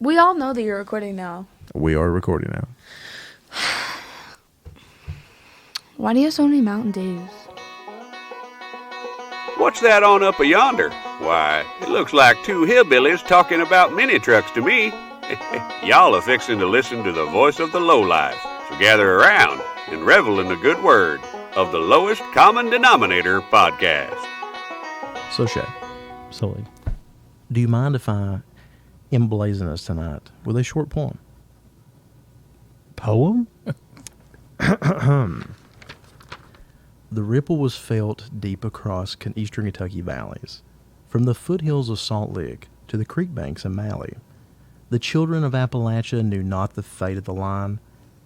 We all know that you're recording now. We are recording now. Why do you have so many Mountain Dews? What's that on up yonder? Why, it looks like two hillbillies talking about mini trucks to me. Y'all are fixing to listen to the voice of the lowlife. So gather around and revel in the good word of the Lowest Common Denominator podcast. So, Shay, Silly. do you mind if I emblazon us tonight with a short poem? Poem? The ripple was felt deep across eastern Kentucky valleys, from the foothills of Salt Lick to the creek banks of Malley. The children of Appalachia knew not the fate of the line,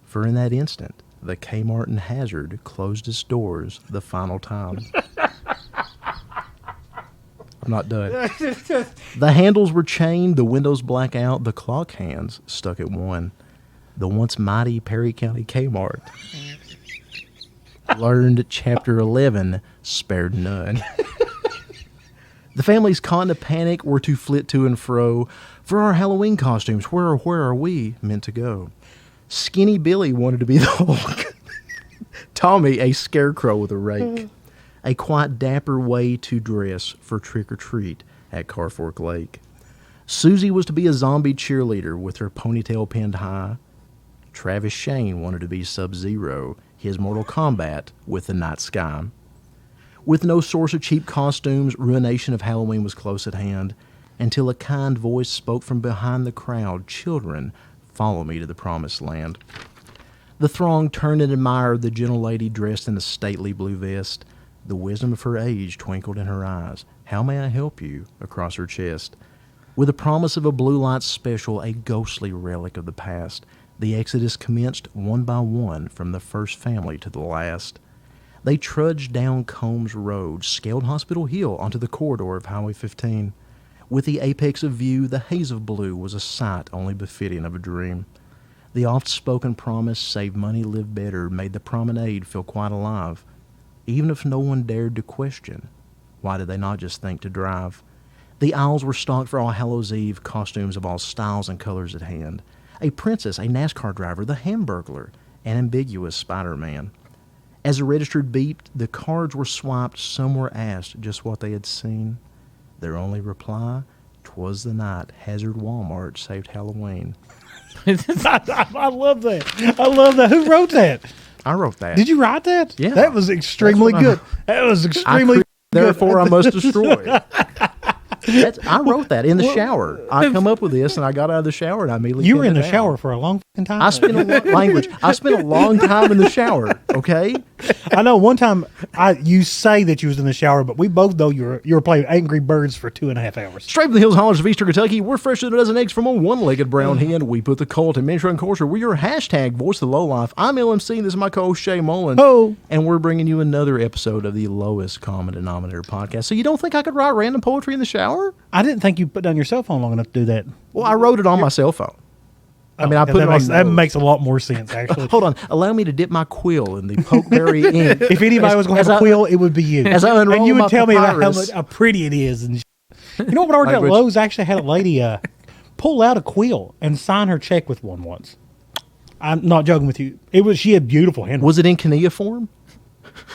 for in that instant the Kmart and Hazard closed its doors the final time. I'm not done. The handles were chained, the windows black out, the clock hands stuck at one. The once mighty Perry County Kmart learned Chapter 11 spared none. The families caught in a panic were to flit to and fro. For our Halloween costumes, where are we meant to go? Skinny Billy wanted to be the Hulk. Tommy, a scarecrow with a rake. A quite dapper way to dress for trick-or-treat at Carfork Lake. Susie was to be a zombie cheerleader with her ponytail pinned high. Travis Shane wanted to be Sub-Zero, his Mortal Kombat with the night sky. With no source of cheap costumes, ruination of Halloween was close at hand, until a kind voice spoke from behind the crowd, "Children, follow me to the promised land." The throng turned and admired the gentle lady dressed in a stately blue vest. The wisdom of her age twinkled in her eyes. "How may I help you?" across her chest. With the promise of a blue light special, a ghostly relic of the past, the exodus commenced one by one from the first family to the last. They trudged down Combs Road, scaled Hospital Hill onto the corridor of Highway 15. With the apex of view, the haze of blue was a sight only befitting of a dream. The oft-spoken promise, save money, live better, made the promenade feel quite alive. Even if no one dared to question, why did they not just think to drive? The aisles were stocked for All Hallows Eve, costumes of all styles and colors at hand. A princess, a NASCAR driver, the Hamburglar, an ambiguous Spider-Man. As the register beeped, the cards were swiped, some were asked just what they had seen. Their only reply, "'Twas the night Hazard Walmart saved Halloween." I love that. I love that. Who wrote that? I wrote that. Did you write that? Yeah. That was extremely good. That was extremely good. Therefore, I must destroy. I wrote that in the shower. I come up with this, and I got out of the shower, and I immediately. You were in the down. shower for a long fucking time. I spent a long time in the shower. Okay. I know. One time, you say that you was in the shower, but we both know you were playing Angry Birds for 2.5 hours. Straight from the hills, hollers of Eastern Kentucky, we're fresher than a dozen eggs from a one-legged brown hen. We put the cult in miniature and culture. We're your hashtag voice of the lowlife. I'm LMC, and this is my co-host Shay Mullen. Oh. And we're bringing you another episode of the Lowest Common Denominator podcast. So you don't think I could write random poetry in the shower? I didn't think you put down your cell phone long enough to do that. Well, I wrote it on my cell phone. I put it on. That makes a lot more sense, actually. Hold on. Allow me to dip my quill in the pokeberry ink. If anybody was going to have a quill, it would be you. As I unroll and you would my tell papyrus. me how pretty it is. And you know what? When I worked at Lowe's, I actually had a lady pull out a quill and sign her check with one once. I'm not joking with you. She had beautiful handwriting. Was it in cuneiform?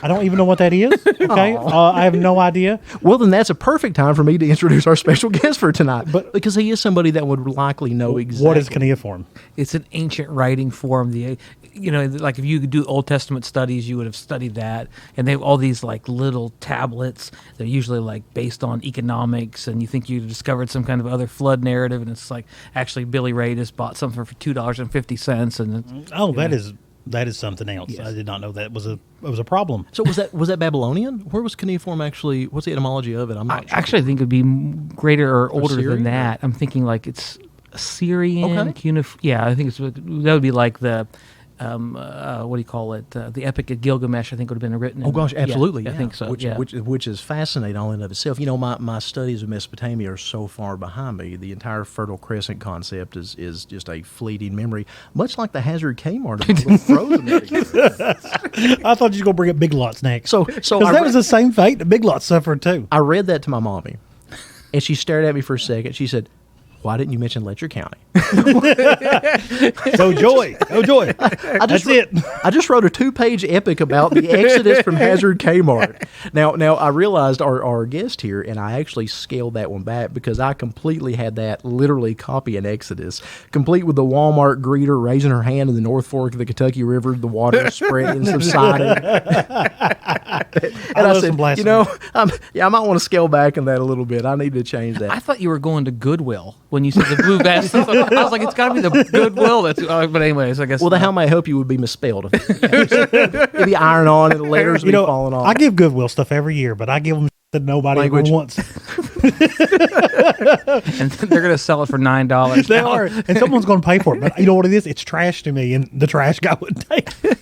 I don't even know what that is. Okay, I have no idea. Well, then that's a perfect time for me to introduce our special guest for tonight, because he is somebody that would likely know exactly what is cuneiform. It's an ancient writing form. Like if you could do Old Testament studies, you would have studied that. And they have all these like little tablets. They're usually like based on economics, and you think you discovered some kind of other flood narrative, and it's like actually Billy Ray just bought something for $2.50, and that is something else. Yes. I did not know that was a problem. So was that Babylonian? Where was cuneiform actually? What's the etymology of it? I'm not sure. Actually, I think it would be greater or older Assyrian? than that. I'm thinking like it's Assyrian. Okay. Yeah, I think that would be like the what do you call it? The Epic of Gilgamesh, I think, would have been written. Oh gosh, absolutely. Yeah, yeah. I think so. Which is fascinating all in and of itself. You know, my studies of Mesopotamia are so far behind me. The entire Fertile Crescent concept is just a fleeting memory, much like the Hazard Kmart of frozen. I thought you were going to bring up Big Lots next. So that was the same fate the Big Lots suffered too. I read that to my mommy, and she stared at me for a second. She said, why didn't you mention Letcher County? So joy. That's it. I just wrote a 2-page epic about the exodus from Hazard Kmart. Now I realized our guest here, and I actually scaled that one back because I completely had that literally copy an exodus, complete with the Walmart greeter raising her hand in the North Fork of the Kentucky River, the water spreading, subsiding. And I said, you know, I might want to scale back in that a little bit. I need to change that. I thought you were going to Goodwill when you said the blue vest. I was like, it's got to be the Goodwill. But anyways, I guess. Well, the how may I help you would be misspelled. It'd be iron on and the letters would be falling off. I give Goodwill stuff every year, but I give them that nobody ever wants. And they're going to sell it for $9. They are, and someone's going to pay for it. But you know what it is? It's trash to me, and the trash guy would take it.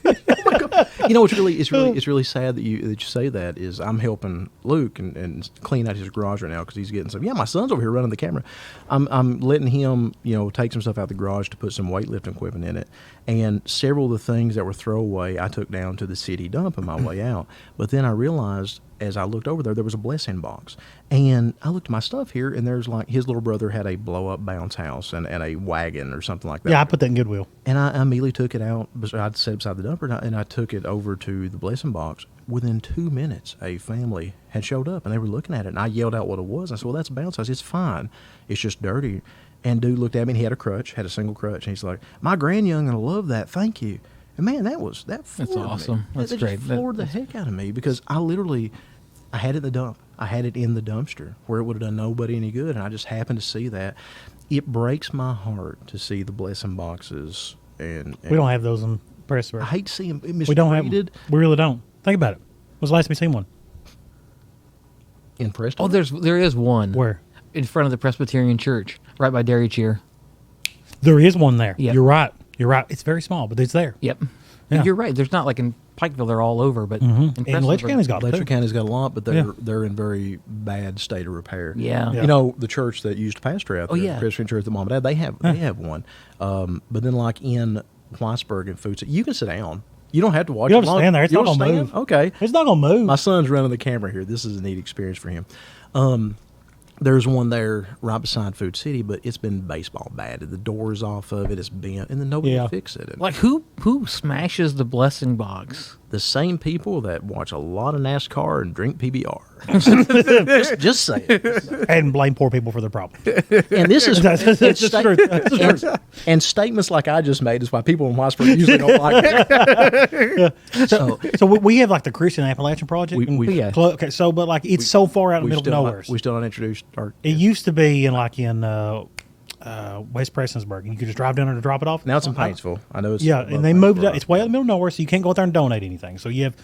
You know, it's really sad that you say that. Is I'm helping Luke and clean out his garage right now because he's getting some. Yeah, my son's over here running the camera. I'm letting him, take some stuff out of the garage to put some weightlifting equipment in it. And several of the things that were throwaway, I took down to the city dump on my way out. But then I realized, as I looked over there was a blessing box. And I looked at my stuff here, and there's like his little brother had a blow-up bounce house and a wagon or something like that. Yeah, I put that in Goodwill. And I immediately took it out. I'd set it beside the dumper, and I took it over to the blessing box. Within 2 minutes, a family had showed up, and they were looking at it. And I yelled out what it was. I said, well, that's a bounce house. It's fine. It's just dirty. And dude looked at me, and he had a crutch, had a single crutch. And he's like, my grandyoung will love that. Thank you. And, man, that That's awesome. That's great. Just floored the heck out of me because I had it in the dump. I had it in the dumpster where it would have done nobody any good, and I just happened to see that. It breaks my heart to see the blessing boxes. And we don't have those in Pressburg. I hate to see them mistreated. We don't have them. We really don't. Think about it. When's the last time you seen one? In Preston? Oh, there is one. Where? In front of the Presbyterian Church, right by Dairy Cheer. There is one there. Yep. You're right. It's very small, but it's there. Yep. Yeah. You're right. There's not like in Pikeville, they're all over, but in And Letcher County's got Letcher it. County's got a lot, but they're in very bad state of repair. Yeah. You know, the church that used to pastor out there, yeah. the Presbyterian church that Mom and Dad, they have one. But then like in Whitesburg and Food City, you can sit down. You don't have to watch You it don't long. stand there. It's You not don't gonna stand? move. Okay. It's not going to move. My son's running the camera here. This is a neat experience for him. There's one there right beside Food City, but it's been baseball batted. The door's off of it. It's bent, and then nobody will fix it. And like who smashes the blessing box? the same people that watch a lot of NASCAR and drink PBR. just say it. And blame poor people for their problems. And this is That's true. That's true. and statements like I just made is why people in Whitesburg usually don't like it. So we have like the Christian Appalachian Project. We- Okay, so but like it's so far out in the middle of nowhere. We still not introduced our. It used to be in West Prestonsburg, and you could just drive down there to drop it off. Now it's in Paintsville. I know it's and they moved it. It's way out in the middle of nowhere, so you can't go out there and donate anything. So you have.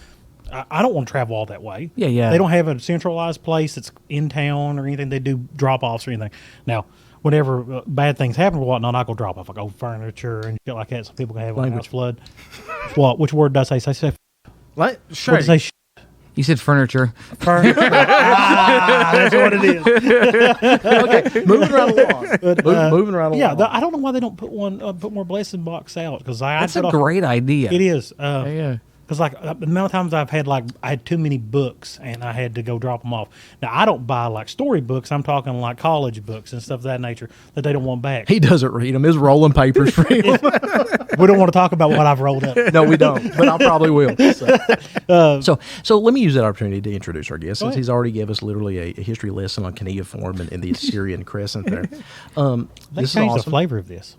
I don't want to travel all that way. Yeah. They don't have a centralized place that's in town or anything. They do drop offs or anything. Now, whenever bad things happen or whatnot, I go drop off like old furniture and shit like that, so people can have a house flood. What? Which word does I say? Say Like, what does I say? You said furniture. Furniture. That's what it is. okay, moving right along. Moving right along. Yeah, I don't know why they don't put more blessing box out because That's a great idea. It is. Yeah. Because like the amount of times I had too many books and I had to go drop them off. Now I don't buy like storybooks. I'm talking like college books and stuff of that nature that they don't want back. He doesn't read them. His rolling papers for him. We don't want to talk about what I've rolled up. No, we don't. But I probably will. So let me use that opportunity to introduce our guest, since he's already gave us literally a history lesson on cuneiform and the Assyrian crescent there. They This is changed the awesome. flavor of this.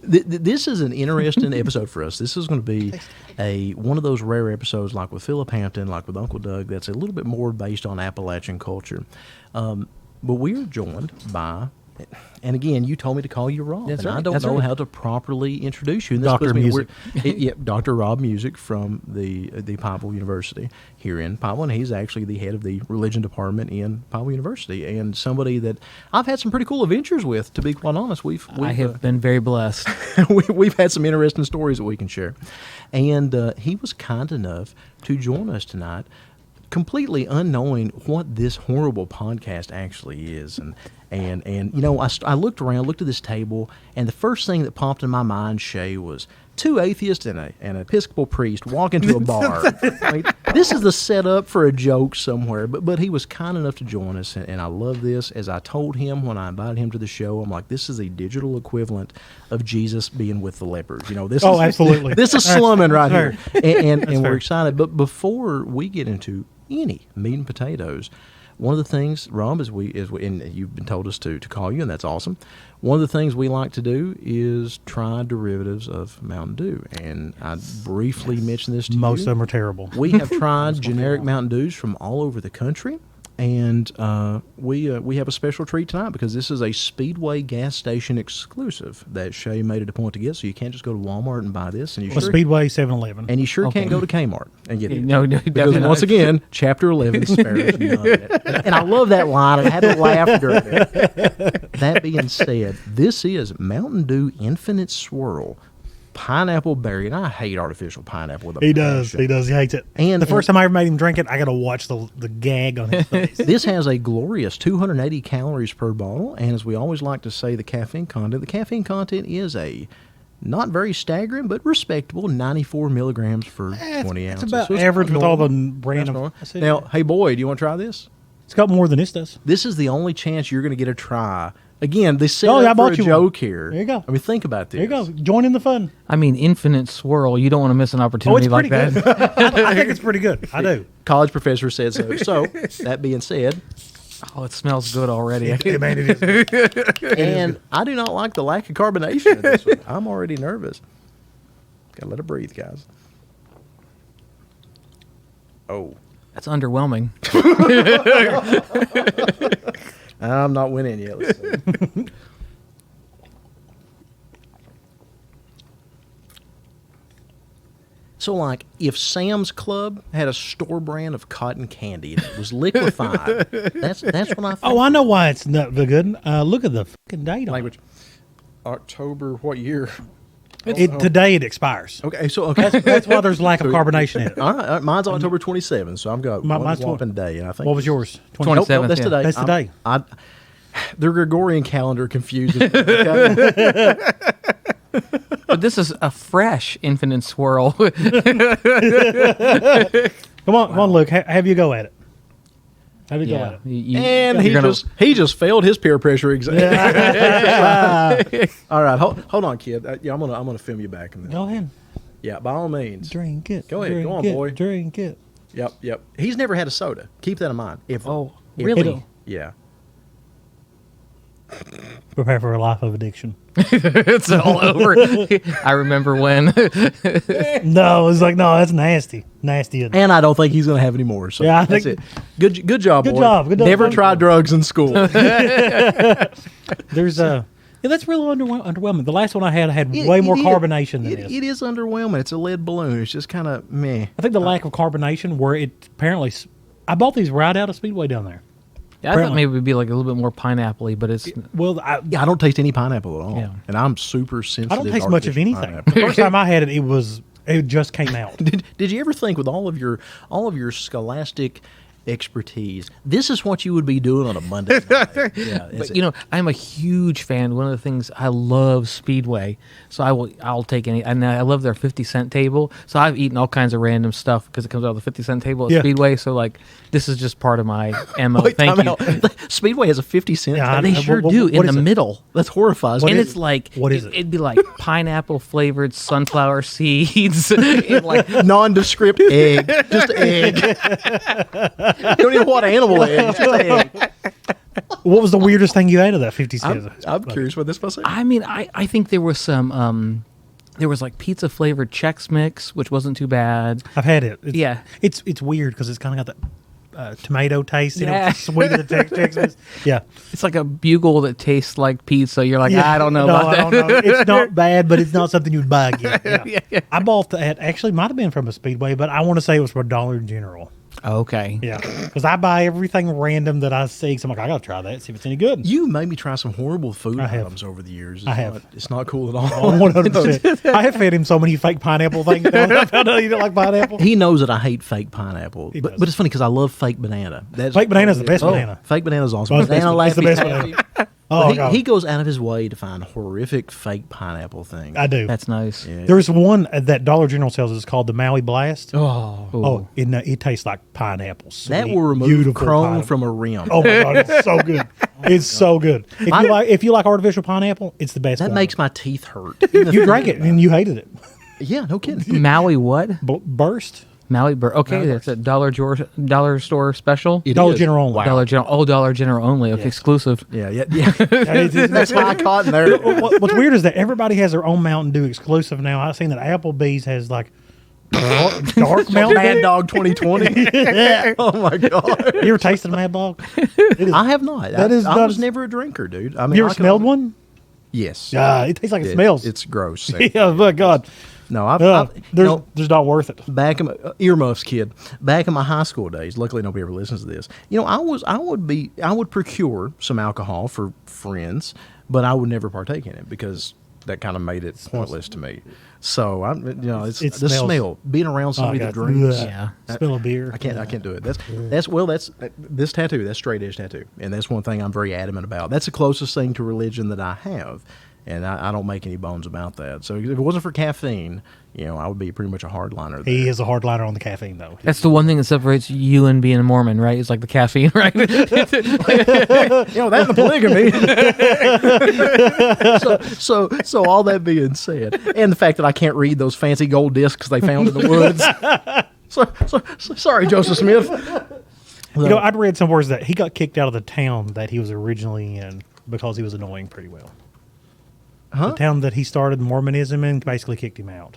This is an interesting episode for us. This is going to be one of those rare episodes, like with Philip Hampton, like with Uncle Doug, that's a little bit more based on Appalachian culture. But we are joined by, and again, you told me to call you Rob, That's and right. I don't That's know right. how to properly introduce you. And this Dr. puts me in Musick. weird- Dr. Rob Musick from the Pikeville University here in Pikeville, and he's actually the head of the religion department in Pikeville University, and somebody that I've had some pretty cool adventures with, to be quite honest. I have been very blessed. We've had some interesting stories that we can share. And he was kind enough to join us tonight, completely unknowing what this horrible podcast actually is. And you know, I looked around, looked at this table, and the first thing that popped in my mind, Shay, was two atheists and an Episcopal priest walk into a bar. I mean, this is the setup for a joke somewhere, but he was kind enough to join us, and I love this. As I told him when I invited him to the show, I'm like, this is a digital equivalent of Jesus being with the lepers. You know, this is absolutely. This is slumming right here, and we're fair. excited. But before we get into any meat and potatoes, one of the things, Rob, is and you've been told us to call you, and that's awesome. One of the things we like to do is try derivatives of Mountain Dew, and I briefly mentioned this to you. Most of them are terrible. We have tried generic Mountain Dews from all over the country, and we have a special treat tonight because this is a Speedway gas station exclusive that Shay made it a point to get. So you can't just go to Walmart and buy this, and you Well, sure Speedway, 7-Eleven. and you sure can't go to Kmart and get it. No, Because definitely once not. again, Chapter 11 spares none. And I love that line. I had to laugh during it. That being said, this is Mountain Dew Infinite Swirl Pineapple Berry, and I hate artificial pineapple with a He does. passion. He does. He hates it. And- the first time I ever made him drink it, I got to watch the gag on his face. This has a glorious 280 calories per bottle, and as we always like to say, the caffeine content is a not very staggering, but respectable 94 milligrams for 20 It's ounces. about So it's average with all the normal. brand That's of. normal. I said, Now, hey, boy, do you want to try this? it's got more than this does. This is the only chance you're going to get a try. Again, they set Oh, yeah, I up for bought a you one. joke here. There you go. I mean, think about this. There you go. Join in the fun. I mean, infinite swirl. You don't want to miss an Oh, opportunity it's like pretty that. good. I think it's pretty good. I do. College professor said so. So, that being said, Oh, it smells good already. Hey, man, it is. and I do not like the lack of carbonation in this one. I'm already nervous. Gotta let it breathe, guys. Oh, That's underwhelming. I'm not winning yet. Let's see. So, like, if Sam's Club had a store brand of cotton candy and it was liquefied, that's what I think. Oh, I know why it's not very good. Look at the fucking date on Language. October, what year? it. Today it expires. Okay, so okay. That's why there's lack of carbonation in it. All right, mine's October 27th, so I've got one Mine's whopping day, and I think. What was yours? 27th, Nope, that's yeah. today. That's today. The Gregorian calendar confuses me. Okay? But this is a fresh infinite swirl. Come on, Luke. Have you go at it. Have you go at it. And you're gonna- he just failed his peer pressure exam. All right, hold on, kid. Yeah, I'm gonna film you back. Go ahead. Yeah, by all means. Drink it. Go ahead. Drink Go on, it, boy. Drink it. Yep. He's never had a soda. Keep that in mind. Oh, if- really? Yeah. Prepare for a life of addiction. It's all over. I remember when. No, it's like, no, that's nasty. Nasty. And I don't think he's gonna have any more. So Yeah, I that's think- it. Good job, Good boy. job, good job. Never tried drugs in school. There's yeah, that's really underwhelming. The last one I had way more carbonation than this. It is underwhelming. It's a lead balloon. It's just kind of meh. I think the lack of carbonation, where it apparently, I bought these right out of Speedway down there. Yeah, I thought maybe it would be like a little bit more pineapple-y, but it's. Well, Yeah, I don't taste any pineapple at all, Yeah. and I'm super sensitive. I don't to taste much of artificial anything. pineapple. The first time I had it, it just came out. Did you ever think, with all of your scholastic expertise, this is what you would be doing on a Monday night? Yeah, But you know, I'm a huge fan. One of the things I love Speedway, so I'll take any. And I love their 50-cent table. So I've eaten all kinds of random stuff because it comes out of the 50-cent table at Yeah. Speedway. So like, this is just part of my MO. Wait, Thank time you. out. Speedway has a 50-cent. Yeah, I They know. sure What- do what in is the it? middle. That's horrifying. And is it's like What is it? It'd be like pineapple flavored sunflower seeds, and like Nondescript egg, just egg. You don't even want animal egg, just egg. What was the weirdest thing you ate of that 50 cents? I'm curious what this was. I mean, I think there was some there was like pizza flavored Chex Mix, which wasn't too bad. I've had it. Yeah. It's weird because it's kind of got that tomato taste. You know, Yeah. it's sweet of the Texas. Yeah. It's like a bugle that tastes like pizza. You're like, I don't know No, about I that. don't know. It's not bad, but it's not something you'd buy again. Yeah. Yeah. I bought that. Actually, might have been from a Speedway, but I want to say it was from Dollar General. Okay. Yeah, because I buy everything random that I see. So I'm like, I gotta try that, see if it's any good. You made me try some horrible food I have. items over the years. I have. It's not cool at all. 100%. I have fed him so many fake pineapple things. I found out he didn't like pineapple. He knows that I hate fake pineapple, He but does. it's funny because I love fake banana. Fake banana's the best banana. Fake banana's awesome. Oh, it's Banana the Laffy best Taffy. banana. Oh, But God. he goes out of his way to find horrific fake pineapple things. I do. That's nice. Yeah. There's one that Dollar General sells. It's called the Maui Blast. Oh. It tastes like pineapple. That Sweet, will remove beautiful chrome pineapple. from a rim. Oh my God, it's so good. It's so good. If you like artificial pineapple, it's the best. That one. makes my teeth hurt. You drank it and you hated it. Yeah, no kidding. Maui what? Burst. Maui Okay, Maui that's a dollar store special. It Dollar is. General only. Dollar General. Oh, Dollar General only. Okay, exclusive. Yeah. That's High cotton there. What's weird is that everybody has their own Mountain Dew exclusive now. I've seen that Applebee's has like dark Mountain Mad Dew. Dog 2020. Oh my God. You ever tasted a Mad Dog? I have not. That is I not- was never a drinker, dude. I mean, You ever I can- smelled one? Yes. It tastes like it smells. It's gross. Yeah, my God. No, I've There's not worth it. back in my, earmuffs, kid. Back in my high school days. Luckily, nobody ever listens to this. I would procure some alcohol for friends, but I would never partake in it because that kind of made it pointless to me. So it's It the smells- smell, being around somebody that God. drinks. Ugh. Smell of beer. I can't do it. That's this tattoo. That's straight edge tattoo, and that's one thing I'm very adamant about. That's the closest thing to religion that I have, and I don't make any bones about that. So if it wasn't for caffeine, I would be pretty much a hardliner. He is a hardliner on the caffeine, though. That's the one thing that separates you and being a Mormon, right? It's like the caffeine, right? That and the polygamy. so all that being said, and the fact that I can't read those fancy gold discs they found in the woods. So sorry, Joseph Smith. I'd read somewhere that he got kicked out of the town that he was originally in because he was annoying pretty well. Huh? The town that he started Mormonism in basically kicked him out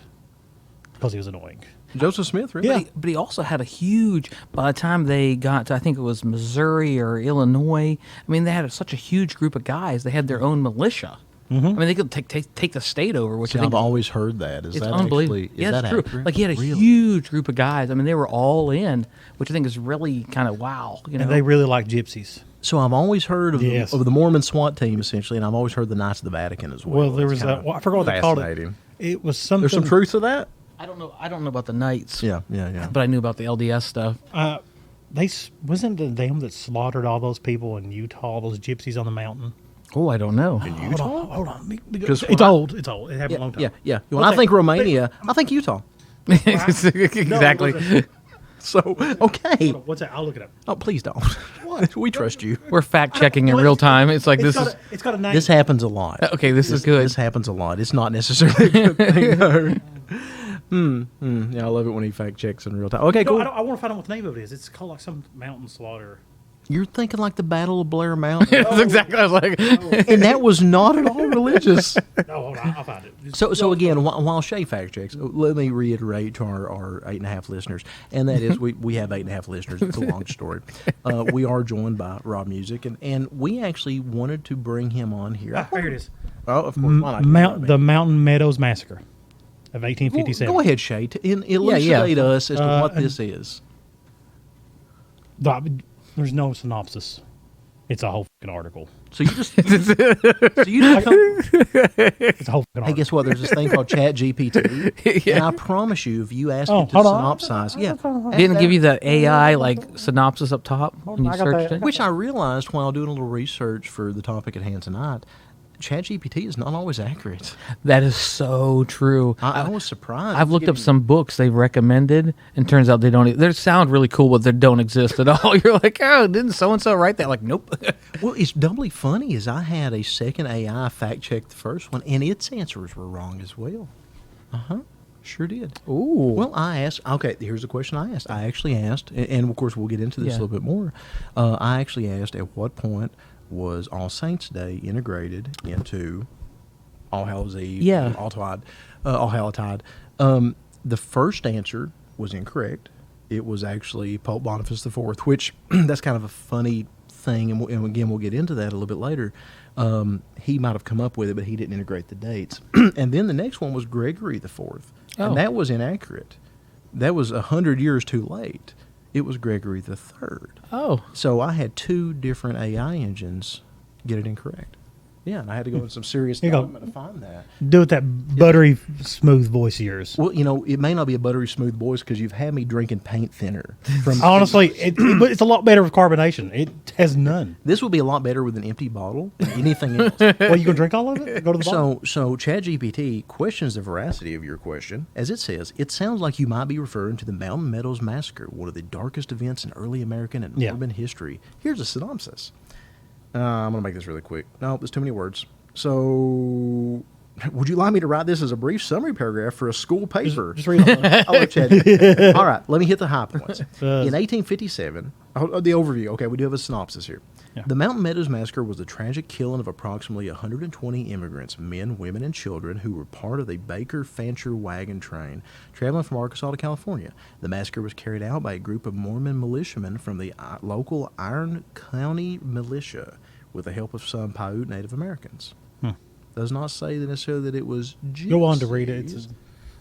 because he was annoying. Joseph Smith, really? Yeah. But he also had a huge, by the time they got to, I think it was Missouri or Illinois, I mean, they had such a huge group of guys. They had their own militia. Mm-hmm. I mean, they could take the state over, which I I've think always heard that. Is it's that unbelievable. actually, is Yeah, that it's true. accurate? Like, he had a Really? huge group of guys. I mean, they were all in, which I think is really kind of wow. And they really like gypsies. So I've always heard of, Yes. of the Mormon SWAT team, essentially, and I've always heard the Knights of the Vatican as well. Well, there It's was kinda I forgot what they called it. fascinating. It was something. There's some truth to that? I don't know about the Knights. Yeah. But I knew about the LDS stuff. Wasn't it them that slaughtered all those people in Utah, all those gypsies on the mountain? Oh, I don't know. Hold on. Because It's when I- old. It's old. It happened a long time. Yeah. When What's I that? think Romania, I think Utah. Exactly. No, So, okay. what's that? I'll look it up. Oh, please don't. We trust you. We're fact checking in real time. It's like It's this got is it's got a name. This happens a lot. okay. This is good. This happens a lot. It's not necessarily a good thing, though. Yeah, I love it when he fact checks in real time. Okay, No, cool. I want to find out what the name of it is. It's called like some mountain slaughter. You're thinking like the Battle of Blair Mountain, That's exactly. I was like, and that was not at all religious. No, hold on. I'll find it. So again, while Shay fact checks, let me reiterate to our 8.5 listeners, and that is we have 8.5 listeners. It's a long story. We are joined by Rob Musick, and we actually wanted to bring him on here. Here it is. Oh, of course, why not? The Mountain Meadows Massacre of Well, 1857. go ahead, Shay. Elucidate us as to what this is. There's no synopsis. It's a whole fucking article. So you just come, It's a whole fucking hey, article. guess what? There's this thing called Chat GPT, and I promise you, if you ask it to hold on. synopsize, didn't give you the AI like synopsis up top when you I got searched that. it. which I realized while doing a little research for the topic at hand tonight. ChatGPT is not always accurate. That is so true. I was surprised. I've looked up some books they've recommended, and turns out they don't. They sound really cool, but they don't exist at all. You're like, oh, didn't so and so write that? Like, nope. Well, it's doubly funny is I had a second AI fact check the first one, and its answers were wrong as well. Sure did. Ooh. Well, I asked. Okay, here's the question I asked. I actually asked, and of course we'll get into this a little bit more. I actually asked at what point was All Saints Day integrated into All Hallows Eve, Yeah. All Hallowtide. The first answer was incorrect. It was actually Pope Boniface IV, which that's kind of a funny thing, and again we'll get into that a little bit later. He might have come up with it, but he didn't integrate the dates. And then the next one was Gregory IV, and that was inaccurate. That was 100 years too late. It was Gregory the Third. Oh, So I had 2 different AI engines get it incorrect. Yeah, and I had to go into some serious you go. development to find that. Do it that buttery, smooth voice of yours. Well, it may not be a buttery smooth voice because you've had me drinking paint thinner. From Honestly, but it's a lot better with carbonation. It has none. This would be a lot better with an empty bottle than anything else. Well, you gonna drink all of it? Go to the bottom. So ChatGPT questions the veracity of your question. As it says, it sounds like you might be referring to the Mountain Meadows Massacre, one of the darkest events in early American and Yeah. Mormon history. Here's a synopsis. I'm going to make this really quick. No, there's too many words. So, would you like me to write this as a brief summary paragraph for a school paper? Just read it. I love ChatGPT. All right, let me hit the high points. In 1857, the overview. Okay, we do have a synopsis here. Yeah. The Mountain Meadows Massacre was the tragic killing of approximately 120 immigrants, men, women, and children, who were part of the Baker Fancher wagon train traveling from Arkansas to California. The massacre was carried out by a group of Mormon militiamen from the local Iron County militia with the help of some Paiute Native Americans. Does not say necessarily that it was Gypsies. Go on to read it. It's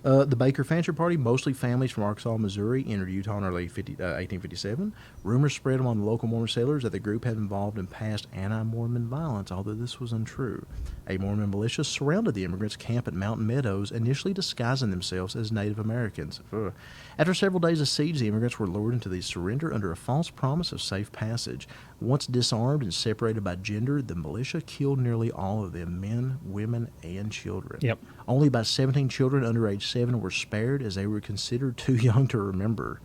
The Baker Fancher Party, mostly families from Arkansas and Missouri, entered Utah in early 1857. Rumors spread among the local Mormon settlers that the group had involved in past anti-Mormon violence, although this was untrue. A Mormon militia surrounded the immigrants' camp at Mountain Meadows, initially disguising themselves as Native Americans. Ugh. After several days of siege, the immigrants were lured into the surrender under a false promise of safe passage. Once disarmed and separated by gender, the militia killed nearly all of them, men, women, and children. Yep. Only about 17 children under age 7 were spared as they were considered too young to remember.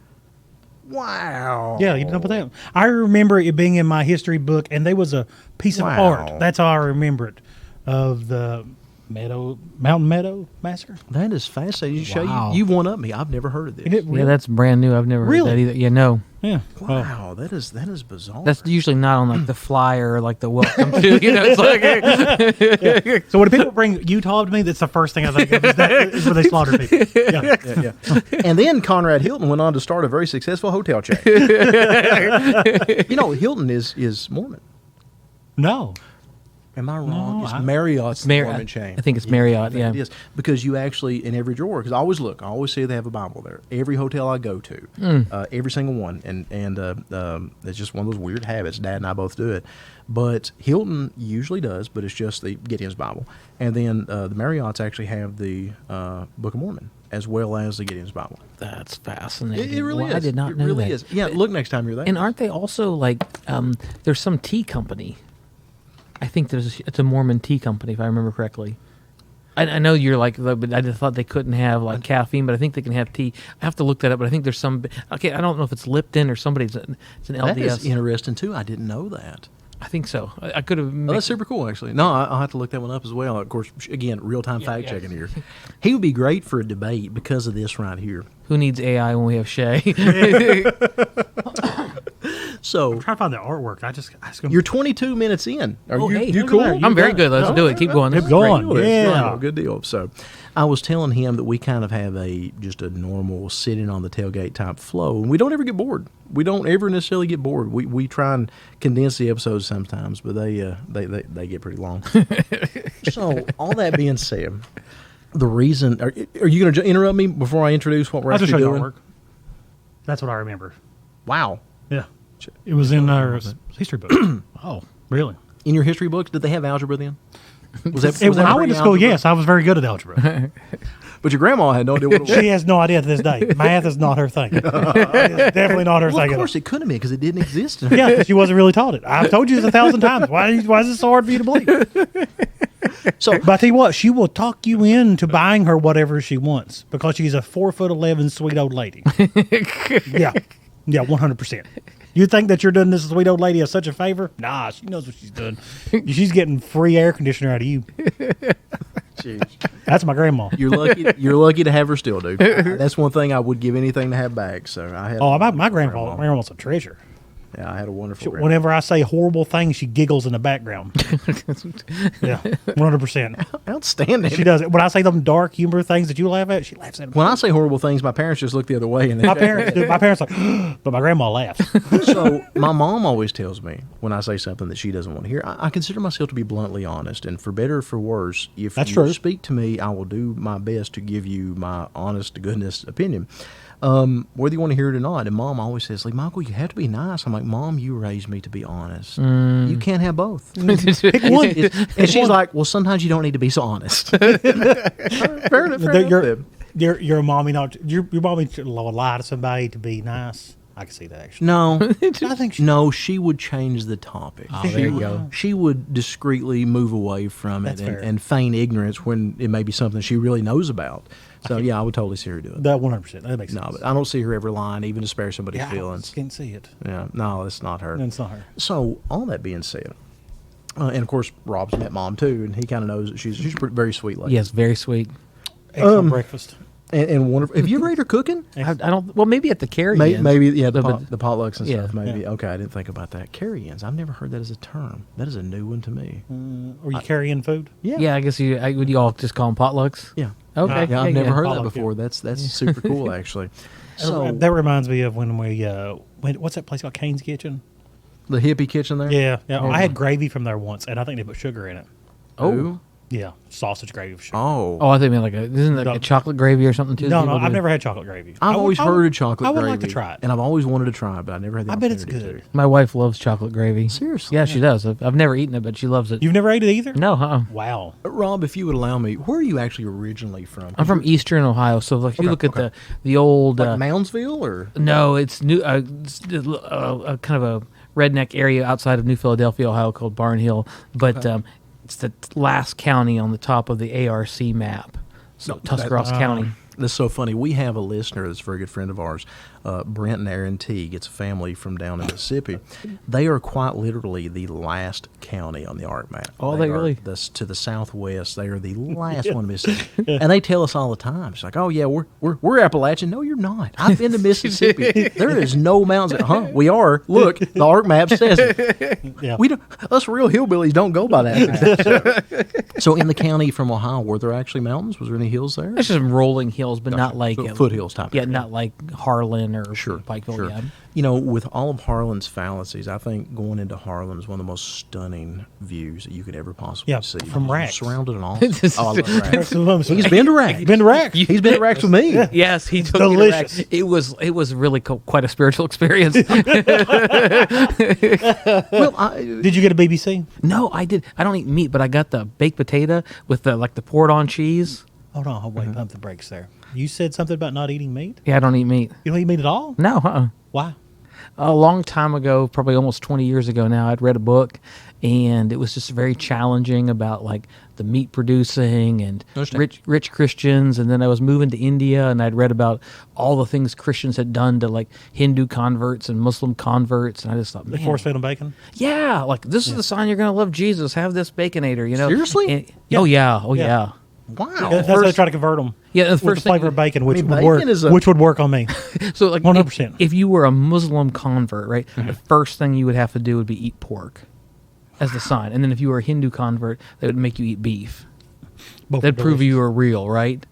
Wow. Yeah, you know about that. I remember it being in my history book, and there was a piece of Wow. art. That's how I remember it, of the Mountain Meadow Massacre. That is fascinating. Shay, Wow. you one up me. I've never heard of this. Isn't it yeah, really? that's brand new. I've never Really? heard that either. Yeah, no. Yeah. Wow, that is bizarre. That's usually not on like the flyer or like the welcome to. It's like So when people bring Utah up to me, that's the first thing I think of. Is where they slaughter people. Yeah. yeah. And then Conrad Hilton went on to start a very successful hotel chain. Hilton is Mormon. No. Am I wrong? No, It's I- Marriott's Mormon chain. I think it's Marriott. I think it is. Because you actually, in every drawer, because I always look, I always see they have a Bible there. Every hotel I go to, every single one. And it's just one of those weird habits. Dad and I both do it. But Hilton usually does, but it's just the Gideon's Bible. And then the Marriotts actually have the Book of Mormon, as well as the Gideon's Bible. That's fascinating. It really Well, is. I did not it know really that. is. Yeah, look next time you're there. And aren't they also like? There's some tea company. I think it's a Mormon tea company, if I remember correctly. I know you're like, but I just thought they couldn't have like caffeine, but I think they can have tea. I have to look that up, but I think there's some. Okay, I don't know if it's Lipton or somebody's. It's an LDS. That is interesting, too. I didn't know that. I think so. I could have. Oh, that's super cool, actually. No, I'll have to look that one up as well. Of course, again, real-time fact-checking here. He would be great for a debate because of this right here. Who needs AI when we have Shay? So, I'm trying to find the artwork. I just you're 22 minutes in. Are Oh, you, hey, you look at cool? that. You I'm very got good. Let's do it. Keep going. Keep This is great. going. Good deal. Yeah. Good deal. So, I was telling him that we kind of have just a normal sitting on the tailgate type flow, and we don't ever get bored. We don't ever necessarily get bored. We try and condense the episodes sometimes, but they get pretty long. So, all that being said, the reason are you going to interrupt me before I introduce what we're I'll just show actually you doing? artwork. That's what I remember. Wow. Yeah. It was in our history book. Oh, really? In your history books, did they have algebra then? Was When I went to school, pre-algebra? yes, I was very good at algebra. But your grandma had no idea what it was. She has no idea to this day. Math is not her thing. It's definitely not her Well, thing. of at all. course it couldn't be because it didn't exist. In her. Yeah, 'cause she wasn't really taught it. I've told you this 1,000 times. Why is it so hard for you to believe? So, But I tell you what, she will talk you into buying her whatever she wants because she's a 4'11" sweet old lady. Yeah, 100%. You think that you're doing this sweet old lady such a favor? Nah, she knows what she's doing. She's getting free air conditioner out of you. jeez. That's my grandma. You're lucky. You're lucky to have her still, dude. That's one thing I would give anything to have back. So I had. Oh, my grandma's a treasure. Yeah, I had a wonderful. grandma. Whenever I say horrible things, she giggles in the background. Yeah, 100%. Outstanding. She does it. When I say them dark humor things that you laugh at, she laughs at them. When I say horrible things, my parents just look the other way, and they My parents do. My parents like, but my grandma laughs. So my mom always tells me when I say something that she doesn't want to hear. I consider myself to be bluntly honest, and for better or for worse, if That's you true. speak to me, I will do my best to give you my honest to goodness opinion. whether you want to hear it or not. And Mom always says, "Lee Michael, you have to be nice." I'm like, "Mom, you raised me to be honest. You can't have both." Pick one. And she's like, "Well, sometimes you don't need to be so honest." Fair enough. You're a mommy, not your mommy would lie to somebody to be nice. I can see that actually. No, I think she, no, she would change the topic. Oh, there you go. She would discreetly move away from it That's fair. and feign ignorance when it may be something she really knows about. So yeah, I would totally see her do it. that 100%. That makes sense. No, but I don't see her ever lying, even to spare somebody's yeah, I feelings. can't see it. Yeah, no, it's not her. It's not her. So all that being said, and of course Rob's met Mom too, and he kind of knows that she's a very sweet lady. Yes, very sweet. Excellent breakfast. and wonderful. Have you ever ate her cooking? I don't. Well, maybe at the carry. Maybe yeah, the But- potlucks and yeah. stuff. Maybe Yeah. okay. I didn't think about that. Carry-ins. I've never heard that as a term. That is a new one to me. Or you carrying food? Yeah, I guess would you all just call them potlucks? Yeah. Okay. Yeah, I've never heard that Potluck, before. yeah. That's super cool, actually. So That reminds me of when we what's that place called? Kane's Kitchen. the hippie kitchen there. Yeah. I had gravy from there once, and I think they put sugar in it. Oh. Yeah, sausage gravy with sugar. Oh. Oh, I think like isn't that No. a chocolate gravy or something too? No, People I've do? never had chocolate gravy. I've always heard of chocolate I would gravy. like to try it. And I've always wanted to try it, but I never had the I bet it's opportunity good. My wife loves chocolate gravy. Seriously? Yeah, she does. I've never eaten it, but she loves it. You've never ate it either? No, Wow. Rob, if you would allow me, where are you actually originally from? I'm from Eastern Ohio, so like if you look at okay. the old Like Moundsville or? no, it's new it's, kind of a redneck area outside of New Philadelphia, Ohio, called Barnhill, but it's the last county on the top of the ARC map. So Tuscarawas County. That's so funny. We have a listener that's a very good friend of ours, Brent and Aaron Teague. It's a family from down in Mississippi. They are quite literally the last county on the ARC map. Oh, they are really? to the southwest. They are the last one in Mississippi. And they tell us all the time. It's like, oh, yeah, we're Appalachian. No, you're not. I've been to Mississippi. There is no mountains. We are. Look, the ARC map says it. Yeah. We don't, us real hillbillies don't go by that. So in the county from Ohio, were there actually mountains? Was there any hills there? It's just rolling hills, but not like So foothills type of Yeah, thing. not like Harlan or Sure, Pikeville. sure. Yeah. You know, with all of Harlan's fallacies, I think going into Harlan is one of the most stunning views that you could ever possibly Yeah, see. from You're Rax. surrounded in all. Oh, I love Rax. He's He's been to Rax. been to Rax. He's been to Rax with me. Yes, he took me to Delicious. Rax. It was really quite a spiritual experience. Well, Did you get a BBC? No, I did. I don't eat meat, but I got the baked potato with the poured on cheese. Hold on, wait, pump the brakes there. You said something about not eating meat? Yeah, I don't eat meat. You don't eat meat at all? No, Why? A long time ago, probably almost 20 years ago now, I'd read a book, and it was just very challenging about like the meat producing and Understand. rich Christians. And then I was moving to India, and I'd read about all the things Christians had done to like Hindu converts and Muslim converts, and I just thought, They man, force fed them bacon? yeah, like this is the sign you're gonna love Jesus. Have this baconator, you know? Seriously? And- Oh yeah, oh Yeah. yeah. wow. That's how they try to convert them. Yeah, the With the first thing, flavor of bacon, which I mean, would bacon work. is a- Which would work on me. so like 100%. if you were a Muslim convert, right, the first thing you would have to do would be eat pork as the sign, and then if you were a Hindu convert, they would make you eat beef. Both That'd are prove delicious. you were real, right?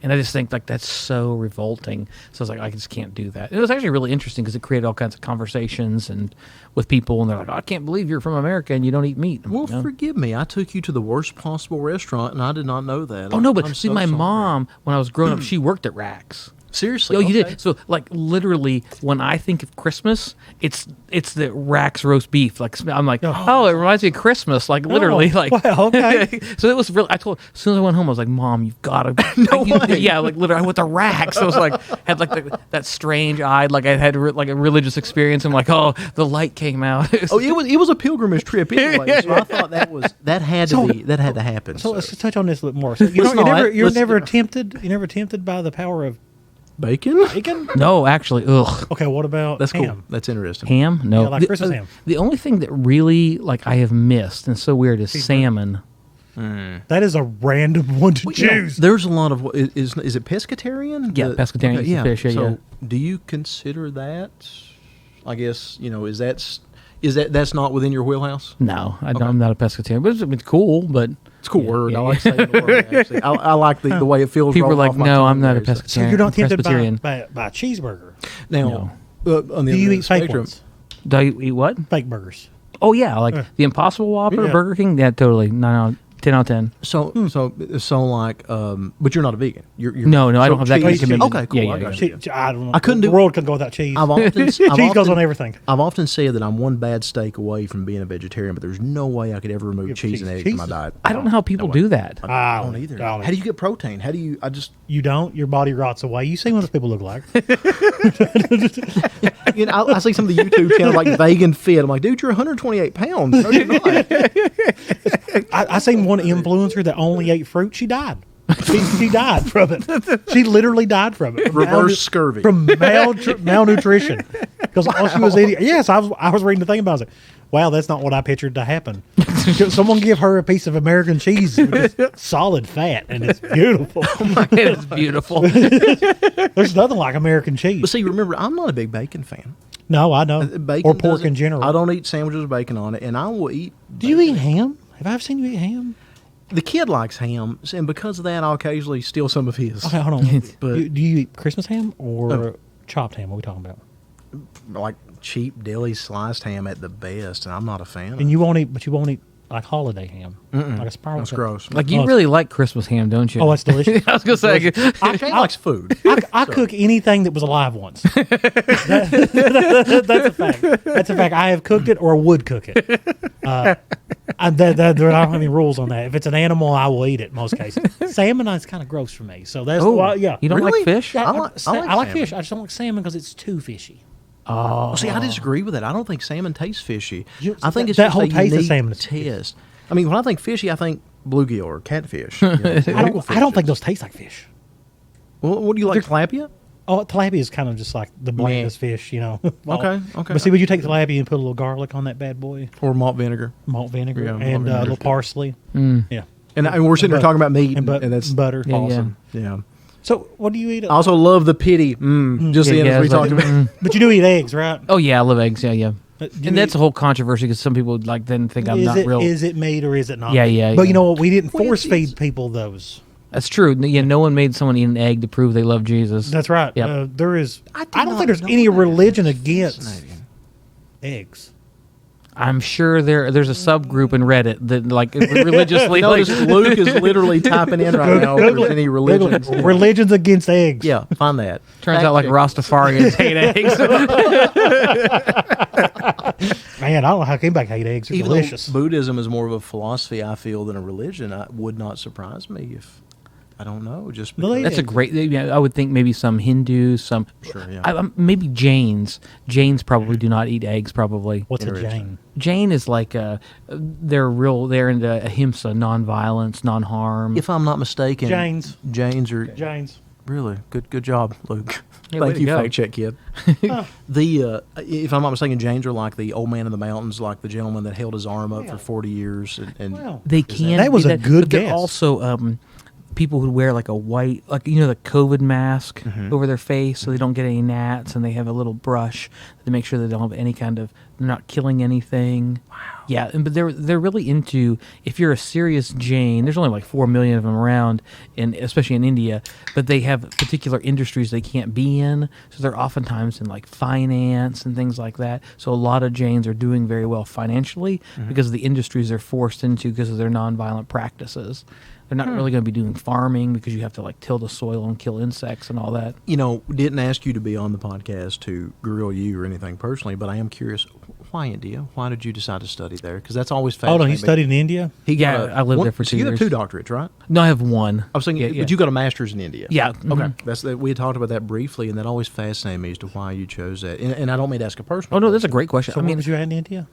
And I just think like that's so revolting. So I was like, I just can't do that. It was actually really interesting because it created all kinds of conversations and with people, and they're like, I can't believe you're from America and you don't eat meat. I'm Well, like, "No." forgive me. I took you to the worst possible restaurant, and I did not know that. Oh no, but I'm see, so my sorry. mom when I was growing up, she worked at Rax. Seriously? Oh, you Okay. did. So, like, literally, when I think of Christmas, it's the Rax roast beef. Like, I'm like, oh, it reminds me of Christmas. Like, literally, like, wow, okay. so it was really. I told as soon as I went home, I was like, Mom, you've got to. way. Yeah, like literally, I went to Rax. I was like, had like that strange eyed, like I had like a religious experience. I'm like, oh, the light came out. Oh, it was a pilgrimage trip anyway. So I thought that had to happen. So let's just touch on this a little more. So you Let's know, not. you're Let's- never tempted. You're never tempted by the power of bacon. bacon. No, actually, ugh. Okay, what about That's ham? cool. That's interesting. Ham? No. Yeah, like Christmas ham. The only thing that really like I have missed and it's so weird is salmon. That is a random one to You know, choose. there's a lot of is it pescatarian? Yeah, pescatarian is the fish, yeah, So yeah. do you consider that? I guess is that's not within your wheelhouse? No, I'm not a pescatarian, but it's cool. But It's a cool Yeah, word. yeah, I like saying the word. Actually, I like the way it feels. people are rolled like, off my no, tongue I'm not a there, so- pescatarian. So you're not tempted Presbyterian. by a cheeseburger. Now, on the Do you other eat fake spectrum, ones? Do you eat what? Fake burgers. Oh yeah, like the Impossible Whopper, Yeah. Burger King. Yeah, totally. No, 10 out of 10. So like, but you're not a vegan. You're No, I don't have that kind of cheese- commitment. Okay, cool. Yeah, I yeah, got yeah. you. I don't know. I couldn't the do- world couldn't go without cheese. I've often Cheese goes on everything. I've often said that I'm one bad steak away from being a vegetarian, but there's no way I could ever remove cheese and eggs from my cheese- diet. I don't know how people do that. I don't either. How do you get protein? How do you? I just You don't. Your body rots away. You see what those people look like. I see some of the YouTube channels like Vegan Fit. I'm like, dude, you're 128 pounds. No, you're not. I seen one influencer that only ate fruit. She died. She died from it. She literally died from it. Reverse scurvy. From malnutrition. Because all she was eating. Yes, I was reading the thing about it. I was like, wow, that's not what I pictured to happen. Someone give her a piece of American cheese with just solid fat, and it's beautiful. It is beautiful. There's nothing like American cheese. But see, remember, I'm not a big bacon fan. No, I know. Bacon Or pork doesn't- in general. I don't eat sandwiches with bacon on it, and I will eat. Do you eat ham? Have I ever seen you eat ham? The kid likes ham, and because of that, I'll occasionally steal some of his. Okay, hold on. But- do you eat Christmas ham or chopped ham? What are we talking about? Like cheap deli sliced ham at the best, and I'm not a fan. And you won't eat, but you won't eat like holiday ham, like a spiral. That's gross. Like, you really like Christmas ham, don't you? Oh, it's delicious. I was going to say, Shane likes food. I cook anything that was alive once. That's a fact. That's a fact. I have cooked it or would cook it. There aren't any rules on that. If it's an animal, I will eat it in most cases. Salmon is kind of gross for me. So that's why, yeah. You don't Really? like fish? Yeah, I like I like salmon. fish. I just don't like salmon because it's too fishy. Well, see, I disagree with that. I don't think salmon tastes fishy. You- I think it's that just whole a taste of unique salmon is fishy. test. I mean, when I think fishy, I think bluegill or catfish. I don't think those taste like fish. Well, what do you like, tilapia? Oh, tilapia is kind of just like the blandest fish, you know. Okay. But see, would you take tilapia and put a little garlic on that bad boy, Or malt vinegar. malt vinegar, Yeah, malt and a vinegar's little good. parsley? Mm. Yeah. And we're sitting here talking about meat, and that's butter. Yeah, awesome. Yeah. So, what do you eat? I also love the pity. Just the end as we talked about. But you do eat eggs, right? Oh, yeah, I love eggs. Yeah, yeah. Do you And that's eat- a whole controversy because some people like then think I'm not real. Is it meat or is it not? Yeah, meat? yeah, But yeah. you know what? We didn't Well, force it's- feed people those. That's true. Yeah, no one made someone eat an egg to prove they love Jesus. That's right. Yep. There is. I did I don't not think there's know any that. religion against Fascinating. eggs. I'm sure there's a subgroup in Reddit that like religiously like, Notice Luke is literally typing in right now if there's any religions. Religions against eggs. Yeah, find that. turns out like Rastafarians hate eggs. Man, I don't know how anybody hate eggs. They're Even delicious. though Buddhism is more of a philosophy, I feel, than a religion, it would not surprise me if, I don't know, just because. Believe That's a great. Yeah, I would think maybe some Hindus, some Sure, yeah. maybe Jains. Jains probably do not eat eggs. Probably. What's a Interesting. Jane? Jain is like they're into ahimsa, non-violence, non-harm. If I'm not mistaken, Janes. Janes are Janes. really good job, Luke. Yeah, way Thank to you, go. fact check kid. If I'm not mistaken, Janes are like the old man in the mountains, like the gentleman that held his arm up for 40 years, and Wow. They can. That was be a good but they're guess. Also, people who wear like a white, like the COVID mask over their face, so they don't get any gnats, and they have a little brush to make sure they don't have any kind of. They're not killing anything. Wow. Yeah, but they're really into. If you're a serious Jain, there's only like 4 million of them around, especially in India. But they have particular industries they can't be in, so they're oftentimes in like finance and things like that. So a lot of Jains are doing very well financially because of the industries they're forced into because of their nonviolent practices. They're not really going to be doing farming because you have to like till the soil and kill insects and all that. didn't ask you to be on the podcast to grill you or anything personally, but I am curious, why India? Why did you decide to study there? Because that's always fascinating. Hold on, you studied in India? I lived there for 2 You years. have 2 doctorates, right? No, I have one. I was thinking, Yeah, yeah. but you got a master's in India. Yeah, Okay. mhm. That's we had talked about that briefly, and that always fascinated me as to why you chose that. And I don't mean to ask a personal. Oh no, that's a question. great question. So I when mean, was you at in India?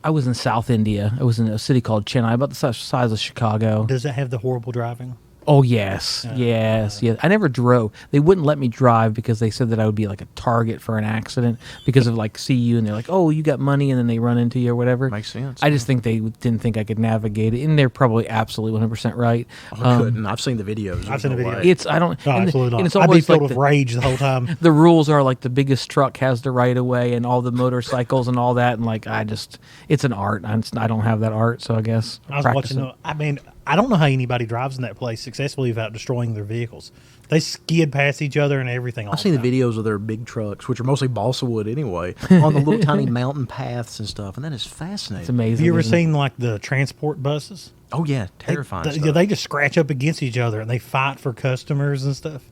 I was in South India. I was in a city called Chennai, about the size of Chicago. Does it have the horrible driving? Oh yes, yes. I never drove. They wouldn't let me drive because they said that I would be like a target for an accident because of like see you and they're like, oh, you got money, and then they run into you or whatever. Makes sense. I just think they didn't think I could navigate it, and they're probably absolutely 100% right. I couldn't. I've seen the videos. I've seen the There's no video. way. It's I don't. No, and, absolutely not. and it's I'd be always filled like with rage the whole time. the rules are like the biggest truck has the right of way and all the motorcycles and all that, and like it's an art. I don't have that art, so I guess I was practice watching. it. I don't know how anybody drives in that place successfully without destroying their vehicles. They skid past each other and everything. I've seen the videos of their big trucks, which are mostly balsa wood anyway, on the little tiny mountain paths and stuff, and that is fascinating. It's amazing. Have you ever isn't it? seen like the transport buses? Oh yeah, terrifying. They, stuff. they just scratch up against each other and they fight for customers and stuff.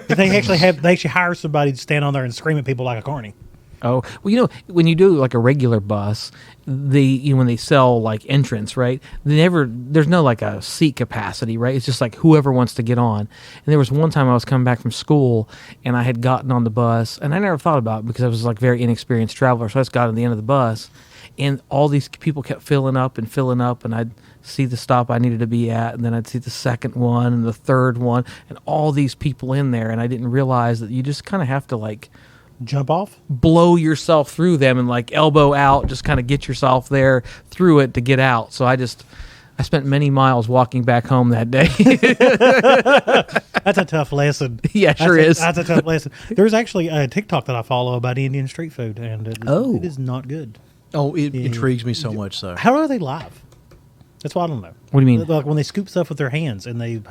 they actually hire somebody to stand on there and scream at people like a carny. Oh, well, when you do like a regular bus, when they sell like entrance, right? There's no like a seat capacity, right? It's just like whoever wants to get on. And there was one time I was coming back from school and I had gotten on the bus and I never thought about it because I was like very inexperienced traveler. So I just got at the end of the bus and all these people kept filling up and I'd see the stop I needed to be at and then I'd see the second one and the third one and all these people in there. And I didn't realize that you just kind of have to like jump off, blow yourself through them and like elbow out, just kind of get yourself there through it to get out. So I spent many miles walking back home that day. That's a tough lesson. Yeah, sure is. That's a tough lesson. There's actually a TikTok that I follow about Indian street food, and it is not good. Oh, it intrigues me so much. So How are they live? That's what I don't know. What do you mean? Like when they scoop stuff with their hands and they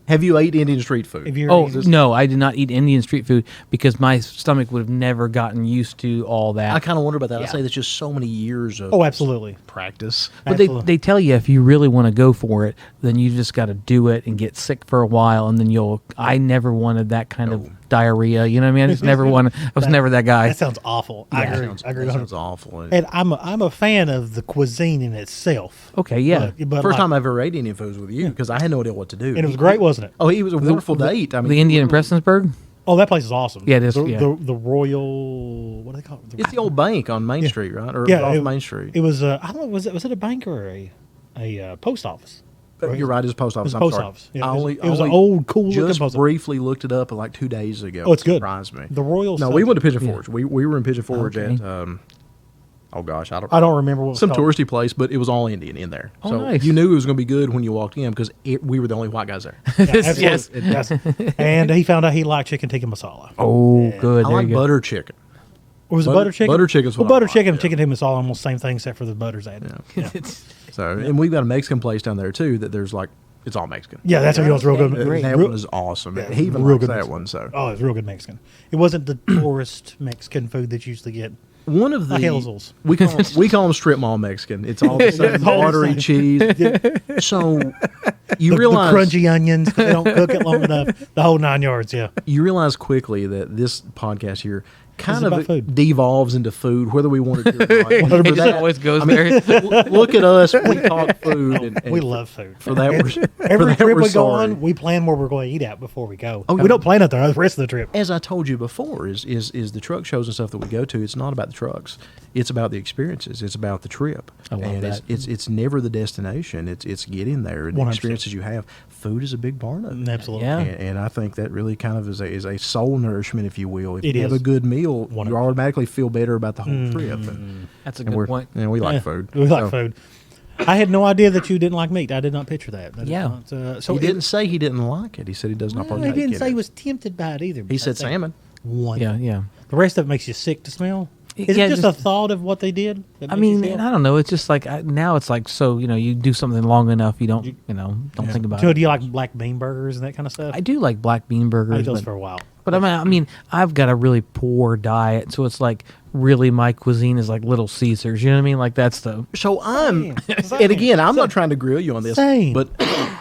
have you ate Indian street food? If you're Oh, no, I did not eat Indian street food because my stomach would have never gotten used to all that. I kind of wonder about that. Yeah. I say that's just so many years of absolutely practice. But Absolutely. they tell you if you really want to go for it, then you just got to do it and get sick for a while, and then I never wanted that kind of diarrhea. You know what I mean? I just never wanted. I was never that guy. That sounds awful. I agree. I agree. That sounds awful. And I'm a fan of the cuisine in itself. Okay, yeah. But First like, time I ever ate Indian food was with you because I had no idea what to do. and it was great, wasn't it? Oh, he was a wonderful date. I mean, The Indian in Prestonsburg. Oh, that place is awesome. Yeah, it is, The, yeah. the Royal, what do they call it? it's the old bank on Main Street, right? Or off Main Street. It was. I don't know. Was it a bank or a post office? You're right. It's a post office. It was a I'm post sorry. office. Yeah, I it was an old, cool looking just post office. briefly looked it up like 2 days ago. Oh, it's good. Surprised me. The Royal. No, we went to Pigeon Forge. We were in Pigeon Forge at oh gosh, I don't remember what it was some called. touristy place, but it was all Indian in there. Oh, so nice. you knew it was going to be good when you walked in because we were the only white guys there. Yeah, absolutely. Yes. Yes. And he found out he liked chicken tikka masala. Oh, good. I There like you go. butter chicken. Or was it Butter- butter chicken? butter chicken's Well, what I butter like, chicken and yeah. chicken tikka masala almost the same thing except for the butter's added. Yeah, So, and we've got a Mexican place down there too that there's like it's all Mexican. yeah, that's what it was real good. That Real- one is awesome. yeah, He even real likes good that Mexican. one. So Oh, it's real good Mexican. It wasn't the tourist Mexican food that you usually get. one of the Hellsels. we call them strip mall Mexican. It's all the same It's all the watery same. cheese. So you The realize crunchy onions, they don't cook it long enough. The whole 9 yards, yeah. you realize quickly that this podcast here kind about of food. devolves into food, whether we want it to or not. It just always goes there. Look at us, we talk food. And We love food. for that. Every that trip we're we go sorry. on, we plan where we're going to eat at before we go. Oh, We don't plan it the rest of the trip. As I told you before, is the truck shows and stuff that we go to. It's not about the trucks. It's about the experiences. It's about the trip. I love and that. It's never the destination. It's getting there and the 100%. experiences you have. Food is a big part of it. Absolutely. Yeah. And I think that really kind of is a soul nourishment, if you will. If It you have is. a good meal, 100%. you automatically feel better about the whole trip. And, That's a and good we're, point. and we like Yeah, food. We like So, food. I had no idea that you didn't like meat. I did not picture that. That is Yeah. not, so He didn't say he didn't like it. He said he does not Well, partake he didn't in say it. he was tempted by it either. He said salmon. One. Yeah, yeah. The rest of it makes you sick to smell. Is Yeah, it just a thought of what they did? that I makes you mean, feel? I don't know. It's just like now it's like so you do something long enough, you don't think about So it. do you like black bean burgers and that kind of stuff? I do like black bean I burgers, ate those but, for a while. but I mean, I've got a really poor diet, so it's like really my cuisine is like Little Caesars. You know what I mean? Like that's the So I'm, Same. and again, I'm not trying to grill you on this, Same. but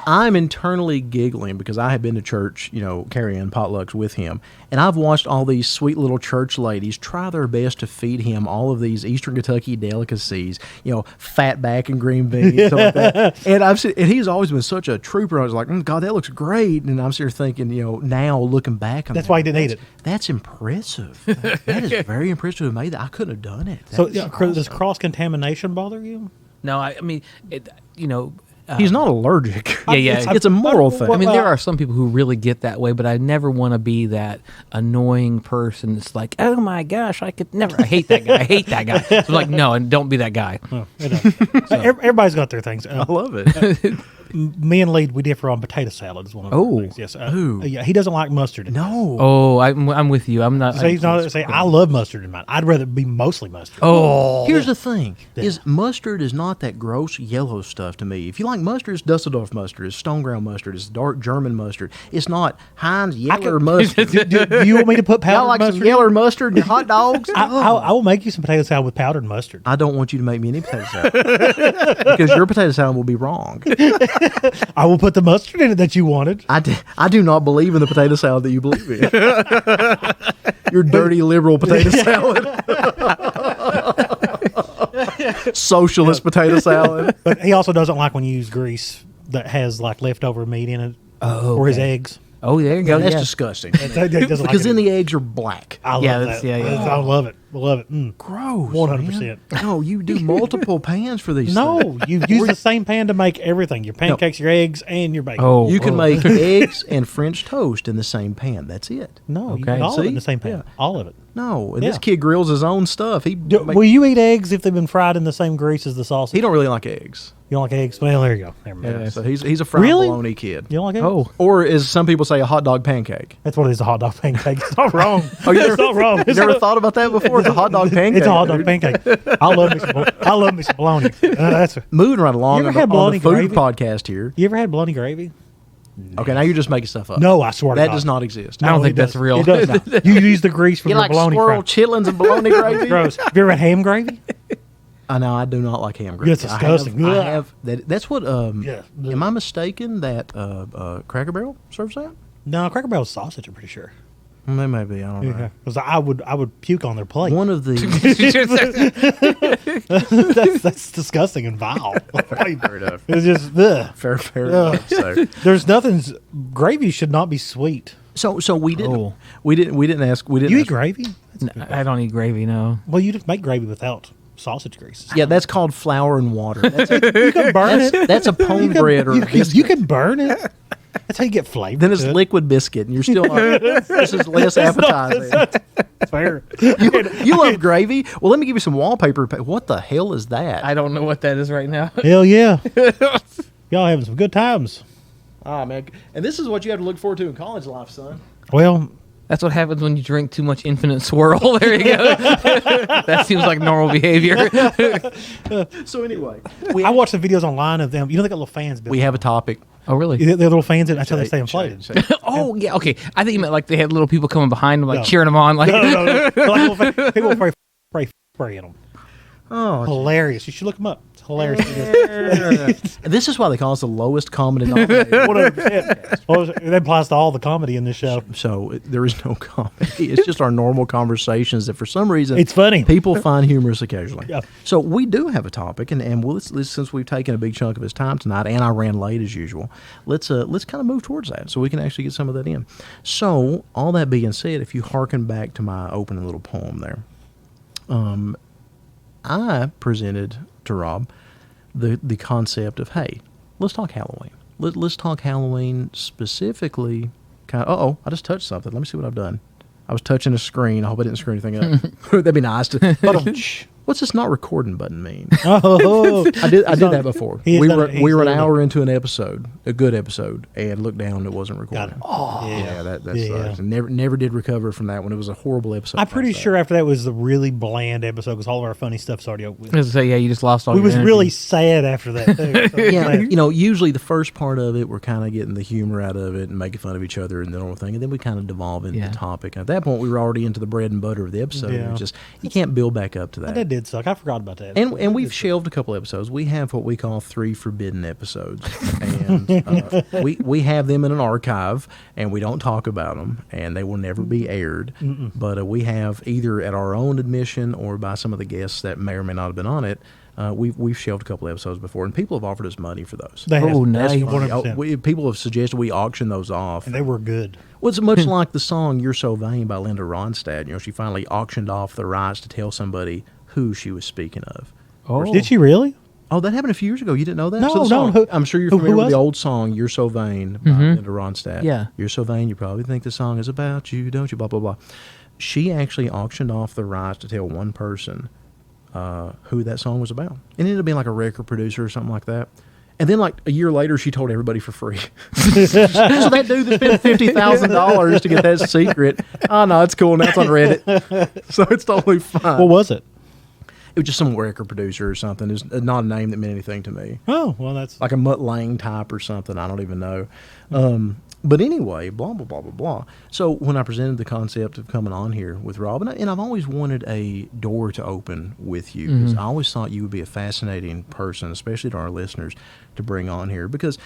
I'm internally giggling because I have been to church, carrying potlucks with him, and I've watched all these sweet little church ladies try their best to feed him all of these Eastern Kentucky delicacies, fat back and green beans, stuff like that. And and he's always been such a trooper. I was like, God, that looks great. And I'm sitting there thinking, now looking back on That's that, why he didn't eat it. That's impressive. That is very impressive to me. That I couldn't have done it. So That's does awesome. cross contamination bother you? no. I mean, He's not allergic. Yeah. It's a moral thing. I mean, there are some people who really get that way, but I never want to be that annoying person that's like, oh my gosh, I could never. I hate that guy. I hate that guy. So I'm like, no, and don't be that guy. Oh, it does. Everybody's got their things. I love it. Me and Lee, we differ on potato salad. Is one of the Oh. things. Yes. Ooh. Yeah, he doesn't like mustard. No. Oh, I'm with you. I'm not. So he's not say I love mustard in mine. I'd rather it be mostly mustard. Oh, Here's the thing: is mustard is not that gross yellow stuff to me. If you like mustard, it's Dusseldorf mustard, it's stone ground mustard, it's dark German mustard. It's not Heinz yeller mustard. Do you want me to put powdered Y'all like mustard? some yeller mustard and hot dogs? I will make you some potato salad with powdered mustard. I don't want you to make me any potato salad because your potato salad will be wrong. I will put the mustard in it that you wanted. I do not believe in the potato salad that you believe in. Your dirty liberal potato salad. Socialist potato salad. But he also doesn't like when you use grease that has like leftover meat in it, or his eggs. oh, there you go. That's yeah. disgusting. He doesn't like Because it then either. the eggs are black. I love Yeah, that. that's- yeah. I love it. Love it. Gross. 100%. man. No, you do multiple pans for these No, things. you use the same pan to make everything: your pancakes, your eggs, and your bacon. Oh, You can oh. make eggs and French toast in the same pan. That's it. no, you Okay. put all of it in See? the same pan. Yeah. All of it. No, and Yeah. this kid grills his own stuff. Will you eat eggs if they've been fried in the same grease as the sausage? He don't really like eggs. You don't like eggs? Well, there you go. Never mind. Yeah. So he's a fried Really? bologna kid. You don't like eggs? Oh, Or as some people say, a hot dog pancake. That's what it is, a hot dog pancake. It's not wrong. Oh, you It's never, not wrong. you never thought about that before? It's a hot dog pancake. It's a hot dog dude. pancake. I love me some bologna. That's Moving right along You ever on had the, on the bologna food gravy? podcast here. You ever had bologna gravy? Okay, now you're just making stuff up. No, I swear to That God. does not exist. I don't No, think it that's does. real. It does not. You use the grease from You the like bologna squirrel fry. chitlins and bologna gravy? Gross. Have you ever had ham gravy? I know I do not like ham gravy. It's disgusting. I have that. That's what. Yeah. Am I mistaken that Cracker Barrel serves that? No, Cracker Barrel's sausage, I'm pretty sure. Well, they may be. I don't know. Because I would puke on their plate. One of the that's disgusting and vile. fair enough. It's just ugh. Fair enough. So, There's nothing's gravy should not be sweet. so we didn't. Oh. We didn't ask. We didn't. You eat ask, gravy? I don't eat gravy. No. Well, you just make gravy without sausage grease. Yeah, that's called flour and water. That's a, You can burn it. that's a pone bread or a biscuit. You can burn it. That's how you get flavor. Then it's to it. liquid biscuit, and you're still like, this is less appetizing. Fair. You love gravy? Well, let me give you some wallpaper. What the hell is that? I don't know what that is right now. Hell yeah. Y'all having some good times. Ah, man. And this is what you have to look forward to in college life, son. Well, That's what happens when you drink too much Infinite Swirl. There you go. That seems like normal behavior. So anyway, I watched the videos online of them. You know they got little fans. we have a topic. Oh, really? They're little fans, and that's how they stay inflated. Oh, yeah. Okay. I think you meant like they had little people coming behind them, like No. cheering them on. Like, No. They're like little people spray in them. Oh, Hilarious. You should look them up. It's hilarious. this is why they call us the lowest common denominator. 100%. Well, that applies to all the comedy in this show. So there is no comedy. It's just our normal conversations that for some reason It's funny. people find humorous occasionally. Yeah. So we do have a topic, and since we've taken a big chunk of his time tonight, and I ran late as usual, let's kind of move towards that so we can actually get some of that in. So all that being said, if you hearken back to my opening little poem there, I presented to Rob the concept of, hey, let's talk Halloween. Let's talk Halloween specifically. I just touched something. Let me see what I've done. I was touching a screen. I hope I didn't screw anything up. That'd be nice. What's this not recording button mean? Oh, I did that before. He's We done were it. we were an He's done hour into an episode, a good episode, and looked down and it wasn't recording. Got it. Oh, Yeah, that Yeah. sucks. Never did recover from that one. It was a horrible episode. I'm pretty past that. sure after that was the really bland episode because all of our funny stuff's already over with. I was gonna say, yeah, you just lost all We your was energy. really sad after that. Too. So Yeah, glad. usually the first part of it, we're kind of getting the humor out of it and making fun of each other and the normal thing, and then we kind of devolve into Yeah. the topic. And at that point, we were already into the bread and butter of the episode. Yeah. And it's just you can't build back up to that. That did suck. I forgot about that. And we've shelved a couple episodes. We have what we call 3 forbidden episodes, and we have them in an archive, and we don't talk about them, and they will never be aired. But we have either at our own admission or by some of the guests that may or may not have been on it. We've shelved a couple episodes before, and people have offered us money for those. They Oh, have, nice. that's Funny. 100%. People have suggested we auction those off. And they were good. Well, it's much like the song "You're So Vain" by Linda Ronstadt. She finally auctioned off the rights to tell somebody who she was speaking of. Oh. Did she really? Oh, that happened a few years ago. You didn't know that? No, So the no, song- who- I'm sure you're who familiar with was the it? old song "You're So Vain" by Linda Ronstadt. Yeah. You're so vain, you probably think the song is about you, don't you? Blah blah blah. She actually auctioned off the rights to tell one person who that song was about. It ended up being like a record producer or something like that. And then, like a year later, she told everybody for free. So that dude that spent $50,000 to get that secret, oh no, it's cool. Now it's on Reddit, so it's totally fine. What was it? It was just some record producer or something. It's not a name that meant anything to me. Oh, well, that's Like a Mutt Lang type or something. I don't even know. But anyway, blah, blah, blah, blah, blah. So when I presented the concept of coming on here with Rob, and I've always wanted a door to open with you, because I always thought you would be a fascinating person, especially to our listeners, to bring on here, because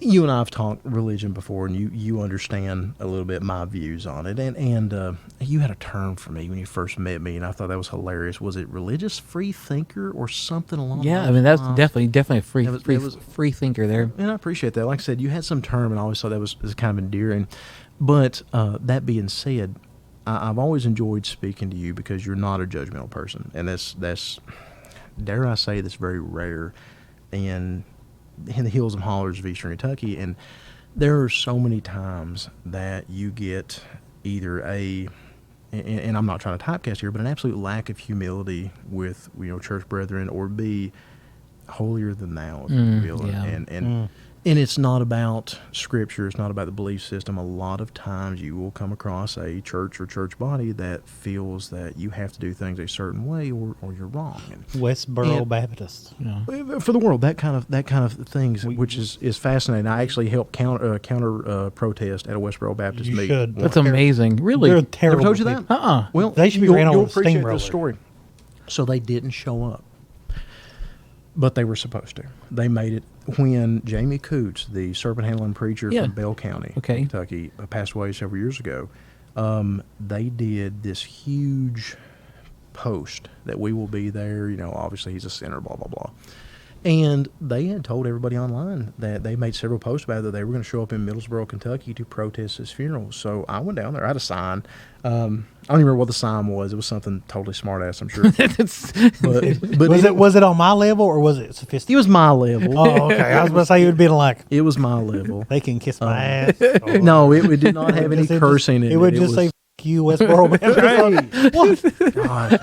you and I have talked religion before, and you understand a little bit my views on it. And you had a term for me when you first met me, and I thought that was hilarious. Was it religious free thinker or something along Yeah, those I mean that's lines? definitely a free That was- free thinker there. And I appreciate that. Like I said, you had some term, and I always thought that was kind of endearing. But that being said, I've always enjoyed speaking to you because you're not a judgmental person, and that's dare I say, that's very rare in the hills and hollers of Eastern Kentucky. And there are so many times that you get either and I'm not trying to typecast here, but an absolute lack of humility with church brethren, or be holier than thou, if you will. yeah. And it's not about Scripture. It's not about the belief system. A lot of times you will come across a church or church body that feels that you have to do things a certain way, or you're wrong. And Westboro Baptist. for the world, that kind of things, which is fascinating. I actually helped counter protest at a Westboro Baptist You meeting. should. That's amazing. Really? They're Never terrible. told you that? people. Well, They should be you'll- ran over you'll with a appreciate steamroller. this story. So they didn't show up, but they were supposed to. They made it when Jamie Coots, the serpent handling preacher Yeah. from Bell County, Okay. Kentucky, passed away several years ago. They did this huge post that we will be there. Obviously he's a sinner, blah blah blah. And they had told everybody online that they made several posts about it, that they were going to show up in Middlesboro, Kentucky to protest his funeral. So I went down there. I had a sign. I don't even remember what the sign was. It was something totally smart ass, I'm sure. but Was it on my level, or was it sophisticated? it was my level. Oh, okay. I was going to say you would be like, It was my level. they can kiss my ass. Or- No, it did not have any It just- cursing in it. It would just say, "F you, Westboro Baptist." What? God,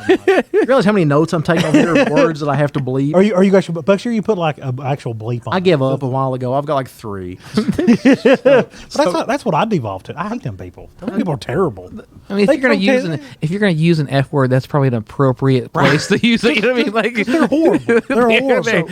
you realize how many notes I'm taking over here, words that I have to bleep? Are you guys? Make sure you put like an actual bleep on. I it. gave up a while ago. I've got like 3. But that's what I devolved to. I hate them people. Those people are terrible. I mean, They if you're gonna use an F word, that's probably an appropriate place to use it. You know what I mean? Like They're horrible. They're horrible.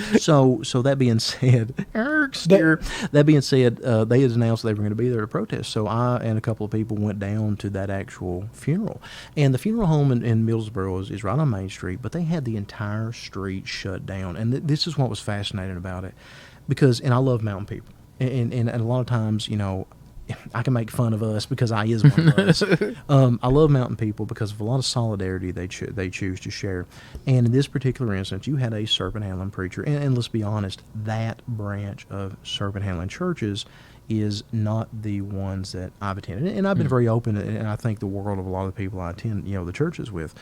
So that being said, that being said, they had announced they were going to be there to protest. So I and a couple of people went down to that actual funeral. And the funeral home in Middlesboro is right on Main Street, but they had the entire street shut down. And this is what was fascinating about it, because I love mountain people, and a lot of times, I can make fun of us because I is one of us. I love mountain people because of a lot of solidarity they choose to share. And in this particular instance, you had a serpent handling preacher, and let's be honest, that branch of serpent handling churches is not the ones that I've attended. And I've been very open, and I think the world of a lot of the people I attend, the churches with.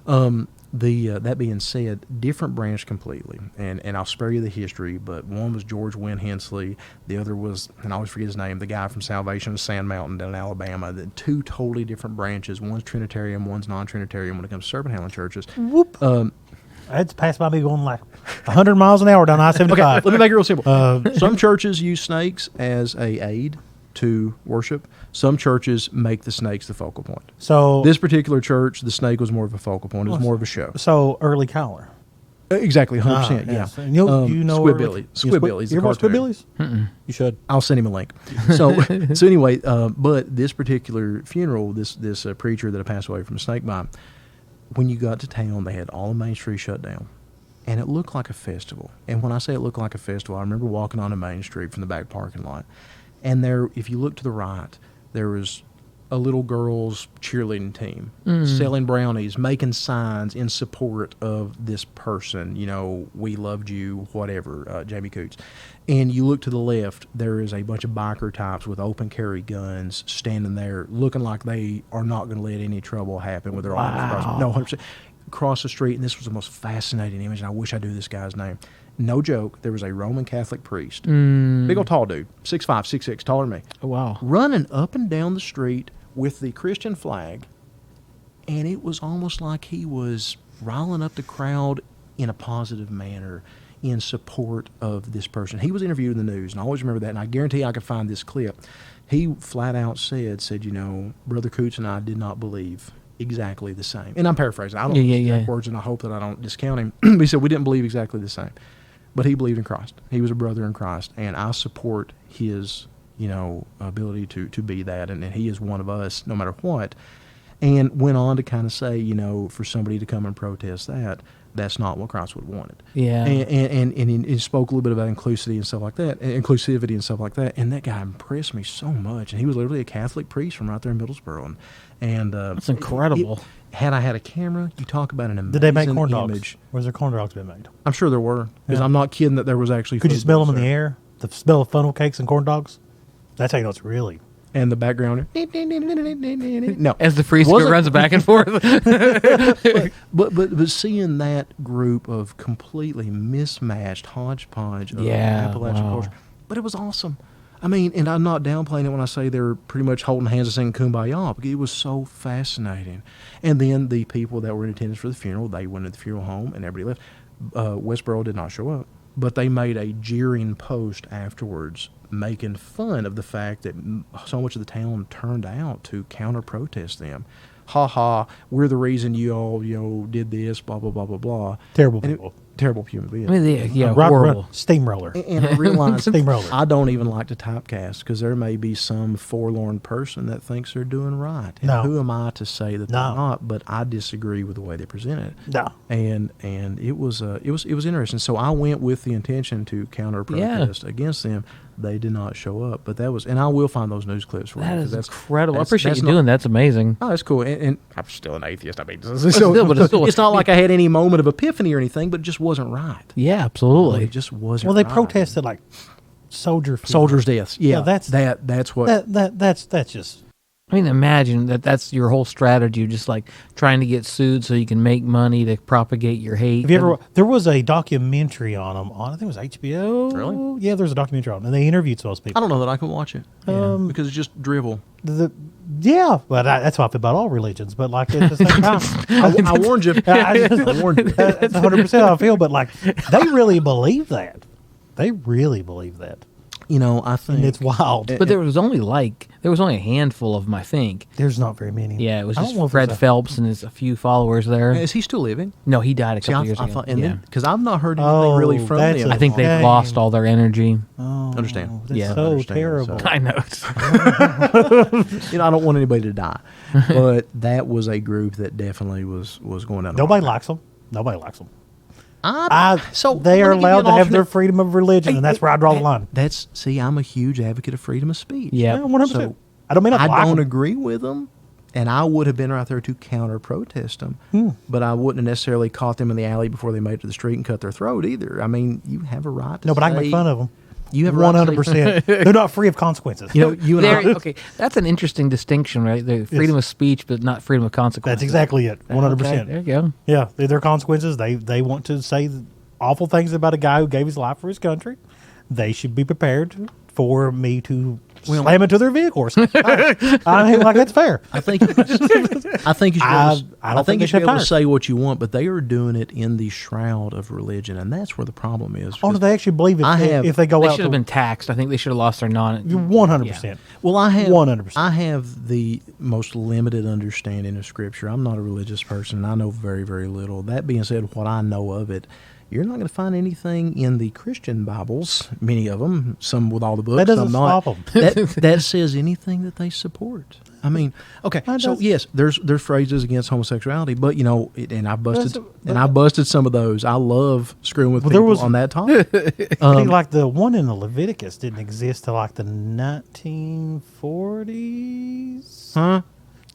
That being said, different branch completely, and I'll spare you the history, but one was George Wynn Hensley, the other was, and I always forget his name, the guy from Salvation of Sand Mountain down in Alabama. The 2 totally different branches. One's Trinitarian, one's non-Trinitarian when it comes to serpent handling churches. Whoop. That's passed by me going like 100 miles an hour down I-75. Okay, let me make it real simple. Some churches use snakes as a aid to worship. Some churches make the snakes the focal point. So This particular church, the snake was more of a focal point. It was more of a show. So early caller. Exactly, 100%. Yes. Yeah. And you know Squidbilly. Squidbilly's You the ever watch cartoon. Squidbillies? You should. I'll send him a link. So anyway, but this particular funeral, this preacher that had passed away from a snake bite, when you got to town, they had all of Main Street shut down. And it looked like a festival. And when I say it looked like a festival, I remember walking onto Main Street from the back parking lot. And there, if you look to the right, there was a little girl's cheerleading team selling brownies, making signs in support of this person. We loved you, whatever, Jamie Coots. And you look to the left, there is a bunch of biker types with open carry guns standing there, looking like they are not going to let any trouble happen with their arms across. No, 100%. Across the street, and this was the most fascinating image, and I wish I knew this guy's name. No joke, there was a Roman Catholic priest, big old tall dude, 6'5", 6'6", taller than me, oh, wow. running up and down the street with the Christian flag, and it was almost like he was riling up the crowd in a positive manner. in support of this person. He was interviewed in the news, and I always remember that, and I guarantee I could find this clip. He flat out said, Brother Coots and I did not believe exactly the same. And I'm paraphrasing. I don't know the exact words, and I hope that I don't discount him. But he said, we didn't believe exactly the same. But he believed in Christ. He was a brother in Christ, and I support his, ability to be that, and he is one of us no matter what. And went on to kind of say, for somebody to come and protest that's not what Christ would have wanted. Yeah. And he spoke a little bit about inclusivity and stuff like that. And that guy impressed me so much. And he was literally a Catholic priest from right there in Middlesboro. And that's incredible. Had I had a camera, you talk about an amazing Did they make corn dogs? image. Was there corn dogs been made? I'm sure there were. Because I'm not kidding that there was actually Could you food smell them in there. the air? The smell of funnel cakes and corn dogs? That's how you know it's really. And the background. No. As the priest Wasn't- runs back and forth. But seeing that group of completely mismatched hodgepodge of Appalachian culture, but it was awesome. I mean, and I'm not downplaying it when I say they're pretty much holding hands and singing Kumbaya, because it was so fascinating. And then the people that were in attendance for the funeral, they went to the funeral home and everybody left. Westboro did not show up, but they made a jeering post afterwards making fun of the fact that so much of the town turned out to counter-protest them. Ha ha, we're the reason you all, did this, blah, blah, blah, blah, blah. Terrible And people. Terrible human beings. I mean, horrible. Steamroller. And I realize Steamroller. I don't even like to typecast, because there may be some forlorn person that thinks they're doing right. And No. who am I to say that they're No. not? But I disagree with the way they present it. No. And it was interesting. So I went with the intention to counter protest against them. They did not show up, but that was, and I will find those news clips for you. That 'cause is that's incredible. I that's- appreciate that's you not- doing that. That's amazing. Oh, that's cool. And I'm still an atheist. I mean, But it's still- it's not like I had any moment of epiphany or anything, but it just wasn't right. Yeah, absolutely. It just wasn't. Well, they right. protested like soldiers' deaths. Yeah, that's what. that's just. I mean, imagine that's your whole strategy, just like trying to get sued so you can make money to propagate your hate. Have you ever? There was a documentary on them. I think it was HBO. Really? Yeah, there's a documentary on them, and they interviewed some of those I people. don't know that I can watch it because it's just drivel. Yeah, but that's how I feel about all religions. But like at the same time, I warned you. I warned you. That's 100% how I feel. But like, they really believe that. They really believe that. I think And it's wild. But there was only a handful of them, I think. There's not very many. Yeah, it was I don't just know if Fred it's a- Phelps and his a few followers there. Is he still living? No, he died a See, couple I years ago. thought, Yeah. because I've not heard anything really from that's them. a I think they've Shame. lost all their energy. Oh, Understand. That's Yeah. so Understand. terrible. So- I know. I don't want anybody to die, but that was a group that definitely was going down. the Nobody wrong likes them. Nobody likes them. path. So So they let are me give you allowed an to have their alternate- freedom of religion, and that's where I draw the line. I'm a huge advocate of freedom of speech. Yeah. 100%. So I don't mean I I like don't 'em. agree with them, and I would have been right there to counter protest them, but I wouldn't have necessarily caught them in the alley before they made it to the street and cut their throat either. I mean, you have a right to No, but I can say- make fun of them. You have a right to say- 100%. They're not free of consequences. You and I. Okay, that's an interesting distinction, right? The freedom of speech, but not freedom of consequence. That's exactly it. 100%. Okay, there you go. Yeah, they're consequences. They want to say awful things about a guy who gave his life for his country. They should be prepared for me to slam into their vehicles. I mean, like, that's fair. I think you should be able to, I don't think you they should be able to should say what you want, but they are doing it in the shroud of religion, and that's where the problem is. Oh, do they actually believe it if they go They out should have to been taxed. I think they should have lost their 100%. Well, I have 100%. I have the most limited understanding of Scripture. I'm not a religious person. I know very, very little. That being said, what I know of it, you're not going to find anything in the Christian Bibles, many of them, some with all the books, That doesn't some not, stop 'em. that says anything that they support. I mean, okay, That so does- yes, there's phrases against homosexuality, but and I busted That's- I busted some of those. I love screwing with Well, there people was- on that topic. I think like the one in the Leviticus didn't exist till like the 1940s. Huh?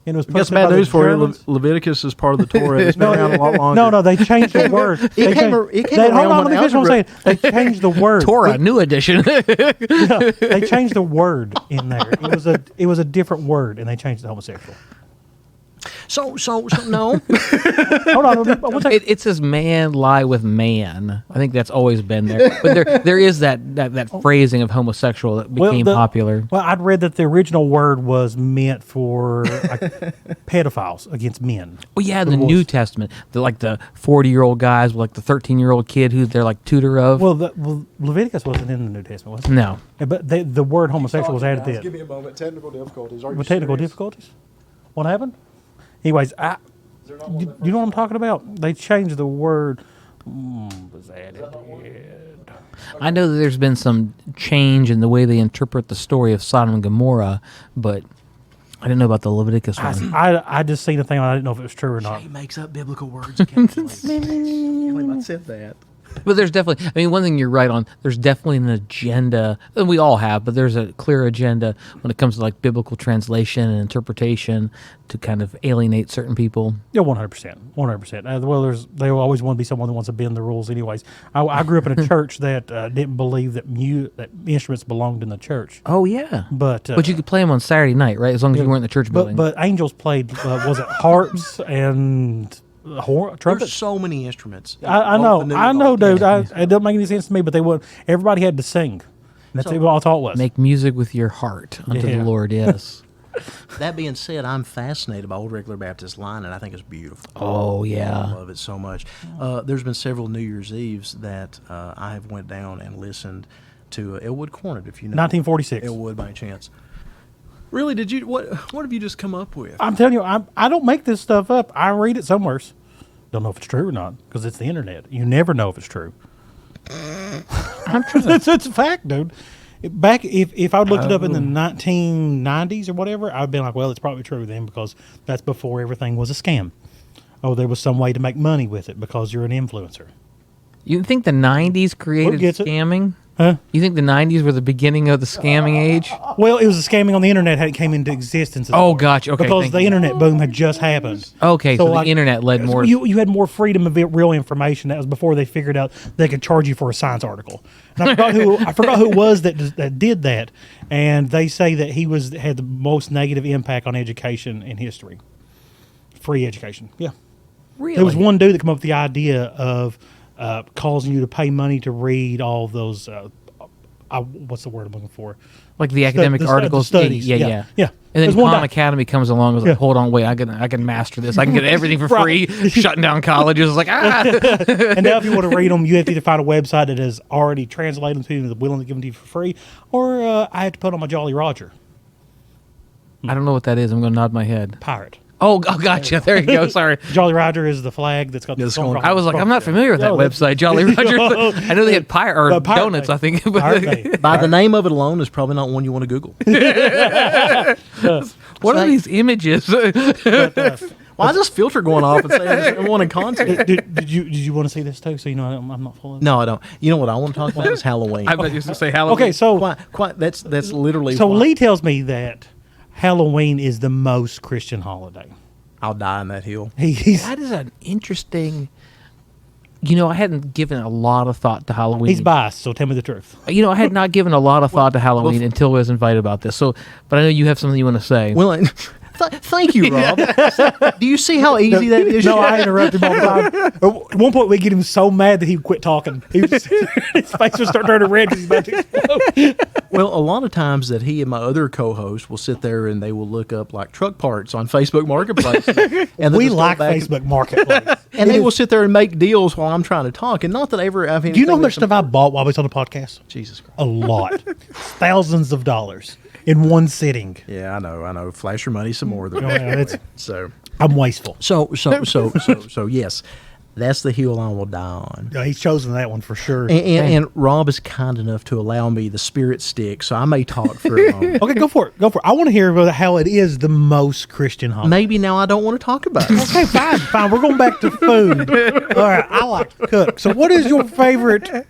And it was I guess posted bad by the news for you. Germans. Leviticus is part of the Torah. It's been around a lot longer. No, they changed the word. It came around hold on, when let me finish what I'm saying. They changed the word. Torah, new edition. They changed the word in there. It was a different word, and they changed it to homosexual. So no. Hold on. What's that? It says man lie with man. I think that's always been there. But there is that phrasing of homosexual that became popular. Well, I'd read that the original word was meant for pedophiles against men. Well, yeah, in the New Testament, the 40-year-old guys with like the 13-year-old kid who they're like tutor of. Well, Leviticus wasn't in the New Testament, was it? No. Yeah, but the word homosexual was added there. Give me a moment. Technical difficulties. With technical difficulties? What happened? Anyways, you know what I'm talking about? They changed the word. Was added. I know that there's been some change in the way they interpret the story of Sodom and Gomorrah, but I didn't know about the Leviticus one. I just seen a thing. I didn't know if it was true or not. He makes up biblical words occasionally. I said that. But there's definitely, I mean, one thing you're right on, there's definitely an agenda, and we all have, but there's a clear agenda when it comes to like biblical translation and interpretation to kind of alienate certain people. Yeah, 100%. 100%. Well, they always want to be someone that wants to bend the rules anyways. I grew up in a church that didn't believe that instruments belonged in the church. Oh, yeah. But you could play them on Saturday night, right? As long as you weren't in the church building. But angels played, was it harps and trumpets? There's so many instruments. I know, dude. It doesn't make any sense to me, but they would. Everybody had to sing. That's all I thought it was. Make music with your heart unto the Lord, yes. That being said, I'm fascinated by Old Regular Baptist line, and I think it's beautiful. Oh, yeah. I love it so much. There's been several New Year's Eves that I have went down and listened to Elwood Cornet, if you know. 1946. Elwood by chance. Really? Did you? What have you just come up with? I'm telling you, I don't make this stuff up. I read it somewhere. Don't know if it's true or not because it's the internet. You never know if it's true. It's a fact, dude. Back if I would looked it up in the 1990s or whatever, I'd been like, well, it's probably true then because that's before everything was a scam. Oh, there was some way to make money with it because you're an influencer. You think the 90s created scamming? Huh? You think the 90s were the beginning of the scamming age? Well, it was a scamming on the internet how it came into existence. Oh, gotcha. Okay, because the internet boom had just happened. Okay, so the internet led more. You had more freedom of real information. That was before they figured out they could charge you for a science article. And I forgot who it was that did that. And they say that he had the most negative impact on education in history. Free education. Yeah. Really? There was one dude that came up with the idea of causing you to pay money to read all those. What's the word I'm looking for? Like the academic articles. The studies. Yeah. And then Khan Academy comes along and was like, hold on, wait, I can master this. I can get everything for free. Shutting down colleges. It's like, And now if you want to read them, you have to either find a website that has already translated them to you and is willing to give them to you for free, or I have to put on my Jolly Roger. I don't know what that is. I'm going to nod my head. Pirate. Oh, gotcha. There you go. Sorry. Jolly Roger is the flag that's got the song. I was like, I'm not familiar with that website, Jolly Roger. I know they had donuts, I think. By the name of it alone, is probably not one you want to Google. What are these images? Why is this filter going off and saying I wanted content? Did you want to see this too? So you know I'm not full of it? No, I don't. You know what I want to talk about is Halloween. I bet you to say Halloween. Okay, so quite that's literally. So Lee tells me that Halloween is the most Christian holiday. I'll die on that hill. That is an interesting. I hadn't given a lot of thought to Halloween. He's biased, so tell me the truth. I had not given a lot of thought to Halloween until I was invited about this. So, but I know you have something you want to say. Well, thank you, Rob. Do you see how easy that is? No, I interrupt him all the time. At one point, we get him so mad that he would quit talking. His face would start turning red because he's about to explode. Well, a lot of times that he and my other co-host will sit there and they will look up like truck parts on Facebook Marketplace. And we like Facebook Marketplace. And they will sit there and make deals while I'm trying to talk. And not that I ever have anything. Do you know how much stuff I bought while we was on the podcast? Jesus Christ. A lot. Thousands of dollars in one sitting. Yeah, I know. Flash your money some more. So I'm wasteful. So yes, that's the hill I will die on. Yeah, he's chosen that one for sure. And Rob is kind enough to allow me the spirit stick, so I may talk for a moment. Okay, go for it. I want to hear about how it is the most Christian holiday. Maybe now I don't want to talk about it. Okay, fine. We're going back to food. All right, I like to cook. So what is your favorite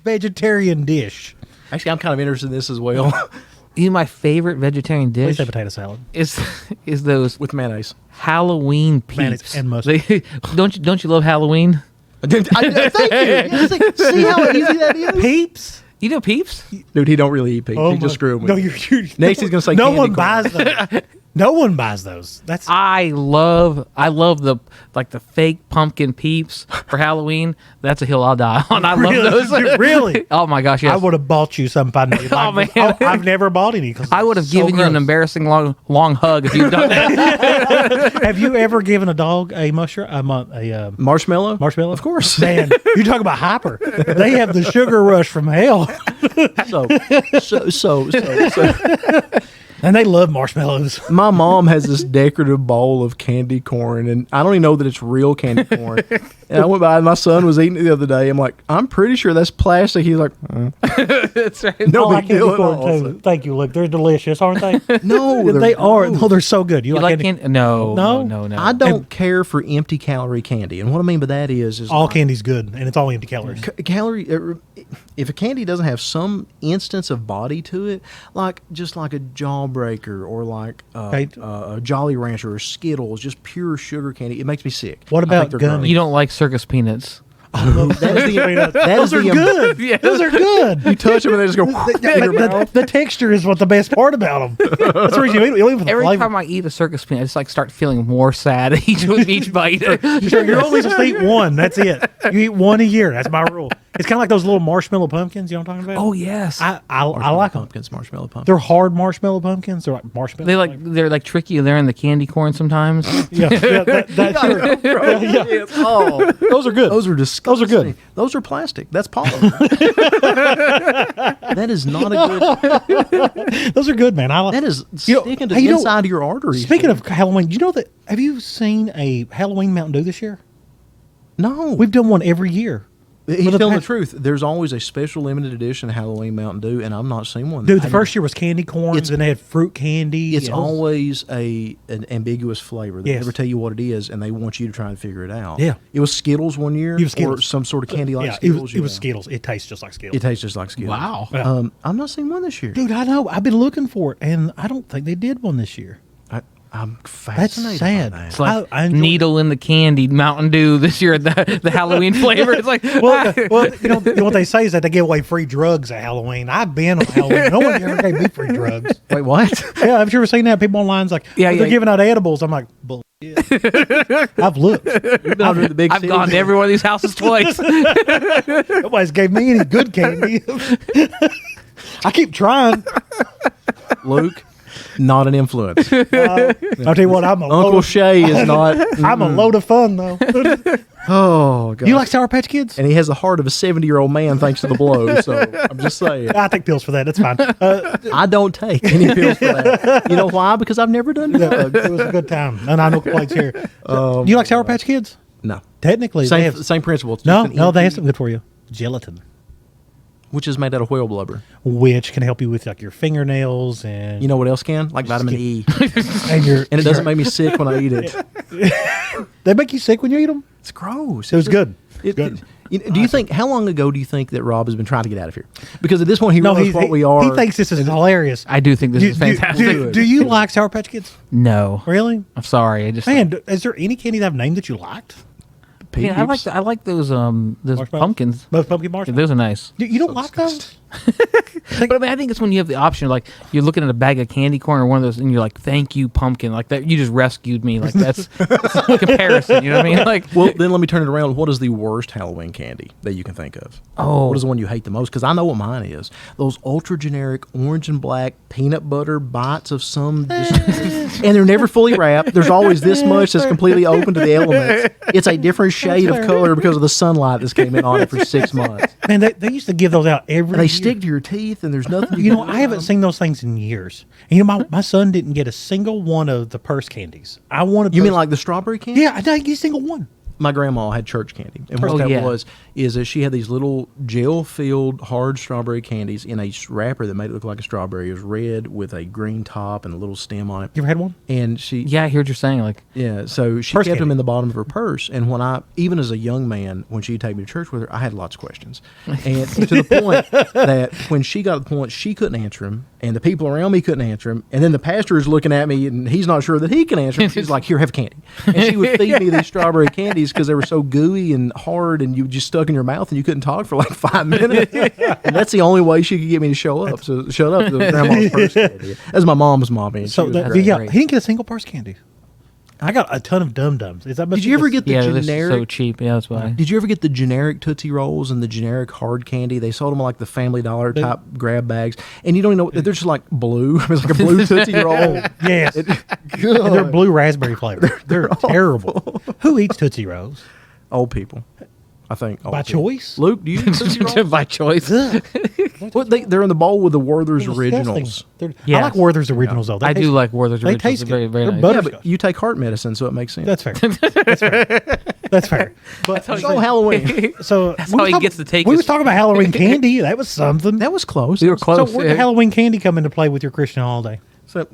vegetarian dish? Actually, I'm kind of interested in this as well. My favorite vegetarian dish. Please say potato salad. Is those with mayonnaise. Halloween peeps. Mayonnaise and mustard. Don't you love Halloween? Thank you. See how easy that is? Peeps? You know Peeps? Dude, he don't really eat peeps. He just screw them with no, it. you're Next he's going to say no candy one corn. buys them. No one buys those. That's I love the fake pumpkin peeps for Halloween. That's a hill I'll die on. I Really? love those. Really? Oh my gosh, yes. I would have bought you some if I knew. Oh, man. I've never bought any. 'Cause I would have it's so given you an gross. embarrassing long hug if you'd done that. Have you ever given a dog a mushroom? A Marshmallow? marshmallow? Of course. Man, you talk about hyper. They have the sugar rush from hell, So, and they love marshmallows. my mom has this decorative bowl of candy corn, and I don't even know that it's real candy corn. And I went by, and my son was eating it the other day. I'm like, I'm pretty sure that's plastic. He's like, That's right. no I like big candy deal at corn all. too. Thank you. Look, they're delicious, aren't they? No, they are. gross. No, they're so good. You, You like candy? No. No? No. I don't care for empty calorie candy, and what I mean by that is all like, candy's good, and it's all empty calories. calorie. If a candy doesn't have some instance of body to it, like just like a Jawbreaker or like Okay. a Jolly Rancher or Skittles, just pure sugar candy, it makes me sick. What I about think they're gummy? gross. You don't like circus peanuts. That is Those are the good. Yeah. Those are good. You touch them and they just go in your mouth. The texture is what the best part about them. That's the reason you eat them for the Every flavor. time I eat a circus peanut, I just like start feeling more sad with each bite. You're only supposed to eat one. That's it. You eat one a year. That's my rule. It's kind of like those little marshmallow pumpkins. You know what I'm talking about? Oh yes. I like them. Pumpkins, marshmallow pumpkins. They're hard marshmallow pumpkins. They're like marshmallow. They're like tricky. They're in the candy corn sometimes. yeah, that's true. Yeah. Oh, Those are good. those are disgusting. Those are good. Those are plastic. That's polymer. That is not a good. Those are good, man. I like. That is You know, sticking to hey, the you know, inside of your arteries. Speaking of Halloween, you know that? Have you seen a Halloween Mountain Dew this year? no, We've done one every year. he's for the telling the past- truth. There's always a special limited edition Halloween Mountain Dew, and I've not seen one. Dude, the first year was candy corns, It's- and they had fruit candy. It's and- always an ambiguous flavor. They Yes. never tell you what it is, and they want you to try and figure it out. Yeah. It was Skittles one year, It was or Skittles. some sort of candy like yeah, Skittles. it was Skittles. It tastes just like Skittles. It tastes just like Skittles. Wow. Yeah. I've not seen one this year. Dude, I know. I've been looking for it, and I don't think they did one this year. I'm That's fascinated. sad. By that. It's like I enjoy- needle in the candy Mountain Dew this year. The Halloween flavor. It's like Well, you know what they say is that they give away free drugs at Halloween. I've been on Halloween. No one ever gave me free drugs. Wait, what? Yeah, have you ever seen that? People online's like, Yeah, they're yeah. giving out edibles. I'm like, bullshit. I've looked. You've been over to the big I've city. gone to every one of these houses twice. Nobody's gave me any good candy. I keep trying. Luke, not an influence. I'll tell you what, I'm a Uncle load of, Shay is not. I'm a load of fun though. Oh, God. You like Sour Patch Kids? And he has the heart of a 70-year-old man thanks to the blow. So I'm just saying. I take pills for that. That's fine. I don't take any pills for that. You know why? Because I've never done drugs. It was a good time, and I know complaints here. Do you like Sour Patch Kids? No. Technically, they have, Same principle. It's no, just an no, they have empty- something good for you. Gelatin, which is made out of whale blubber. which can help you with like your fingernails and You know what else can? Like vitamin E. and your And it doesn't make me sick when I eat it. They make you sick when you eat them. It's gross. It was good. Good. Do you think? How long ago do you think that Rob has been trying to get out of here? Because at this point, he knows what we are. He thinks this is hilarious. I do think this is fantastic. Do you like Sour Patch Kids? No, Really? I'm sorry. I just Man, is there any candy that I've named that you liked? yeah, I like those Marshmallows? pumpkins. Most pumpkin marshmallows. Those are nice. You don't like those? But I mean, I think it's when you have the option, like you're looking at a bag of candy corn or one of those, and you're like, "Thank you, pumpkin!" Like that, you just rescued me. Like that's comparison. You know what I mean? Like, Well, then let me turn it around. What is the worst Halloween candy that you can think of? Oh. What is the one you hate the most? Because I know what mine is. Those ultra generic orange and black peanut butter bites of some, and they're never fully wrapped. There's always this much that's completely open to the elements. It's a different shade of color because of the sunlight that's came in on it for 6 months. Man, they used to give those out every And they year. stick to your teeth, and there's nothing You can know, do I haven't about them. seen those things in years. And you know, my son didn't get a single one of the purse candies. I wanted. You mean those- like the strawberry candy? Yeah, I didn't get a single one. My grandma had church candy, and what Oh, that yeah. was is that she had these little gel-filled hard strawberry candies in a wrapper that made it look like a strawberry. It was red with a green top and a little stem on it. You ever had one? And she, yeah, I hear what you're saying. Like, so she Purse kept them candy. in the bottom of her purse. And when even as a young man, when she'd take me to church with her, I had lots of questions, and to the point that when she got to the point she couldn't answer them, and the people around me couldn't answer them, and then the pastor is looking at me and he's not sure that he can answer them. She's like, "Here, have candy," and she would feed me these strawberry candies because they were so gooey and hard, and you just stuck in your mouth and you couldn't talk for like 5 minutes. And that's the only way she could get me to show up. So shut up. The grandma's purse candy. That's my mom's mommy. And So she was that, great. yeah, great. he didn't get a single purse candy. I got a ton of Dum Dums. Is that Did you ever get the Yeah, this is so generic? cheap. Yeah, that's why. Did you ever get the generic Tootsie Rolls and the generic hard candy? They sold them like the Family Dollar type grab bags, and you don't even know they're just like blue. It's like a blue Tootsie Roll. Yes, and they're blue raspberry flavored. They're terrible. Who eats Tootsie Rolls? Old people, I think. Old By people. choice? Luke, do you eat Tootsie Rolls? By choice. Well, they're in the bowl with the Werther's They're Originals. disgusting. I Yes. like Werther's Originals though. They I do taste- like Werther's They Originals. taste They're very, good. very They're nice. butter- Yeah, Butterscotch. but you take heart medicine, so it makes sense. That's fair. That's fair. That's fair. But So Halloween. so That's how he gets to take We his- was talking about Halloween candy. That was something. That was close. We were close. So where did Halloween candy come into play with your Christian holiday? So,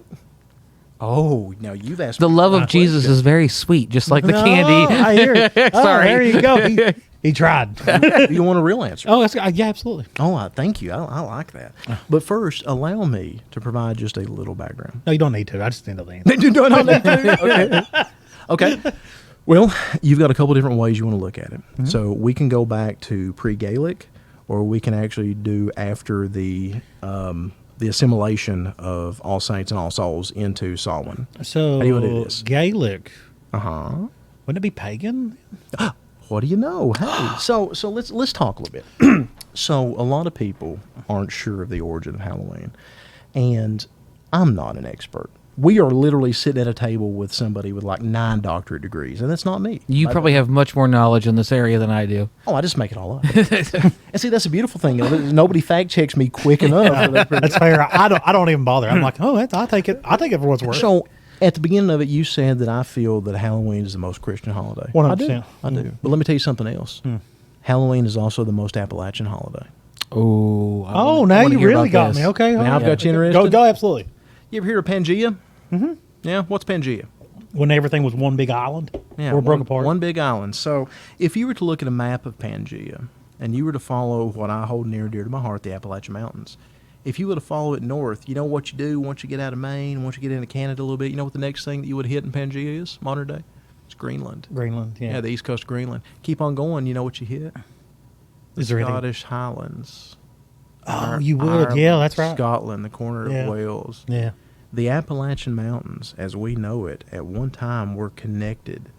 oh, now you've asked The me love a of Jesus is very sweet, just like the candy. I hear it. Oh, Sorry. there you go. He tried. question. Do you want a real answer? Oh, that's yeah, absolutely. Oh, thank you. I like that. But first, allow me to provide just a little background. No, you don't need to. I just end up the answer. You don't need to? Okay. Well, you've got a couple different ways you want to look at it. So we can go back to pre-Gaelic, or we can actually do after the assimilation of All Saints and All Souls into Samhain. So How do you want to do this? Gaelic. Uh-huh. Wouldn't it be pagan? What do you know? Hey, so let's talk a little bit. So a lot of people aren't sure of the origin of Halloween, and I'm not an expert. We are literally sitting at a table with somebody with like 9 doctorate degrees, and that's not me. You probably have much more knowledge in this area than I do. Oh, I just make it all up. And see, that's the beautiful thing. Nobody fact checks me quick enough. That's fair. I don't even bother. I'm like, oh, I'll take it. I'll take it for what's worth. So at the beginning of it, you said that I feel that Halloween is the most Christian holiday. 100%. I do. But let me tell you something else. Halloween is also the most Appalachian holiday. Oh, now you really got me. Okay. Now I've got you Go, interested. go, absolutely. You ever hear of Pangea? Mm-hmm. Yeah, what's Pangea? When everything was one big island, Yeah, or broke apart. One big island. So if you were to look at a map of Pangea and you were to follow what I hold near and dear to my heart, the Appalachian Mountains, if you were to follow it north, you know what you do once you get out of Maine, once you get into Canada a little bit, you know what the next thing that you would hit in Pangea is, modern day? It's Greenland. Greenland. Yeah. Yeah, the east coast of Greenland. Keep on going, you know what you hit? Is there anything? Scottish Highlands. Oh, you would. Ireland, Yeah, that's right. Scotland, the corner Yeah. of Wales. Yeah. The Appalachian Mountains, as we know it, at one time were connected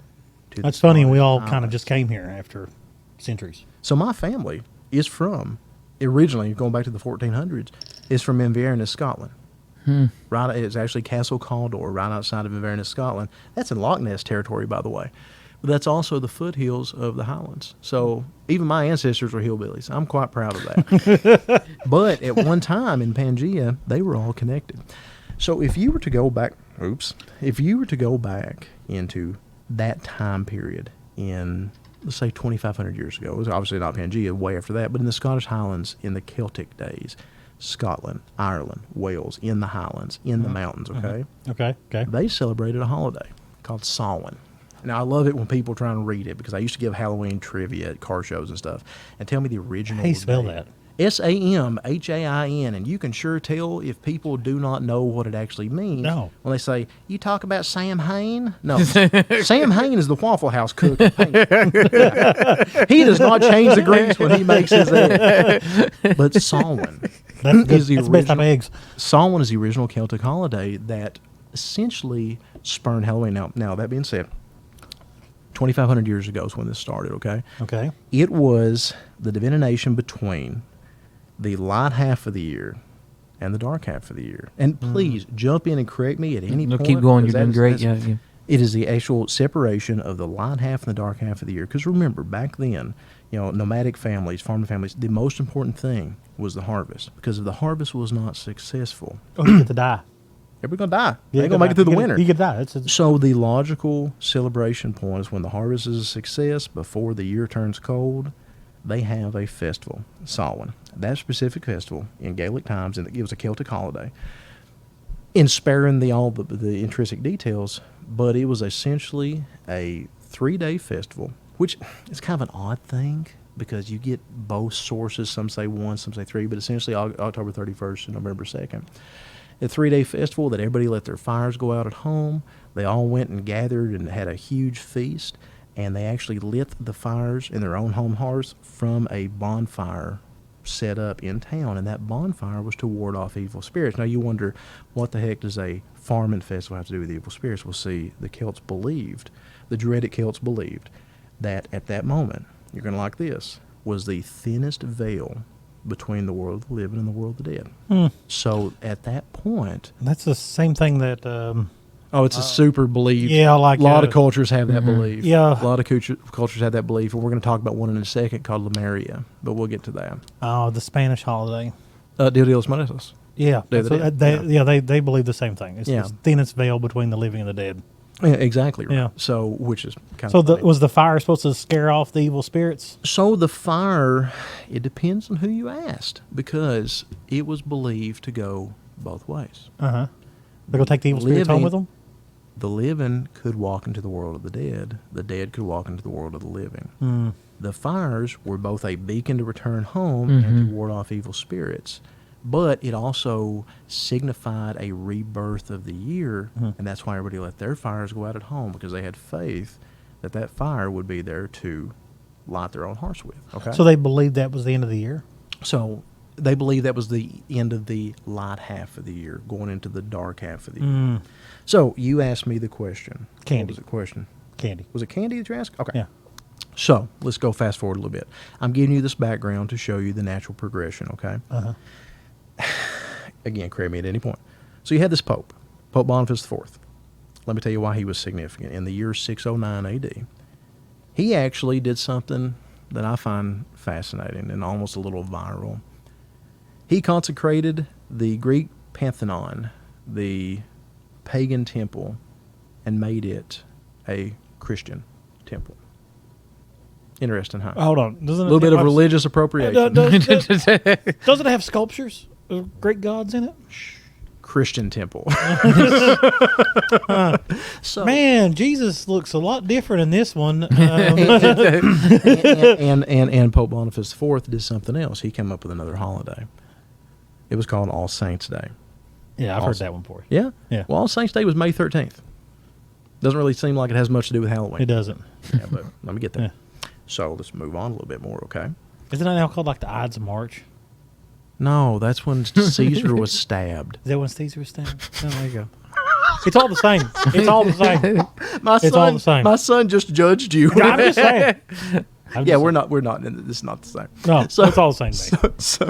to the That's funny. We Scottish all kind of Highlands. just came here after centuries. So my family is from, originally, going back to the 1400s, is from Inverness, Scotland. Right, it's actually Castle Cawdor, right outside of Inverness, Scotland. That's in Loch Ness territory, by the way. But that's also the foothills of the Highlands. So even my ancestors were hillbillies. I'm quite proud of that. But at one time in Pangea, they were all connected. So if you were to go back, if you were to go back into that time period in, let's say, 2,500 years ago, it was obviously not Pangea, way after that, but in the Scottish Highlands in the Celtic days, Scotland, Ireland, Wales, in the Highlands, in the mountains, okay? Okay. Okay. They celebrated a holiday called Samhain. Now, I love it when people try and read it because I used to give Halloween trivia at car shows and stuff and tell me the original. How do you spell name. that? Samhain, and you can sure tell if people do not know what it actually means. No. When they say, you talk about Sam Hain? No. Sam Hain is the Waffle House cook. He does not change the grease when he makes his egg. But Samhain That's good. is the That's the best type of original. eggs. Samhain is the original Celtic holiday that essentially spurned Halloween. Now that being said, 2,500 years ago is when this started, okay? Okay. It was the divination between the light half of the year and the dark half of the year. And please jump in and correct me at any No, point. keep going. You're because doing great. that's- Yeah. It is the actual separation of the light half and the dark half of the year. Because remember, back then, nomadic families, farming families, the most important thing was the harvest. Because if the harvest was not successful, Oh, you get to die. everybody's going to die. You They ain't going to make it through the winter. You get to die. It's So the logical celebration point is when the harvest is a success, before the year turns cold, they have a festival, Samhain. That specific festival in Gaelic times, and it was a Celtic holiday, in sparing all the intrinsic details, but it was essentially a 3-day festival, which is kind of an odd thing because you get both sources. Some say 1, some say 3, but essentially October 31st to November 2nd. A 3-day festival that everybody let their fires go out at home. They all went and gathered and had a huge feast. and they actually lit the fires in their own home hearths from a bonfire set up in town, and that bonfire was to ward off evil spirits. Now you wonder, what the heck does a farming festival have to do with evil spirits? Well, see, the dreaded Celts believed that at that moment, you're going to like this, was the thinnest veil between the world of the living and the world of the dead. So at that point... That's the same thing that... it's a super belief. Yeah, like a lot of cultures have that belief. Yeah. A lot of cultures have that belief, and we're going to talk about one in a second called Lemuria, but we'll get to that. Oh, the Spanish holiday. Dia de los Muertos. Yeah, Day of the Dead. they believe the same thing. It's the thinnest veil between the living and the dead. Yeah, exactly right. Yeah. So, which is kind So of was the fire supposed to scare off the evil spirits? So the fire, it depends on who you asked, because it was believed to go both ways. They're going to take the evil spirits home with them? The living could walk into the world of the dead could walk into the world of the living. The fires were both a beacon to return home and to ward off evil spirits. But it also signified a rebirth of the year, and that's why everybody let their fires go out at home, because they had faith that that fire would be there to light their own hearths with. Okay. So they believed that was the end of the year? So they believed that was the end of the light half of the year, going into the dark half of the year. So you asked me the question. Candy. What was the question? Candy. Was it candy that you asked? Okay. Yeah. So let's go fast forward a little bit. I'm giving you this background to show you the natural progression, okay? Again, correct me at any point. So you had this Pope Boniface IV. Let me tell you why he was significant. In the year 609 AD, he actually did something that I find fascinating and almost a little viral. He consecrated the Greek Pantheon, the pagan temple, and made it a Christian temple. Interesting, huh? Hold on. A little bit of religious appropriation. Doesn't it have sculptures of Greek gods in it? Christian temple. So, man, Jesus looks a lot different in this one. and Pope Boniface IV did something else. He came up with another holiday. It was called All Saints Day. Yeah, I've heard that one before. Yeah? Yeah. Well, All Saints Day was May 13th. Doesn't really seem like it has much to do with Halloween. It doesn't. Yeah, but let me get there. Yeah. So let's move on a little bit more, okay? Isn't that now called like the Ides of March? No, that's when Caesar was stabbed. Is that when Caesar was stabbed? Oh, there you go. It's all the same. It's all the same. It's all the same. My son just judged you. I'm just saying. We're not. This is not the same. No, so, it's all the same, mate. So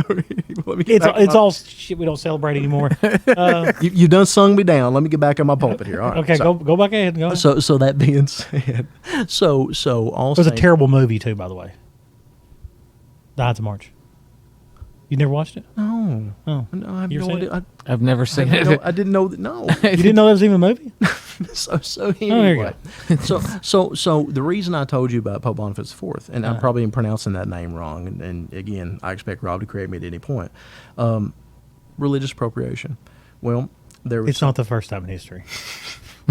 let me get It's all shit we don't celebrate anymore. You done sung me down. Let me get back on my pulpit here. All right. Okay, so, go back ahead. Go. So that being said, so all it was a terrible movie too, by the way. The Ides of March. You never watched it? No. Oh, No, I have You've no seen idea. I've never seen it. I didn't know that. No. You didn't know that was even a movie? So there you anyway, so the reason I told you about Pope Boniface IV, and I'm probably pronouncing that name wrong, and again, I expect Rob to correct me at any point. Religious appropriation. Well, there was. It's not the first time in history.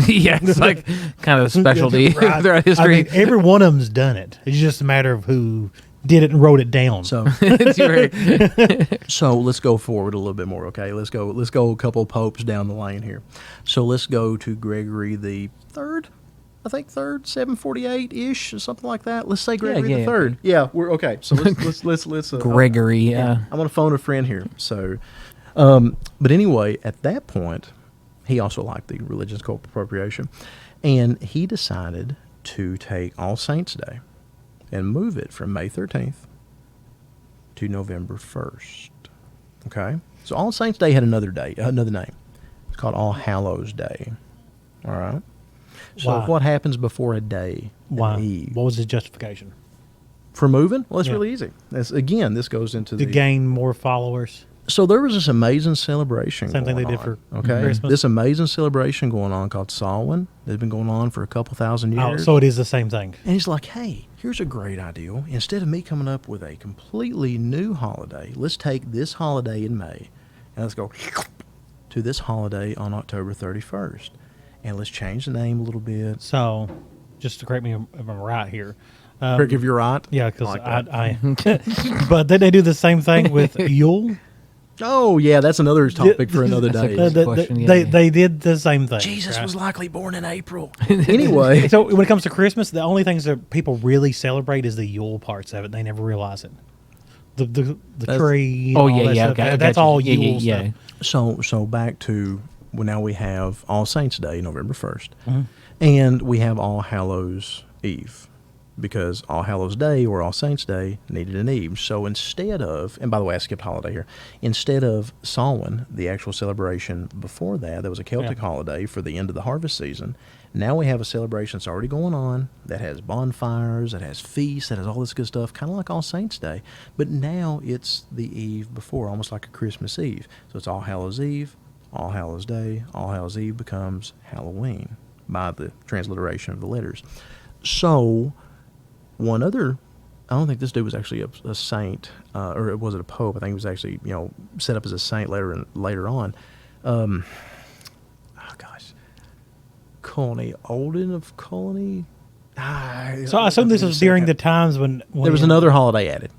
Yeah, it's like kind of a specialty throughout history. I mean, every one of them's done it. It's just a matter of who did it and wrote it down. So, Right. so let's go forward a little bit more. Okay, let's go a couple of popes down the lane here. So let's go to Gregory the Third. I think third, 748 ish, or something like that. Let's say Gregory the Third. Yeah, we're okay. So let's Gregory. I'm gonna phone a friend here. So, but anyway, at that point, he also liked the religious appropriation, and he decided to take All Saints Day and move it from May 13th to November 1st. Okay? So All Saints Day had another name. It's called All Hallows Day. All right? So Why? what happens before a day? Why? An eve? What was his justification? For moving? Well, it's Yeah. really easy. This goes into To gain more followers. So there was this amazing celebration Same thing going they did on, for okay? Christmas? This amazing celebration going on called Samhain. It's been going on for a couple thousand years. Oh, so it is the same thing. And he's like, hey, here's a great idea. Instead of me coming up with a completely new holiday, let's take this holiday in May and let's go to this holiday on October 31st. And let's change the name a little bit. So, just to correct me if I'm right here. Rick, if you're right. Yeah, because like that. I but then they do the same thing with Yule. Oh, yeah, that's another topic for another That's a day. good question, yeah, they, yeah. they did the same thing. Jesus right? was likely born in April. Anyway, So when it comes to Christmas, the only things that people really celebrate is the Yule parts of it. They never realize it. The tree. Oh, and all yeah, that yeah. stuff. Okay, I That's got you. all Yeah, Yule yeah, stuff. so back to, well, now we have All Saints Day, November 1st, Mm-hmm. and we have All Hallows Eve, because All Hallows Day or All Saints Day needed an Eve. So instead of, and by the way, I skipped holiday here, instead of Samhain, the actual celebration before that, there was a Celtic holiday for the end of the harvest season. Now we have a celebration that's already going on that has bonfires, that has feasts, that has all this good stuff, kind of like All Saints Day. But now it's the eve before, almost like a Christmas Eve. So it's All Hallows Eve, All Hallows Day, All Hallows Eve becomes Halloween by the transliteration of the letters. So one other, I don't think this dude was actually a saint, or was it a pope? I think he was actually, set up as a saint later on. Oh gosh, Colony Olden of Colony. So I assume this was during the times when There was another holiday added.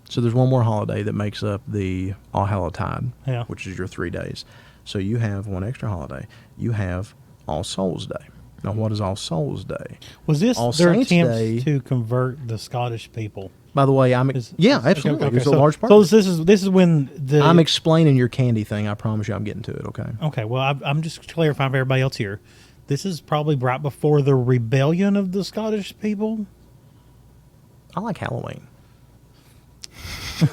So there's one more holiday that makes up the All Hallowtide, Yeah. which is your 3 days. So you have one extra holiday. You have All Souls Day. Now, what is All Souls Day? Was this All their Saints attempts Day- to convert the Scottish people? By the way, yeah, absolutely. There's a large part. So this is when the I'm explaining your candy thing. I promise you I'm getting to it, okay? okay. Well, I'm just clarifying for everybody else here. This is probably right before the rebellion of the Scottish people. I like Halloween.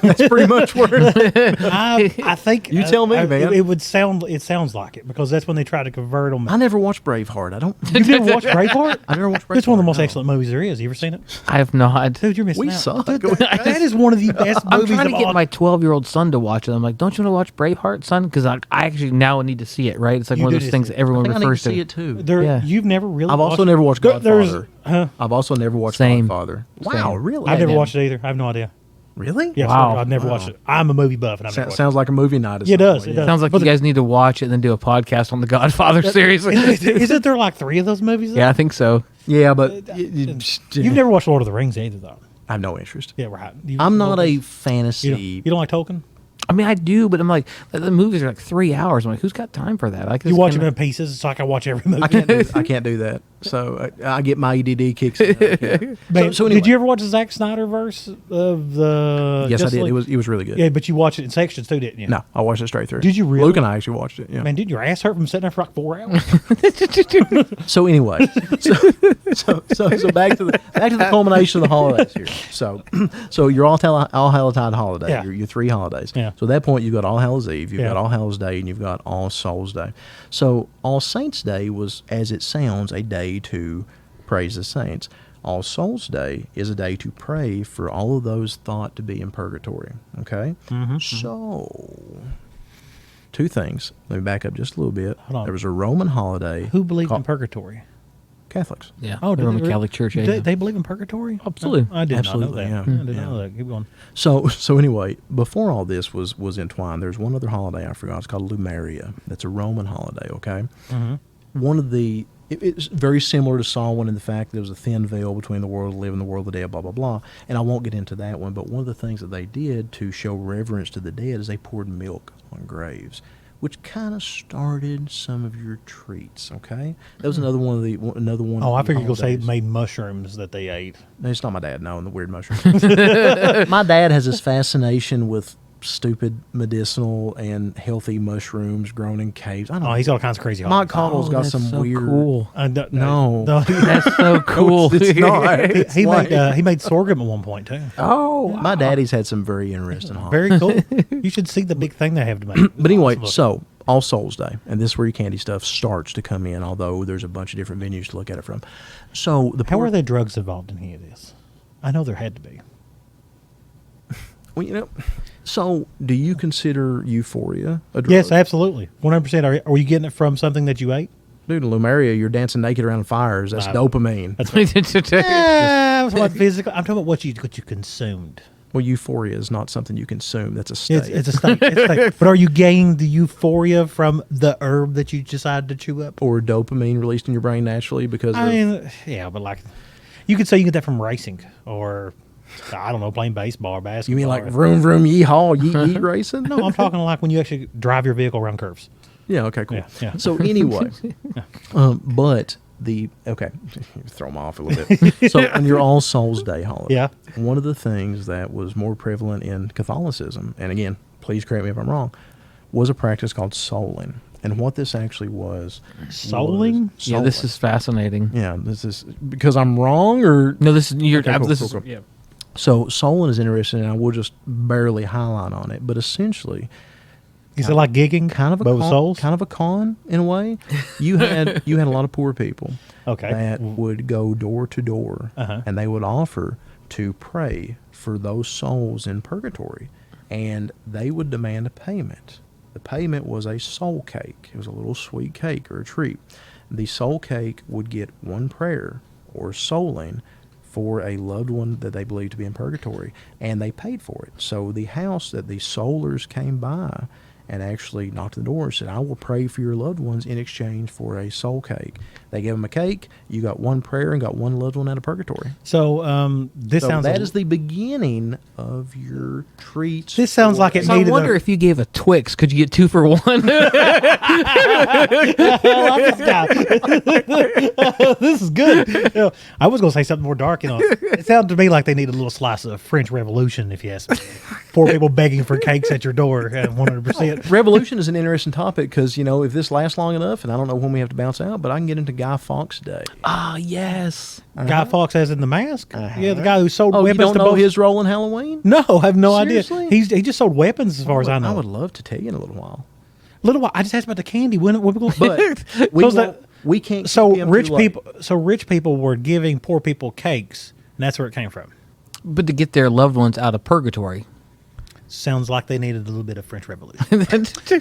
That's pretty much where I think You tell me, man. It sounds like it because that's when they try to convert them. I never watched Braveheart. You've never watched Braveheart? I never watched Braveheart. It's one of the most no. excellent movies there is. You ever seen it? I have not. Dude, you're missing We out. saw it. Dude, that is one of the best I'm movies trying to of get all my 12-year-old son to watch it. I'm like, don't you want to watch Braveheart, son? Because I actually now need to see it, right? It's like You one of do those need things to see it. everyone I think I need to refers see to. it too. There, Yeah. You've never really I've also watched- never watched There's- Godfather. I've also never watched Same. Godfather. Wow, Same. really? I've never Yeah. watched it either. I have no idea. Really? Yeah, Wow. I've never watched it. I'm a movie buff, and I've never watched Sounds like a movie night. Yeah, it does, it does. Sounds like But you guys need to watch it and then do a podcast on the Godfather series. it. Isn't there like 3 of those movies? though? Yeah, I think so. Yeah, but You've never watched Lord of the Rings either, though. I have no interest. Yeah, right. I'm not a You fantasy. don't like Tolkien? I mean, I do, but I'm like, the movies are like 3 hours. I'm like, who's got time for that? I You watch them in pieces. It's like I watch every movie. I can't do that. So I get my EDD kicks in. I can't. Man, so anyway. did you ever watch the Zack Snyder verse of the? Yes, I Justice did. League? It was really good. Yeah, but you watched it in sections too, didn't you? No, I watched it straight through. Did you really? Luke and I actually watched it. Yeah. Man, did your ass hurt from sitting there for like 4 hours? So anyway, so back to the culmination of the holidays here. So your All Hallowtide holiday, Yeah. your 3 holidays. Yeah. So at that point you've got All Hallows Eve, you've Yeah. got All Hallows Day, and you've got All Souls Day. So All Saints Day was, as it sounds, a day to praise the saints. All Souls Day is a day to pray for all of those thought to be in purgatory. Okay? So, 2 things. Let me back up just a little bit. Hold on. There was a Roman holiday. Who believed in called- purgatory? Catholics. Yeah. Oh, the do Roman they- Catholic Church. They, Yeah. they believe in purgatory? Absolutely. I did Absolutely, not know that. yeah. I did not know that. Keep going. So anyway, before all this was entwined, there's one other holiday I forgot. It's called Lumeria. That's a Roman holiday, okay? One of the, it's very similar to Samhain in the fact that there was a thin veil between the world of the living and the world of the dead, blah, blah, blah. And I won't get into that one, but one of the things that they did to show reverence to the dead is they poured milk on graves, which kind of started some of your treats, okay? That was another one. Oh, I of the figured you were going to say holidays. made mushrooms that they ate. No, it's not my dad, no, and the weird mushrooms. My dad has this fascination with stupid medicinal and healthy mushrooms grown in caves. I don't Oh, know. he's got all kinds of crazy Mike hobbies. Cottle's got that's some so weird. cool. No. That's so cool. It's not. It's he like- made sorghum at one point too. Oh, My daddy's had some very interesting hobbies. Very cool. You should see the big thing they have to make. But anyway, Awesome. so All Souls Day, and this is where your candy stuff starts to come in, although there's a bunch of different venues to look at it from. So the How part- are there drugs involved in any of this? I know there had to be. Well, so do you consider euphoria a drug? Yes, absolutely. 100%. Are you getting it from something that you ate? Dude, in Lumeria, you're dancing naked around fires. That's Nah. dopamine. I'm talking about physical. I'm talking about what you consumed. Well, euphoria is not something you consume. That's a state. It's a state. But are you gaining the euphoria from the herb that you decided to chew up? or dopamine released in your brain naturally because I mean, yeah, but like, you could say you get that from racing or I don't know, playing baseball or basketball. You mean like vroom vroom yeehaw yeet yeet racing? No, I'm talking like when you actually drive your vehicle around curves. Yeah. Okay. Cool. Yeah. So anyway, but throw them off a little bit. So on your All Souls Day holiday, Yeah. one of the things that was more prevalent in Catholicism, and again, please correct me if I'm wrong, was a practice called souling. And what this actually was Souling? Yeah, this is fascinating. Yeah, this is because I'm wrong, or No, this is you're. Okay, cool, this cool, is cool. yeah. so souling is interesting, and I will just barely highlight on it. But essentially, Is it like gigging? kind of a but with con, souls? kind of a con in a way. You had a lot of poor people Okay. that would go door to door, and they would offer to pray for those souls in purgatory, and they would demand a payment. The payment was a soul cake. It was a little sweet cake or a treat. The soul cake would get one prayer or souling for a loved one that they believed to be in purgatory, and they paid for it. So the house that the soulers came by and actually knocked on the door and said, I will pray for your loved ones in exchange for a soul cake. They gave them a cake. You got one prayer and got one loved one out of purgatory. So this So sounds that is the beginning of your treats. This sounds like it So I needed wonder a, if you gave a Twix, could you get 2 for 1? I like this guy. This is good. You know, I was going to say something more dark. You know, it sounded to me like they needed a little slice of French Revolution, if you ask me. Poor people begging for cakes at your door, 100%. Revolution is an interesting topic because, if this lasts long enough, and I don't know when we have to bounce out, but I can get into Guy Fawkes Day. Ah, yes. Guy Fawkes as in the mask. Yeah, the guy who sold Oh, you weapons don't to know both. his role in Halloween? No, I have no idea. Seriously? He just sold weapons as far as I know. I would love to tell you in a little while. Little while. I just asked about the candy. When we going? But we can't. So keep him rich too late. people. So rich people were giving poor people cakes, and that's where it came from. But to get their loved ones out of purgatory. Sounds like they needed a little bit of French Revolution.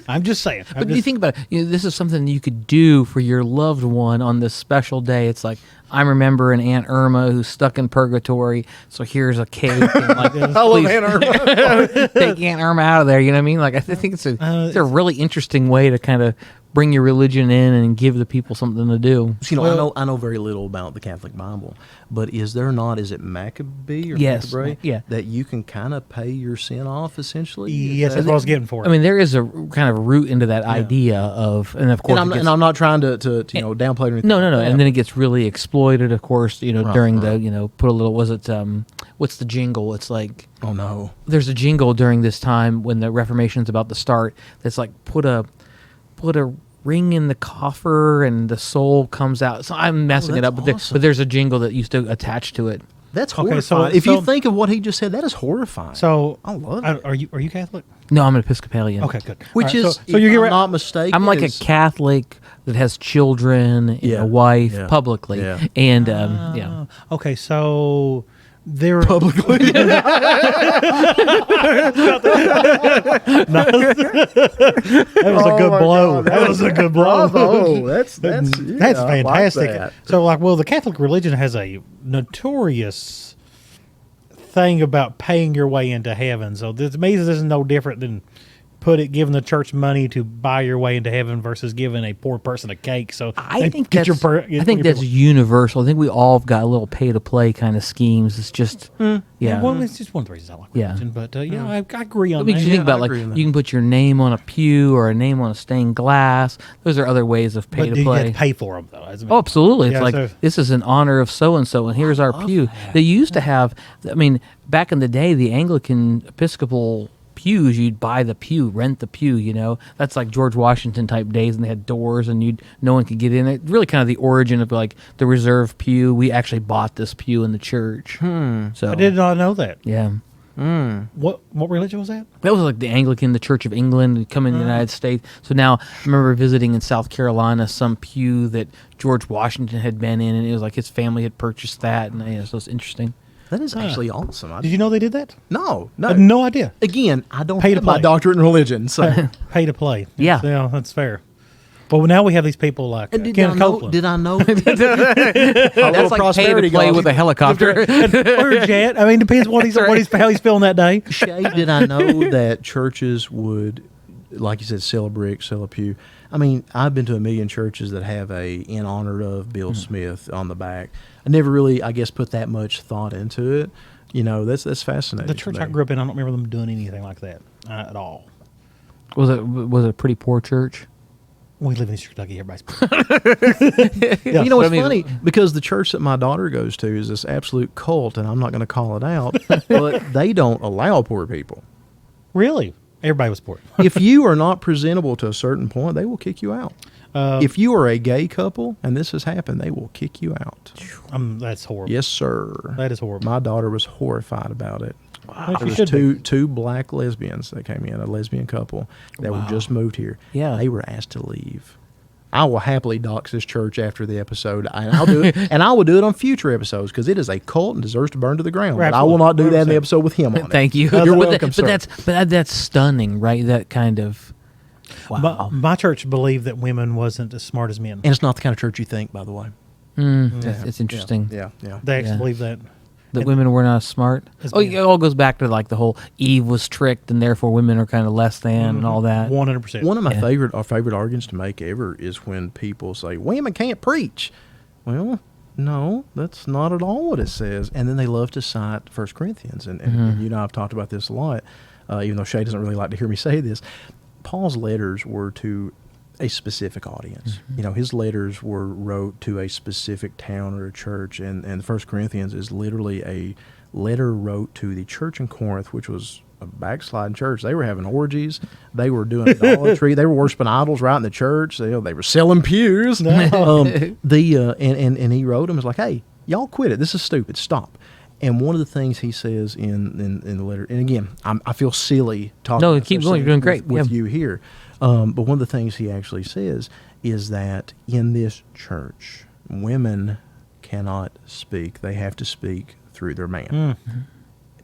I'm just saying. But you think about it, this is something you could do for your loved one on this special day. It's like, I remember an Aunt Irma who's stuck in purgatory, so here's a cake. And like, I love Aunt Irma. take Aunt Irma out of there. You know what I mean? Like, I think it's a really interesting way to kind of bring your religion in and give the people something to do. I know very little about the Catholic Bible, but is it Maccabee or Yes, Maccabee? yeah. That you can kind of pay your sin off, essentially? yes, that's what I was getting for. I mean, there is a kind of root into that idea of, and of course, And I'm not trying to downplay it or anything. no, like that. and then it gets really exploited, of course, during the, put a little, what's the jingle? It's like, Oh, no. there's a jingle during this time when the Reformation's about to start that's like, put a ring in the coffer and the soul comes out. So I'm messing it that's up, but, awesome. but there's a jingle that used to attach to it. That's Okay, so- horrifying. If so- you think of what he just said, that is horrifying. so I love it. Are you Catholic? No, I'm an Episcopalian. Okay, good. Which All right, is, so you if get I'm right. not mistaken, I'm like a is- Catholic that has children and Yeah, a wife yeah, publicly. yeah. And, yeah. Okay, so there publicly. that was a good my blow. God, That was a good blow. Bravo. That's That's I like fantastic. that. So, the Catholic religion has a notorious thing about paying your way into heaven. So, to me, this is no different than giving the church money to buy your way into heaven versus giving a poor person a cake. So, I think get that's, your I think that's universal. I think we all have got a little pay to play kind of schemes. It's just, yeah. Well, it's just one of the reasons I like Yeah. religion. But I agree on Because that. you think I about agree on that. you can put your name on a pew or a name on a stained glass. Those are other ways of pay But to do you have play. to pay for them though? Oh, absolutely. It's Yeah, like, so- this is in honor of so-and-so, and here's our pew. They used to have, back in the day, the Anglican Episcopal pews, you'd buy the pew, rent the pew, That's like George Washington type days, and they had doors, and no one could get in. It really kind of the origin of like the reserved pew. We actually bought this pew in the church. So I did not know that. Yeah. What religion was that? That was like the Anglican, the Church of England, and come in the United States. So now I remember visiting in South Carolina some pew that George Washington had been in, and it was like his family had purchased that, and so it's interesting. That is actually awesome. Did you know they did that? No. I had no idea. Again, I don't Pay to have my play. doctorate in religion, so. Pay to play. Yeah. Yeah, that's fair. But now we have these people like Did Ken I know? Copeland. Did I know? That's like pay to play with a helicopter. or a jet. I mean, depends what he's how he's feeling that day. Shay, did I know that churches would, like you said, sell a brick, sell a pew? I mean, I've been to a million churches that have a in honor of Bill Smith on the back. I never really, I guess, put that much thought into it. You know, that's fascinating. The church to I me. grew up in, I don't remember them doing anything like that at all. Was it a pretty poor church? We live in Eastern Kentucky. Everybody's You know, I it's mean- funny because the church that my daughter goes to is this absolute cult, and I'm not going to call it out, but they don't allow poor people. really. Everybody was poor. If you are not presentable to a certain point, they will kick you out. If you are a gay couple and this has happened, they will kick you out. That's horrible. Yes, sir. That is horrible. My daughter was horrified about it. Well, There she was should be. two black lesbians that came in, a lesbian couple that were just moved here. Yeah. They were asked to leave. I will happily dox this church after the episode, and I'll do it. And I will do it on future episodes because it is a cult and deserves to burn to the ground. But I will not do that in the 100%. episode with him on it. Thank you. You're But welcome, sir. that's stunning, right? That kind of wow. My church believed that women wasn't as smart as men. And it's not the kind of church you think, by the way. It's interesting. Yeah. They actually Yeah. believe that. That women were not smart. As Oh, men. it all goes back to like the whole Eve was tricked, and therefore women are kind of less than, and all that. 100%. One of my Yeah. favorite arguments to make ever is when people say women can't preach. Well, no, that's not at all what it says. And then they love to cite 1 Corinthians, and you know I've talked about this a lot, even though Shay doesn't really like to hear me say this. Paul's letters were to a specific audience. You know, his letters were wrote to a specific town or a church, and 1 Corinthians is literally a letter wrote to the church in Corinth, which was a backsliding church. They were having orgies. They were doing idolatry. They were worshiping idols right in the church. They were selling pews. And he wrote them, was like, hey, y'all quit it. This is stupid. Stop. And one of the things he says in the letter, and again, I feel silly talking No, about keep such going. You're things doing great. with Yeah. you here. But one of the things he actually says is that in this church, women cannot speak. They have to speak through their man.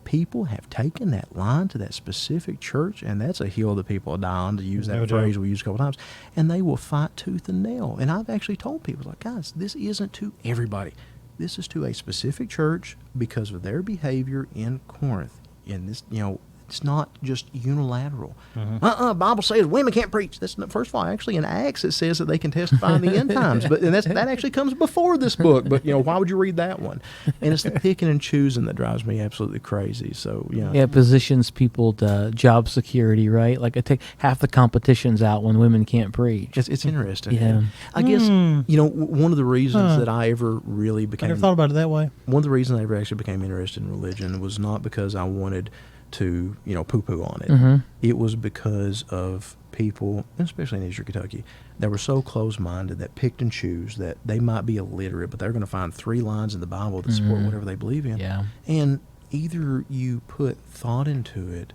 People have taken that line to that specific church, and that's a hill that people die on, to use that No doubt. phrase we used a couple times, and they will fight tooth and nail. And I've actually told people, like, guys, this isn't to everybody. This is to a specific church because of their behavior in Corinth. And this, you know, it's not just unilateral. Bible says women can't preach. That's not, first of all, actually in Acts it says that they can testify in the end times, but that actually comes before this book. But you know, why would you read that one? And it's the picking and choosing that drives me absolutely crazy. So yeah, Yeah, it positions people to job security, right? Like I take half the competitions out when women can't preach. it's interesting. Yeah. I guess you know one of the reasons that I ever really I became never thought about it that way. one of the reasons I ever actually became interested in religion was not because I wanted to, you know, poo-poo on it. It was because of people, especially in Eastern Kentucky, that were so close-minded, that picked and choose, that they might be illiterate, but they're going to find 3 lines in the Bible that support whatever they believe in. Yeah. And either you put thought into it,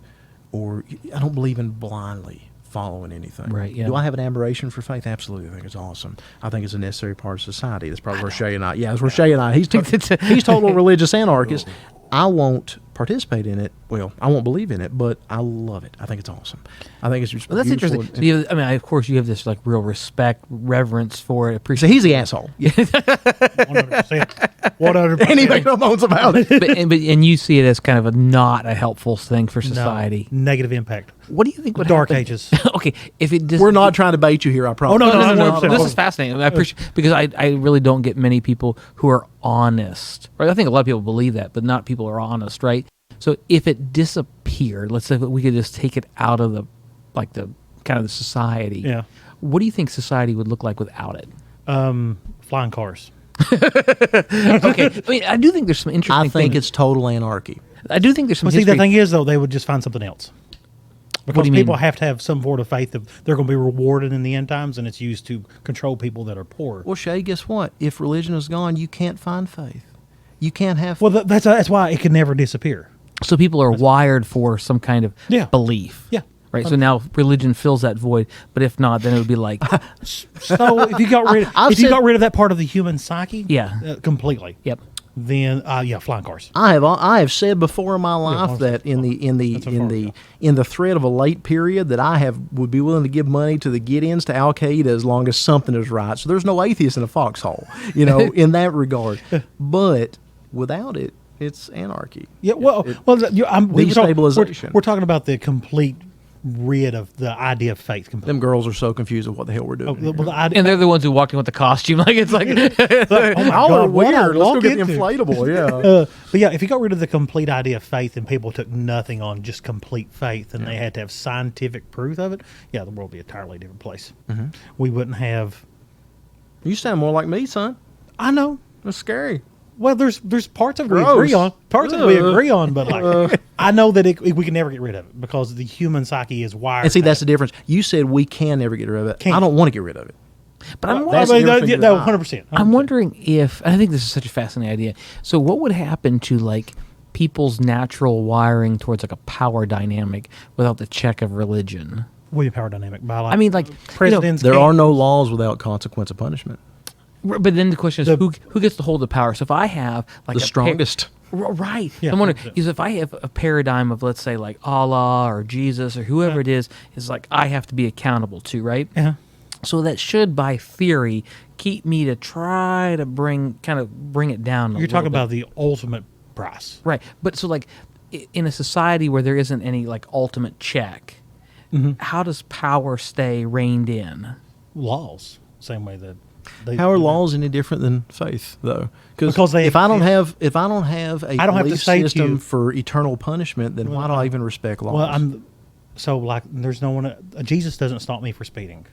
or I don't believe in blindly following anything. Right, yeah. Do I have an admiration for faith? Absolutely. I think it's awesome. I think it's a necessary part of society. That's probably where Shay and I, that's where Shay and I, he's total religious anarchist. I won't participate in it. Well, I won't believe in it, but I love it. I think it's awesome. I think it's just Well, that's beautiful. interesting. So you have, I mean, of course, you have this like real respect, reverence for it. So Appreciate. he's the asshole. Yeah. 100%. 100%. And he makes no bones about it. and you see it as kind of a not a helpful thing for society. No, negative impact. What do you think would Dark happen? ages. Okay, if it just We're not trying to bait you here, I promise. Oh, no, no. 100%. This is fascinating. I appreciate because I really don't get many people who are honest. Right? I think a lot of people believe that, but not people are honest. Right? So if it disappeared, let's say we could just take it out of the kind of the society. Yeah. What do you think society would look like without it? Flying cars. Okay, I mean, I do think there's some interesting. I think things. it's total anarchy. I do think there's some. Well, see, history. the thing is, though, they would just find something else. Because do you people mean? have to have some sort of faith that they're going to be rewarded in the end times, and it's used to control people that are poor. Well, Shay, guess what? If religion is gone, you can't find faith. You can't have Well, that's why it can never disappear. So people are wired for some kind of Yeah. belief. Yeah. Right. So now religion fills that void, but if not, then it would be like, So if you got rid, I've if you said- got rid of that part of the human psyche, Yeah. completely, yep. then flying cars. I have said before in my life that in the threat of a late period that would be willing to give money to the get-ins to Al Qaeda as long as something is right. So there's no atheist in a foxhole, you know, in that regard. But without it, it's anarchy. Yeah, well, Destabilization. we're talking about the complete rid of the idea of faith completely. Them girls are so confused of what the hell we're doing. Well, the idea, And they're the ones who walked in with the costume. Like it's like, oh my Y'all are God, what I weird. Let's go walk get the into. inflatable. Yeah. But yeah, if you got rid of the complete idea of faith and people took nothing on just complete faith and they had to have scientific proof of it, yeah, the world would be a entirely different place. We wouldn't have. You sound more like me, son. I know. That's scary. Well, there's parts of it we Gross. agree on, but like I know that we can never get rid of it because the human psyche is wired. And see, that that's the difference. You said we can never get rid of it. Can't. I don't want to get rid of it. but I'm That's wondering, the difference. no, 100%. I'm wondering if, and I think this is such a fascinating idea. So what would happen to like people's natural wiring towards like a power dynamic without the check of religion? William Power dynamic. By like, I mean, like, presidents. There can't- are no laws without consequence of punishment. But then the question is, who gets to hold the power? So if I have like The strongest. right? Yeah, I'm wondering 100%. because if I have a paradigm of, let's say, like Allah or Jesus or whoever it is like I have to be accountable to, right? Yeah. So that should, by theory, keep me to try to bring it down. You're talking about the ultimate price. right? But so like in a society where there isn't any like ultimate check, how does power stay reined in? Laws, same way that they, How are laws any different than faith, though? Because they- if I don't have a I don't have to belief say to system you- for eternal punishment, then why do I even respect laws? Well, so like there's no one. Jesus doesn't stop me for speeding.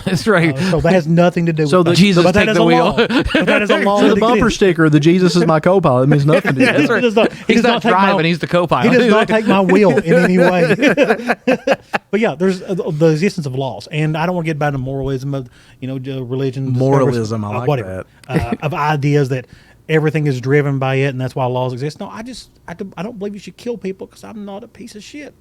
That's right. So that has nothing to do So with the- that. Jesus but that take is the a wheel. law. But that is a law. so that the bumper exists. sticker, the Jesus is my co-pilot, means nothing to you. That's right. He does not, he He's does not take my- driving; he's the co-pilot. He does not take my wheel in any way. But yeah, there's the existence of laws, and I don't want to get about the moralism of religion. Moralism, I like whatever, of ideas that everything is driven by it, and that's why laws exist. No, I don't believe you should kill people because I'm not a piece of shit.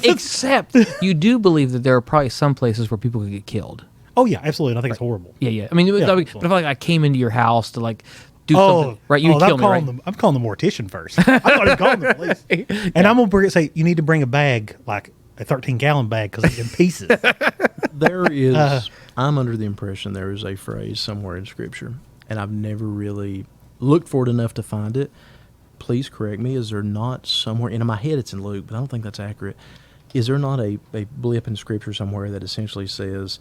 Except you do believe that there are probably some places where people could get killed. Oh yeah, absolutely. And I think it's horrible. Yeah. I mean, but if like I came into your house to like do Oh, something, right? You'd kill me, right? I'm calling the mortician first. I'm not even calling the police. And I'm gonna say you need to bring a bag, like a 13-gallon bag, because it's in pieces. There is, I'm under the impression there is a phrase somewhere in Scripture, and I've never really looked for it enough to find it. Please correct me. Is there not somewhere, and in my head it's in Luke, but I don't think that's accurate. Is there not a blip in Scripture somewhere that essentially says,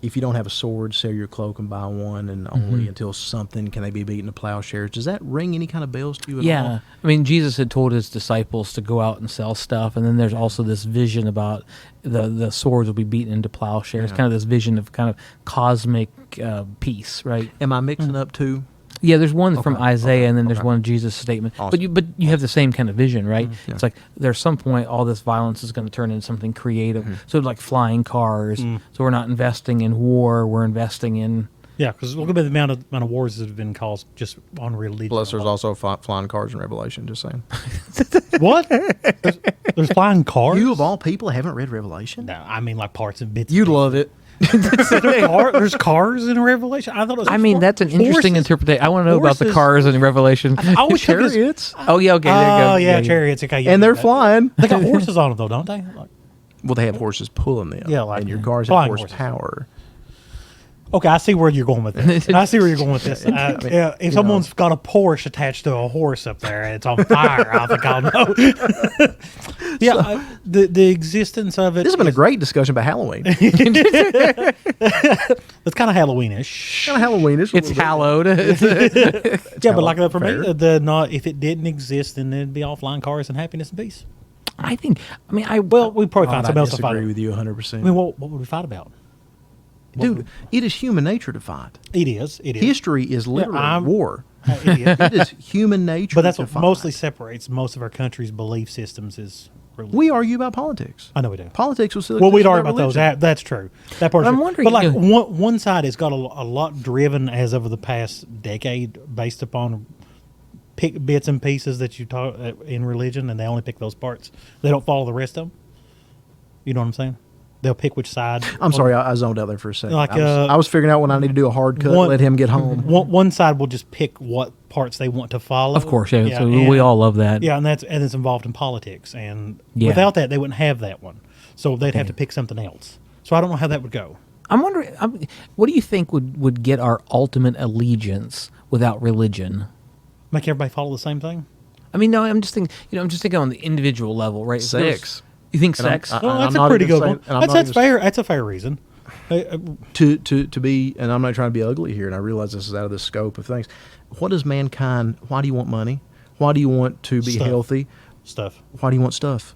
if you don't have a sword, sell your cloak and buy one, and only until something can they be beaten to plowshares? Does that ring any kind of bells to you at all? Yeah. I mean, Jesus had told his disciples to go out and sell stuff, and then there's also this vision about the swords will be beaten into plowshares, kind of this vision of kind of cosmic peace, right? Am I mixing up two? Yeah, there's one from Isaiah, and then there's okay. one Jesus statement. Awesome. But you have the same kind of vision, right? Yeah. It's like there's some point all this violence is going to turn into something creative. So like flying cars. So we're not investing in war. We're investing in. Yeah, because look at the amount of wars that have been caused just on religion. Plus, there's also flying cars in Revelation, just saying. What? There's flying cars. You, of all people, haven't read Revelation? No, I mean like parts and bits. You'd love it. There's cars in Revelation. I thought it was. I mean, that's an interesting interpretation. I want to know about the horses. cars in Revelation. I always took it as- Chariots. Oh yeah, okay. There you go. Oh yeah, chariots. Okay, yeah, And they're that- flying. They got horses on them though, don't they? Like, Well, they have horses pulling them. Yeah, like and your cars have flying horses. horsepower. okay, I see where you're going with this. I see where you're going with this. Yeah, if someone's got a Porsche attached to a horse up there and it's on fire, I think I'll know. Yeah, the existence of it. This has been a great discussion about Halloween. Kind It's kind of Halloweenish. of Halloweenish. It's hallowed. Yeah, but like for fair. me, if it didn't exist, then it'd be all flying cars and happiness and peace. I think. I mean, Well, we'd probably find I something else to fight disagree about. with you 100%. I mean, what would we fight about? Dude, it is human nature to fight. It is. History is literally I'm- war. It is. It is human nature But that's to what fight. mostly separates most of our country's belief systems is religion. We argue about politics. I know we do. Politics was Well, we'd argue about those. That's true. That part. I'm true. wondering, but like you know- one side has got a lot driven as of the past decade, based upon pick bits and pieces that you talk in religion, and they only pick those parts. They don't follow the rest of them. You know what I'm saying? They'll pick which side. I'm sorry, I zoned out there for a second. Like, I was figuring out when I need to do a hard cut, one- let him get home. One side will just pick what parts they want to follow. of course, yeah. So and- we all love that. Yeah, and it's involved in politics, and Yeah. without that, they wouldn't have that one. So they'd have to pick something else. So I don't know how that would go. I'm wondering, what do you think would get our ultimate allegiance without religion? Make everybody follow the same thing. I mean, no, I'm just thinking. I'm just thinking on the individual level, right? If there's- Sex. You think And I'm- sex? I- Well, that's I'm a not pretty even good saying- one. and I'm That's not even- fair. That's a fair reason. To be, and I'm not trying to be ugly here, and I realize this is out of the scope of things. What does mankind? Why do you want money? Why do you want to be Stuff. healthy? Stuff. Why do you want stuff?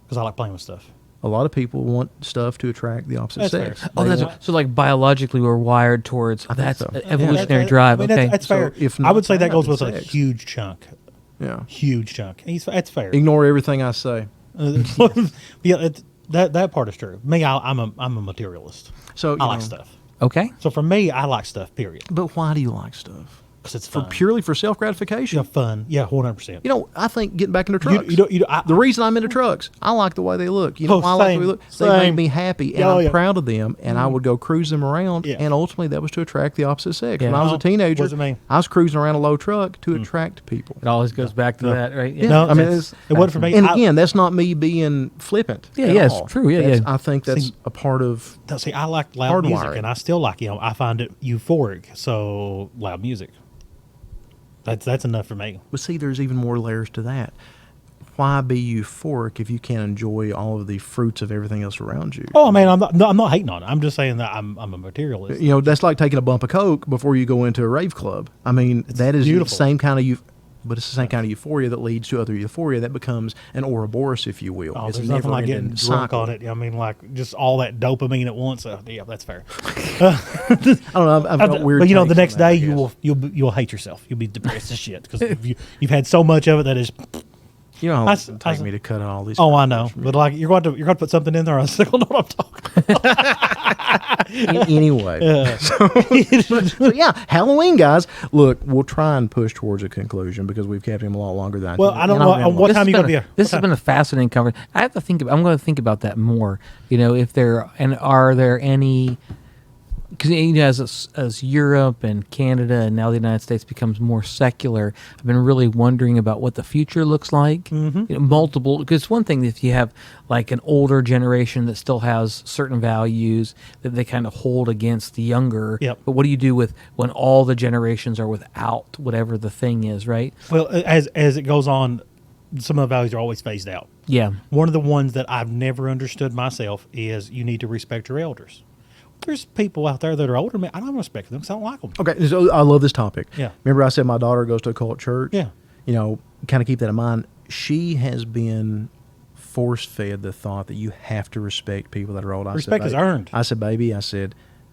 Because I like playing with stuff. A lot of people want stuff to attract the opposite That's sex. fair. Oh, They that's want- so like biologically we're wired towards think that's so. an Yeah. evolutionary That- drive. I mean, Okay, that's So fair. if I not would say that that, goes then with a sex. huge chunk. yeah. Huge chunk. That's fair. Ignore everything I say. Yeah, that part is true. Me, I'm a materialist. So I you like know, stuff. okay. So for me, I like stuff. Period. But why do you like stuff? Because it's For fun. purely for self gratification. Yeah, fun. Yeah, 100%. You know, I think getting back into trucks. I- the reason I'm into trucks, I like the way they look. You know, Oh, why I like the way they same, look. They make same. me happy, and Oh, I'm yeah. proud of them. And I would go cruise them around. Yeah. And ultimately, that was to attract the opposite sex. Yeah. When I was No, a teenager, wasn't me. I was cruising around a low truck to attract people. It always goes back to that, right? Yeah, No, I mean, that's- it wasn't for me. And again, that's not me being flippant. Yeah, at yeah, it's all. true. Yeah, That's- yeah. I think that's See- a part of. Now, see, I like loud music, Hardwiring. and I still like I find it euphoric. So loud music. That's enough for me. But see, there's even more layers to that. Why be euphoric if you can't enjoy all of the fruits of everything else around you? Oh, man, I'm not hating on it. I'm just saying that I'm a materialist. You know, that's like taking a bump of coke before you go into a rave club. I mean, that is beautiful. the same kind of but it's the same kind of euphoria that leads to other euphoria that becomes an Ouroboros, if you will. Oh, It's a there's nothing like getting never-ending drunk cycle. on it. I mean, like just all that dopamine at once. Yeah, that's fair. I don't know. I've got weird. But you know, the takes next on that, I day guess. you'll hate yourself. You'll be depressed as shit because you've had so much of it that is. You know how long I it's s- going I to take s- me to cut out all these. Oh, I know. commercials. But like you're going to put something in there. I still know what I'm talking. Anyway, so yeah, Halloween, guys. Look, we'll try and push towards a conclusion because we've kept him a lot longer than. Well, intended. I don't And know ran on long. what This time has you been gonna be a- here? This What has been a fascinating conversation. I have to think. I'm going to think about that more. If there and are there any? Because as Europe and Canada and now the United States becomes more secular, I've been really wondering about what the future looks like. Mm-hmm. Multiple, because one thing if you have like an older generation that still has certain values that they kind of hold against the younger. Yep. But what do you do with when all the generations are without whatever the thing is, right? Well, as it goes on, some of the values are always phased out. Yeah. One of the ones that I've never understood myself is you need to respect your elders. There's people out there that are older than me. I don't respect them because I don't like them. Okay, so I love this topic. Yeah. Remember, I said my daughter goes to a cult church. Yeah. You know, kind of keep that in mind. She has been force fed the thought that you have to respect people that are old. Respect is earned. I said, baby,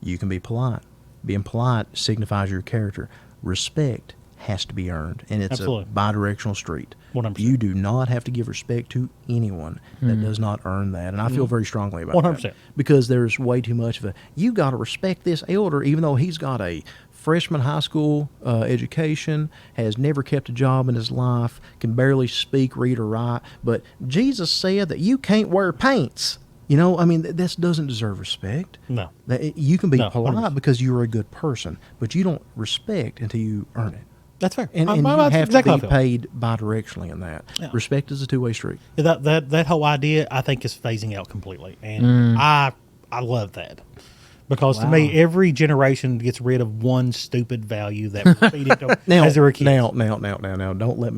you can be polite. Being polite signifies your character. Respect has to be earned, and it's Absolutely. a bi-directional street. 100%. You do not have to give respect to anyone that does not earn that, and I feel very strongly about 100%. that. Because there's way too much of a, you got to respect this elder, even though he's got a freshman high school education, has never kept a job in his life, can barely speak, read, or write, but Jesus said that you can't wear pants. You know, I mean, this doesn't deserve respect. No. You can be No, polite 100%. because you're a good person, but you don't respect until you earn it. That's fair. And you That's have exactly how to I be feel. paid bi-directionally in that. Yeah. Respect is a two-way street. Yeah, that whole idea, I think, is phasing out completely, and I love that because to me, every generation gets rid of one stupid value that was feeding them as they were kids. Now, don't let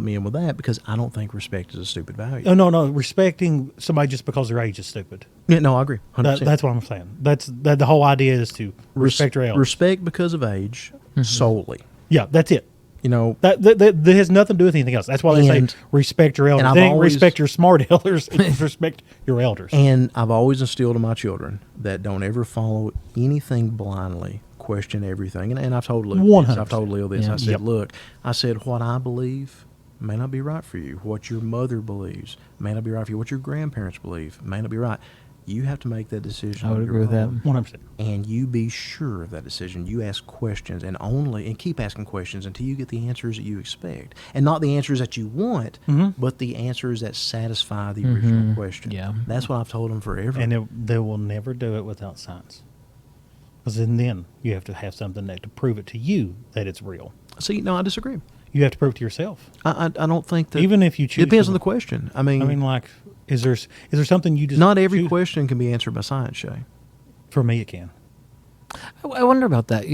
me in with that because I don't think respect is a stupid value. Oh, no, respecting somebody just because their age is stupid. Yeah, no, I agree. 100%. That's what I'm saying. That the whole idea is to respect your elders. Respect because of age solely. Yeah, that's it. You know, That has nothing to do with anything else. That's why they And- say respect your elders. I've They ain't always- respect your smart elders. It's respect your elders. and I've always instilled in my children that don't ever follow anything blindly. Question everything. And I've told Luke this. 100%. I've told Lil this. Yeah. I said, Yep. look, what I believe may not be right for you. What your mother believes may not be right for you. What your grandparents believe may not be right. You have to make that decision. I would on your agree with that. own. 100%. And you be sure of that decision. You ask questions and keep asking questions until you get the answers that you expect. And not the answers that you want, but the answers that satisfy the original question. Yeah. That's what I've told them forever. And they will never do it without science. Because then you have to have something to prove it to you that it's real. See, no, I disagree. You have to prove it to yourself. I don't think that. Even if you choose Depends to- on the question. I mean, like, is there something you just not every choose? question can be answered by science, Shay. For me, it can. I wonder about that.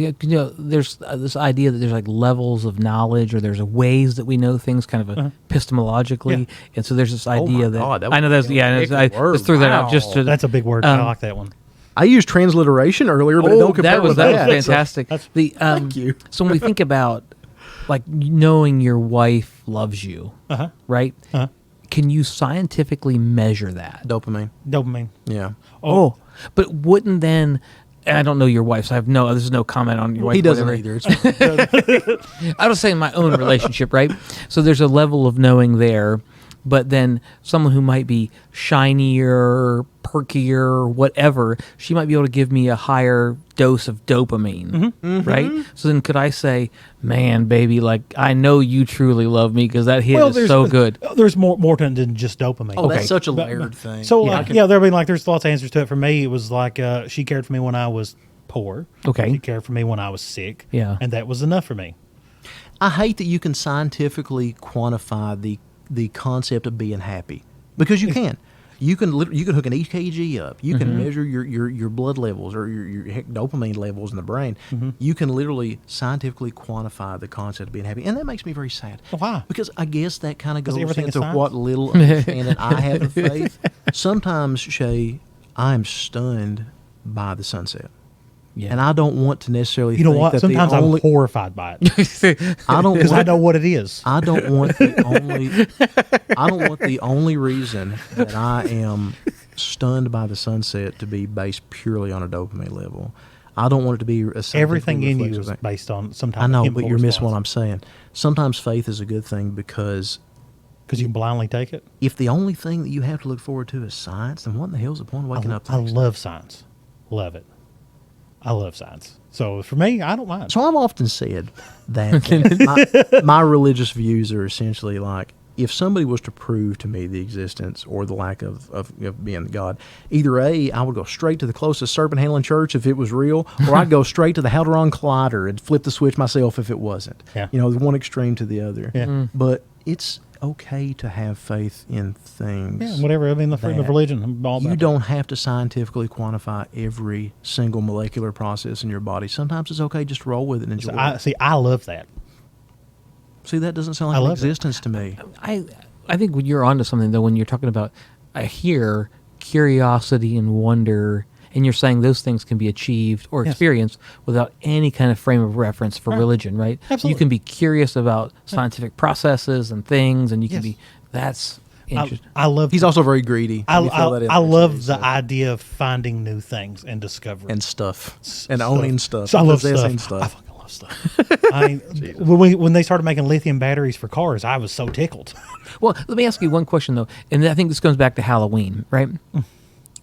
There's this idea that there's like levels of knowledge, or there's ways that we know things, kind of epistemologically, and so there's this idea that God, that I know that's I word. just threw that out just to. That's a big word. I like that one. I used transliteration earlier, but don't compare with that that. was fantastic. Thank you. So when we think about like knowing your wife loves you, right? Can you scientifically measure that? Dopamine. Yeah. Oh, but wouldn't then? And I don't know your wife, so this is no comment on your wife. He doesn't whatever. either. It's I was saying my own relationship, right? So there's a level of knowing there, but then someone who might be shinier, perkier, whatever, she might be able to give me a higher dose of dopamine, right? So then could I say, man, baby, like, I know you truly love me because that hit is so good. There's more to it than just dopamine. Oh, that's such a layered thing. So, there's lots of answers to it. For me, it was like she cared for me when I was poor. Okay. She cared for me when I was sick. Yeah. And that was enough for me. I hate that you can scientifically quantify the concept of being happy, because you can. You can hook an EKG up. You can measure your blood levels or your dopamine levels in the brain. You can literally scientifically quantify the concept of being happy, and that makes me very sad. Why? Because I guess that kind of goes everything is into science? what little understanding I have of faith. Sometimes, Shay, I am stunned by the sunset. Yeah. And I don't want to necessarily. You know think what? that Sometimes the only, I'm horrified by it I don't because I want, know what it is. I don't want the only. I don't want the only reason that I am stunned by the sunset to be based purely on a dopamine level. I don't want it to be a Everything in you reflexive is thing. based on some type I know, of but chemical you're missing what response. I'm saying. Sometimes faith is a good thing because Because you can blindly take it. if the only thing that you have to look forward to is science, then what in the hell's the point of waking up? the I next day? love science. Love it. I love science. So for me, I don't mind. So I've often said that my religious views are essentially like, if somebody was to prove to me the existence or the lack of being God, either A, I would go straight to the closest serpent handling church if it was real, or I'd go straight to the Hadron Collider and flip the switch myself if it wasn't. Yeah. You know, the one extreme to the other. Yeah. But it's okay to have faith in things. Yeah, whatever. I mean, the freedom of that religion. I'm all about You that. don't have to scientifically quantify every single molecular process in your body. Sometimes it's okay just to roll with it and enjoy it. I love that. See, that doesn't sound I like an love it. existence to me. I think when you're onto something though, when you're talking about, I hear curiosity and wonder, and you're saying those things can be achieved or Yes. experienced without any kind of frame of reference for religion, right? Absolutely. You can be curious about scientific processes and things, and you can Yes. be. That's interesting. I love. He's also very greedy. I, Let me throw that in I there, love too, the so. idea of finding new things and discovering And stuff. And owning stuff. So I love Possessing stuff. I fucking love stuff. I mean, when they started making lithium batteries for cars, I was so tickled. Well, let me ask you one question though, and I think this comes back to Halloween, right?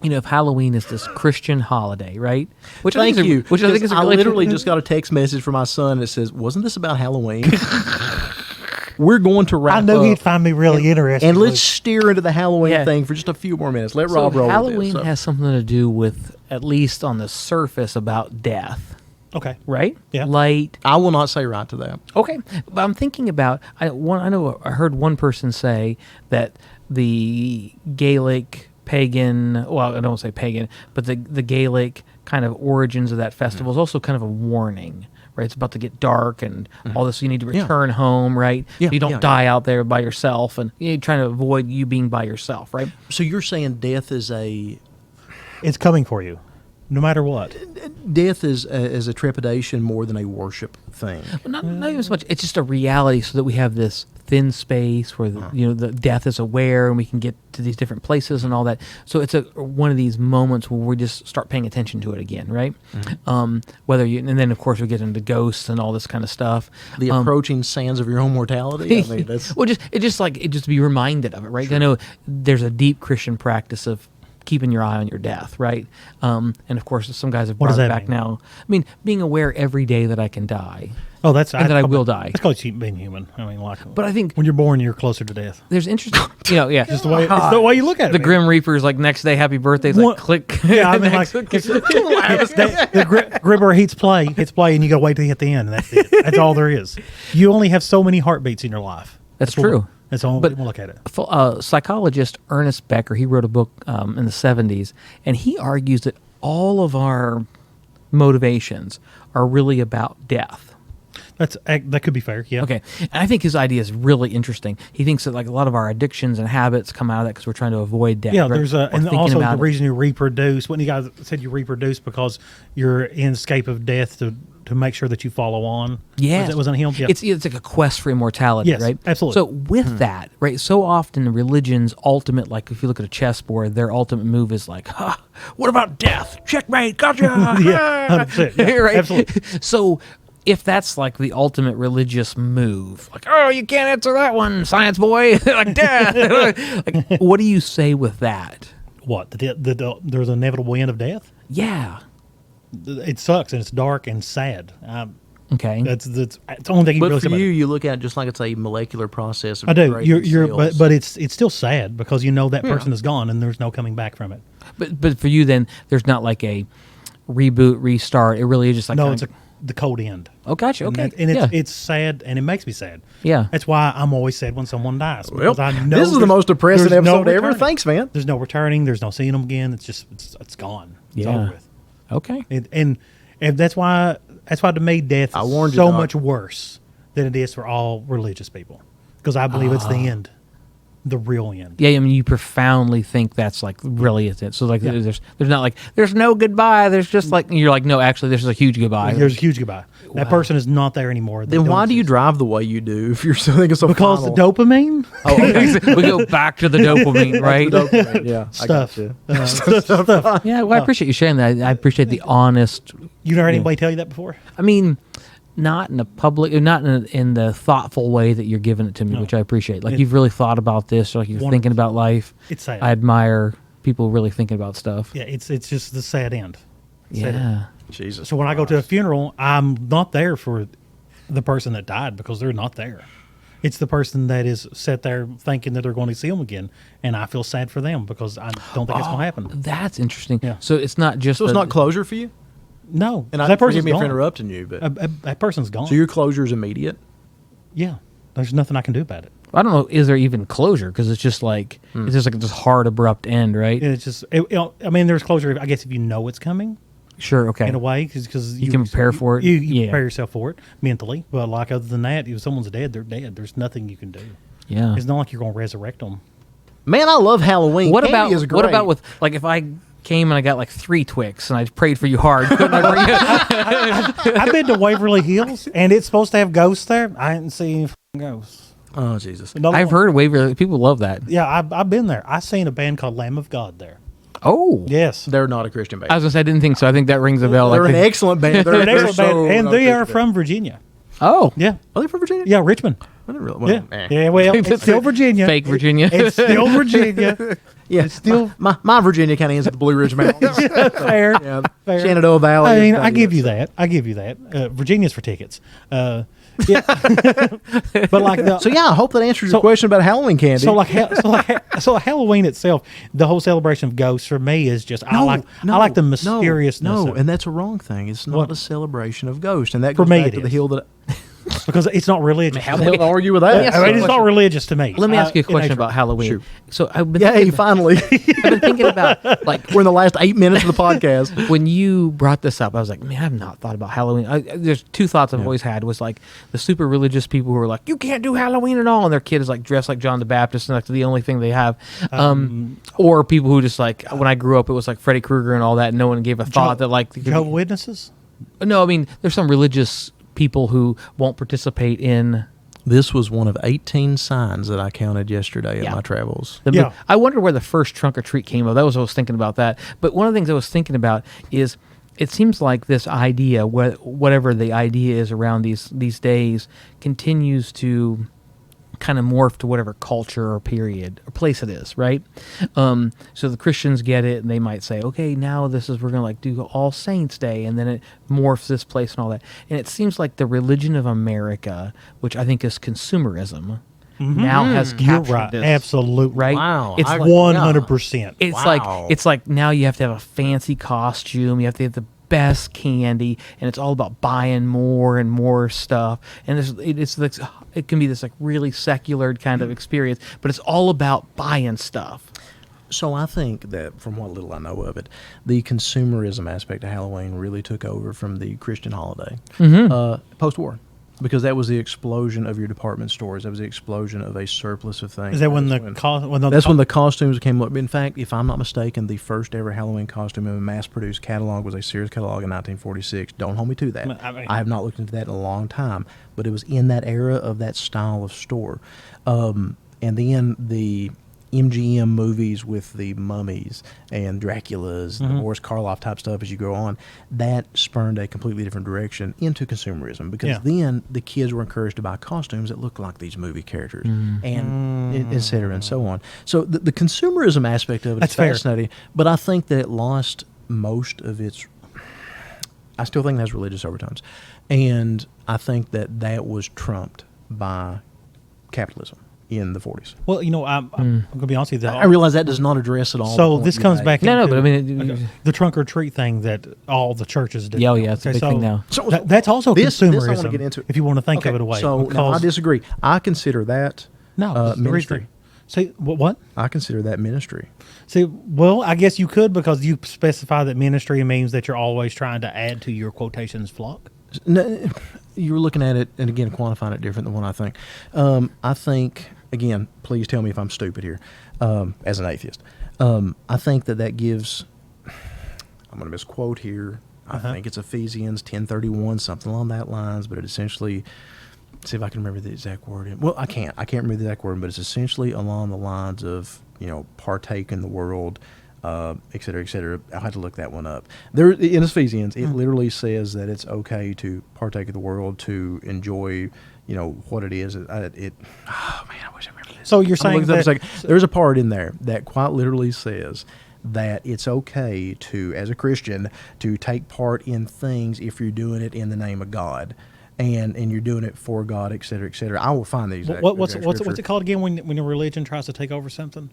You know, if Halloween is this Christian holiday, right? Which Thank you. Which I think is a I really literally just got a text message from my son that says, "Wasn't this about Halloween?" We're going to wrap I knew up. he'd find me really interesting. And let's steer into the Halloween Yeah. thing for just a few more minutes. Let So Rob roll with Halloween this. So- has something to do with, at least on the surface, about death, Okay. right? Yeah. Light. I will not say right to that. Okay, but I'm thinking about. I heard one person say that the Gaelic pagan. Well, I don't say pagan, but the Gaelic kind of origins of that festival is also kind of a warning. Right, it's about to get dark and all this. You need to return home, right? Yeah, You don't yeah, die out there by yourself, and you're trying to avoid you being by yourself, right? So you're saying death is a It's coming for you, no matter what. a trepidation more than a worship thing. Well, not even so much. It's just a reality, so that we have this thin space where the death is aware, and we can get to these different places and all that. So it's one of these moments where we just start paying attention to it again, right? And then of course we get into ghosts and all this kind of stuff. The approaching sands of your own mortality. I mean, that's Well, just be reminded of it, right? I know there's a deep Christian practice of keeping your eye on your death, right? And of course, some guys have What brought does it that back mean? now. I mean, being aware every day that I can die. Oh, that's And that I will die. That's called being human. I mean, like. But I think when you're born, you're closer to death. there's interesting, just the way it's the way you look at it. the man. Grim Reaper's like next day, happy birthday. It's One- like click. Yeah, I mean, like Next- the Grimmer hits play, and you got to wait to hit the end, and that's it. That's all there is. You only have so many heartbeats in your life. That's what- true. That's all. But- We'll look at it. Psychologist Ernest Becker, he wrote a book in the 70s, and he argues that all of our motivations are really about death. That could be fair. Yeah. Okay, and I think his idea is really interesting. He thinks that like a lot of our addictions and habits come out of that because we're trying to avoid death. Yeah, or and thinking also about the reason you reproduce. When you guys said you reproduce because you're in escape of death to make sure that you follow on. Yes. wasn't him. Yeah. It's like a quest for immortality, Yes, right? absolutely. So with that, right? So often religion's ultimate, like if you look at a chessboard, their ultimate move is like, what about death? Checkmate, gotcha. Yeah, 100%. Yeah, right? absolutely. So if that's like the ultimate religious move, like, oh, you can't answer that one, science boy, like death. Like, what do you say with that? What? There's an inevitable end of death? Yeah. It sucks and it's dark and sad. Okay. That's the only thing you But really for say about you, it. you look at it just like it's a molecular process. Of I do. creating You're cells. but it's still sad because you know that person is gone and there's no coming back from it. But for you, then there's not like a reboot, restart. It really is just like No, kinda- it's the cold end. oh, gotcha. And, Okay. and yeah. it's sad and it makes me sad. Yeah. That's why I'm always sad when someone dies. Well, Because I know this is the there's- most depressing there's no episode ever. returning. Thanks, man. There's no returning. There's no seeing them again. It's just it's gone. It's Yeah. over with. Okay. And that's why to me death I is warned you, so Doc. much worse than it is for all religious people because I believe it's the end, the real end. Yeah, I mean, you profoundly think that's like really is it. So like, Yeah. there's not like there's no goodbye. There's just like you're like no, actually, there's a huge goodbye. There's a huge goodbye. That person is not there anymore. They Then why don't do you exist. drive the way you do if you're so thinking so Because final? the dopamine Oh, okay. We go back to the dopamine, right? Dopamine, yeah, I got stuff. you. Stuff. Yeah, well, I appreciate you sharing that. I appreciate the honest. You never heard anybody tell you that before? I mean, not in a public, not in the thoughtful way that you're giving it to me, No. which I appreciate. Like It- you've really thought about this, or like you're Wonderful. thinking about life. It's sad. I admire people really thinking about stuff. Yeah, it's just the sad end. Sad end. Yeah. Jesus. So when I go to a funeral, I'm not there for the person that died because they're not there. It's the person that is sat there thinking that they're going to see them again, and I feel sad for them because I don't think it's going to happen. That's interesting. Yeah. So it's not just So it's the- not closure for you? No, And that I person's forgive me gone. for interrupting you, but That person's gone. so your closure is immediate. Yeah, there's nothing I can do about it. I don't know. Is there even closure? Because it's just like it's just like this hard, abrupt end, right? It's just, I mean, there's closure. I guess if you know it's coming Sure. Okay. in a way, because You can prepare for it? You Yeah. prepare yourself for it mentally. But like other than that, if someone's dead, they're dead. There's nothing you can do. Yeah. It's not like you're going to resurrect them. Man, I love Halloween. What Candy about is great. what about with like if I came and I got like 3 Twix and I prayed for you hard? Couldn't I bring it? I've been to Waverly Hills, and it's supposed to have ghosts there. I didn't see any f***ing ghosts. Oh Jesus. Another I've one- heard Waverly. People love that. Yeah, I've been there. I seen a band called Lamb of God there. Oh. Yes. They're not a Christian band. I was gonna say I didn't think so. I think that rings a bell. They're like an excellent band. They're an excellent band, so and not they a are Christian from Virginia. Oh. Yeah. Are they from Virginia? Yeah, Richmond. I didn't really. Yeah. Well, eh. Yeah, well, it's still Virginia. Fake Virginia. It's still Virginia. Yeah, still- my Virginia kind of ends at the Blue Ridge Mountains. Fair. Yeah, Fair. Shenandoah Valley. I mean, is I give about you it. that. I give you that. Virginia's for tickets. Yeah. But like the So yeah, I hope that answers So- your question about Halloween candy. so Halloween itself, the whole celebration of ghosts for me is just I like the mysteriousness. No, of it. and that's a wrong thing. It's not What? a celebration of ghosts, and that For goes me back it to the is. hill that. because it's not religious. How the hell to argue with that? I mean, it's not religious to me. Let me ask you a in question nature. about Halloween. Shoot. So I've been Yay! thinking, Finally, I've been thinking about like we're in the last 8 minutes of the podcast. when you brought this up, I was like, man, I've not thought about Halloween. There's 2 thoughts I've always had was like the super religious people who are like, you can't do Halloween at all, and their kid is like dressed like John the Baptist, and that's the only thing they have. Or people who just like when I grew up, it was like Freddy Krueger and all that, and no one gave a thought that like Jehovah's Witnesses. no, I mean there's some religious people who won't participate in. This was one of 18 signs that I counted yesterday in Yeah. my travels. Yeah. I wonder where the first trunk or treat came of. That was what I was thinking about that. But one of the things I was thinking about is it seems like this idea, whatever the idea is around these days, continues to kind of morph to whatever culture or period or place it is, right? So the Christians get it, and they might say, okay, now we're gonna like do All Saints Day, and then it morphs this place and all that. And it seems like the religion of America, which I think is consumerism, now has You're captured right. this, Absolutely. right? Wow. It's I- like, 100%. it's Wow. like now you have to have a fancy costume, you have to have the best candy, and it's all about buying more and more stuff. And it can be this like really secular kind of experience, but it's all about buying stuff. So I think that, from what little I know of it, the consumerism aspect of Halloween really took over from the Christian holiday post-war, because that was the explosion of your department stores. That was the explosion of a surplus of things. Is that when That's when the costumes came up. In fact, if I'm not mistaken, the first ever Halloween costume in a mass-produced catalog was a Sears catalog in 1946. Don't hold me to that. I have not looked into that in a long time, but it was in that era of that style of store. And then the MGM movies with the mummies and Draculas and the Boris Karloff type stuff as you go on, that spurned a completely different direction into consumerism, because then the kids were encouraged to buy costumes that looked like these movie characters and et cetera and so on. So the consumerism aspect of it is fascinating, but I think that it lost most of its... I still think it has religious overtones. And I think that was trumped by capitalism in the 40s. Well, I'm going to be honest with you. I realize that does not address at all. So this comes back No, into but I mean, the trunk or treat thing that all the churches do. Yeah, it's a big thing now. So that's also this consumerism. I want to get into. If you want to think of it away. So now I disagree. I consider that ministry. See, what? I consider that ministry. See, well, I guess you could, because you specify that ministry means that you're always trying to add to your quotations flock. No, you were looking at it, and again, quantifying it different than what I think. I think, again, please tell me if I'm stupid here, as an atheist. I think that gives, I'm going to misquote here, I think it's Ephesians 10:31, something along that lines, but it essentially, see if I can remember the exact word. Well, I can't remember the exact word, but it's essentially along the lines of, partake in the world, et cetera, et cetera. I'll have to look that one up. There in Ephesians, it literally says that it's okay to partake of the world, to enjoy, what it is. Oh man, I wish I remember this. So you're saying that there's a part in there that quite literally says that it's okay to, as a Christian, to take part in things if you're doing it in the name of God. And you're doing it for God, et cetera, et cetera. I will find these. What's it called again when a religion tries to take over something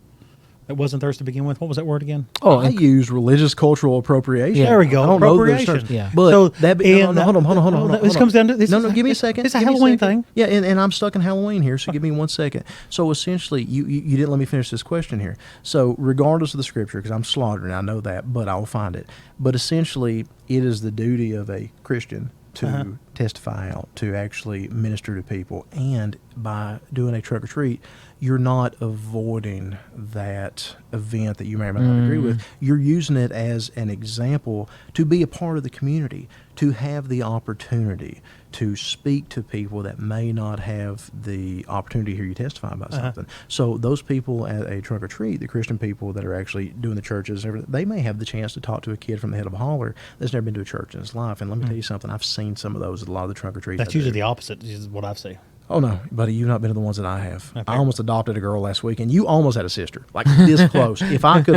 that wasn't theirs to begin with? What was that word again? I use religious cultural appropriation. Yeah. There we go. I don't appropriation. Know yeah. But so hold on. This comes down to this. No, give me a second. It's a Halloween thing. Yeah, and I'm stuck in Halloween here, so give me 1 second. So essentially, you didn't let me finish this question here. So regardless of the scripture, because I'm slaughtering, I know that, but I'll find it. But essentially, it is the duty of a Christian to testify out, to actually minister to people. And by doing a trunk or treat, you're not avoiding that event that you may or may not agree with. You're using it as an example to be a part of the community, to have the opportunity to speak to people that may not have the opportunity to hear you testify about something. So those people at a trunk or treat, the Christian people that are actually doing the churches, they may have the chance to talk to a kid from the head of a holler that's never been to a church in his life. And let me tell you something, I've seen some of those at a lot of the trunk or treats. That's usually the opposite, is what I've seen. Oh, no, buddy, you've not been to the ones that I have. Okay. I almost adopted a girl last week, and you almost had a sister, like this close. If I could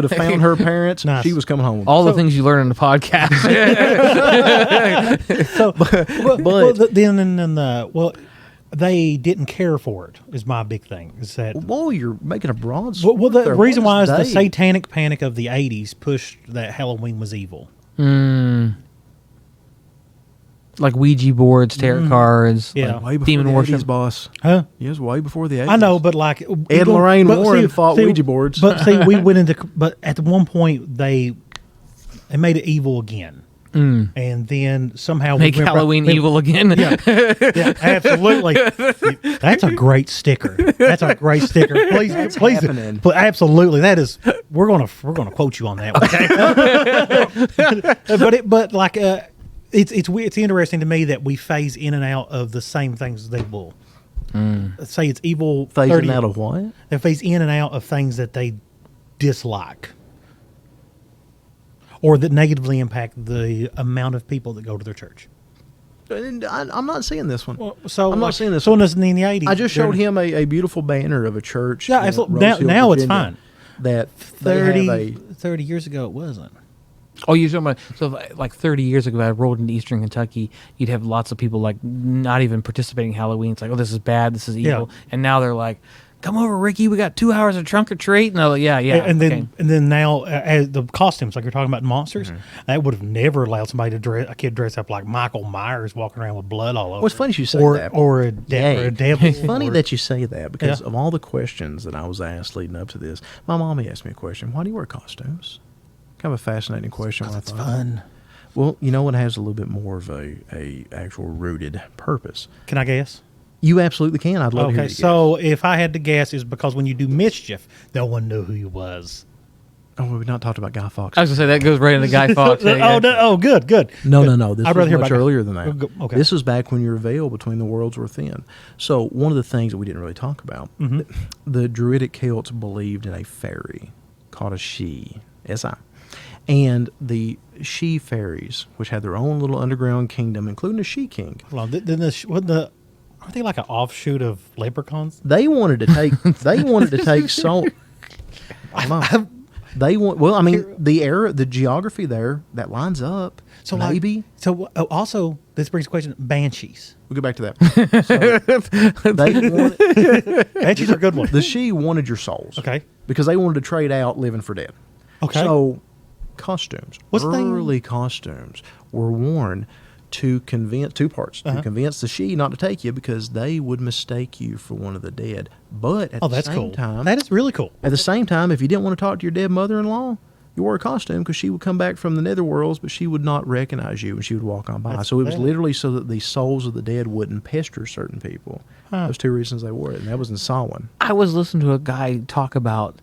have found her parents, nice. She was coming home with all the things you learn in the podcast. They didn't care for it, is my big thing. Is that you're making a broad sword. Well, the reason why is the satanic panic of the 80s pushed that Halloween was evil. Like Ouija boards, tarot cards, way before demon the worship. 80s, boss. Huh? Yes, way before the 80s. I know, but like Ed and Lorraine Warren fought Ouija boards. But see, we went into. But at one point, they made it evil again, and then somehow make Halloween evil again. Yeah, absolutely. That's a great sticker. That's a great sticker. Please, absolutely. That is. We're gonna quote you on that one. Okay? It's interesting to me that we phase in and out of the same things they will. Say it's evil. Phasing out of what? They phase in and out of things that they dislike, or that negatively impact the amount of people that go to their church. I'm not seeing this one. I'm not seeing this. So in the 80s, I just showed him a beautiful banner of a church. Yeah, now it's fine. That 30 years ago it wasn't. Oh, you're talking about, so like 30 years ago, I rolled into Eastern Kentucky, you'd have lots of people like not even participating in Halloween. It's like, oh, this is bad, this is evil. And now they're like, come over, Ricky. We got 2 hours of trunk or treat. And they're like, yeah. And then okay. and then now as the costumes, like you're talking about monsters, that would have never allowed somebody to a kid dress up like Michael Myers walking around with blood all over. Well, it's funny you say or, that. or a devil. It's funny that you say that because Yeah. of all the questions that I was asked leading up to this. My mommy asked me a question: why do you wear costumes? Kind of a fascinating question. It's I thought. fun. Well, you know, it has a little bit more of a actual rooted purpose. Can I guess? You absolutely can. I'd love to hear Okay, you so if I had to guess, is because when you do mischief, no one knew who you was. guess. Oh, we've not talked about Guy Fawkes. I was going to say, that goes right into Guy Fawkes. Yeah. Good. No. This I'd was rather hear much about earlier than that. Okay. This was back when your veil between the worlds were thin. So one of the things that we didn't really talk about, the Druidic Celts believed in a fairy called a She, S-I. And the She fairies, which had their own little underground kingdom, including a She king. Hold on. Aren't they like an offshoot of leprechauns? They wanted to take soul. They want. Well, I mean, the geography there that lines up. So maybe. Also, this brings a question: banshees. We'll get back to that. So, they wanted, Banshees are a good one. the She wanted your souls. Okay. Because they wanted to trade out living for dead. Okay. So, costumes, What's the thing? early costumes were worn to convince two parts to convince the She not to take you because they would mistake you for one of the dead. But at the That's same cool. time, That is really cool. at the same time, if you didn't want to talk to your dead mother-in-law, you wore a costume because she would come back from the netherworlds, but she would not recognize you and she would walk on by. So it was literally so that the souls of the dead wouldn't pester certain people. Those two reasons they wore it, and that was in Samhain. I was listening to a guy talk about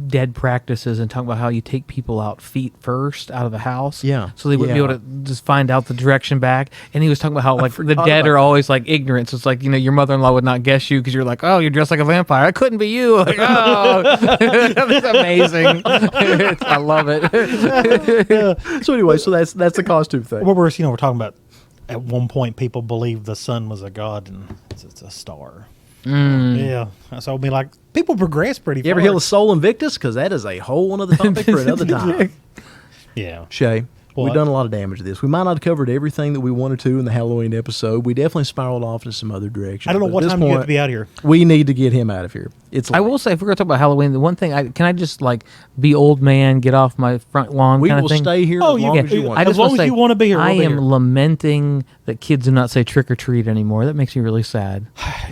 dead practices and talking about how you take people out feet first out of the house. Yeah. So they wouldn't be Yeah. able to just find out the direction back. And he was talking about how like the forgot dead about are always like ignorant. So it's like, your mother-in-law would not guess you because you're like, oh, you're dressed like a vampire. I couldn't be you. Like, oh, that's amazing. I love it. So anyway, so that's the costume thing. We're talking about at one point people believed the sun was a god and it's a star. Yeah. So I mean, like, people progress pretty far. You ever hear of Soul Invictus? Because that is a whole another topic for another time. Yeah. Shay, What? we've done a lot of damage to this. We might not have covered everything that we wanted to in the Halloween episode. We definitely spiraled off into some other directions. I don't know but what at this time you have point, to be out of here. We need to get him out of here. It's I will say, if we're going to talk about Halloween, the one thing, can I just like be old man, get off my front lawn we kind will of thing? stay here Oh, as you long can. as you want. I As just long wanna as say, you wanna be here, I we'll be am here. lamenting that kids do not say trick or treat anymore. That makes me really sad.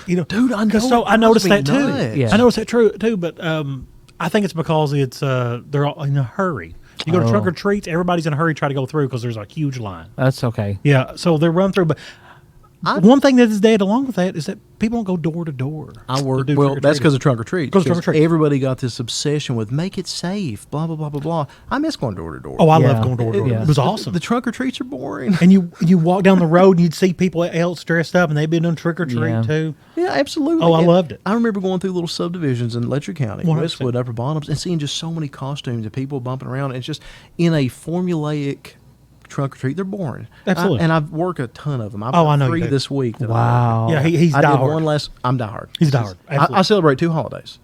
Dude, I know. So I it noticed that drives me too. nuts. Yeah. I noticed that too, but I think it's because it's they're all in a hurry. You go to trunk or treats, everybody's in a hurry to try to go through because there's a huge line. That's okay. Yeah, so they run through. But one thing that is dead along with that is that people don't go door to door. I work to do well. trick or That's treating. because of trunk or treat. Because of trunk or treat. Everybody got this obsession with make it safe. Blah blah blah blah blah. I miss going door to door. Oh, I Yeah. love going door to door. Yeah. It was awesome. The trunk or treats are boring. And you walk down the road and you'd see people else dressed up and they'd been doing trick or treat Yeah. too. Yeah, absolutely. Oh, I And loved it. I remember going through little subdivisions in Letcher County, 100%. Westwood, Upper Bottoms, and seeing just so many costumes and people bumping around. And it's just in a formulaic trunk or treat. They're boring. Absolutely. And I've worked a ton of them. I've Oh, got I know you 3 do. this week. That Wow. Yeah, he's I did diehard. one last. I'm diehard. He's diehard. I Absolutely. celebrate 2 holidays,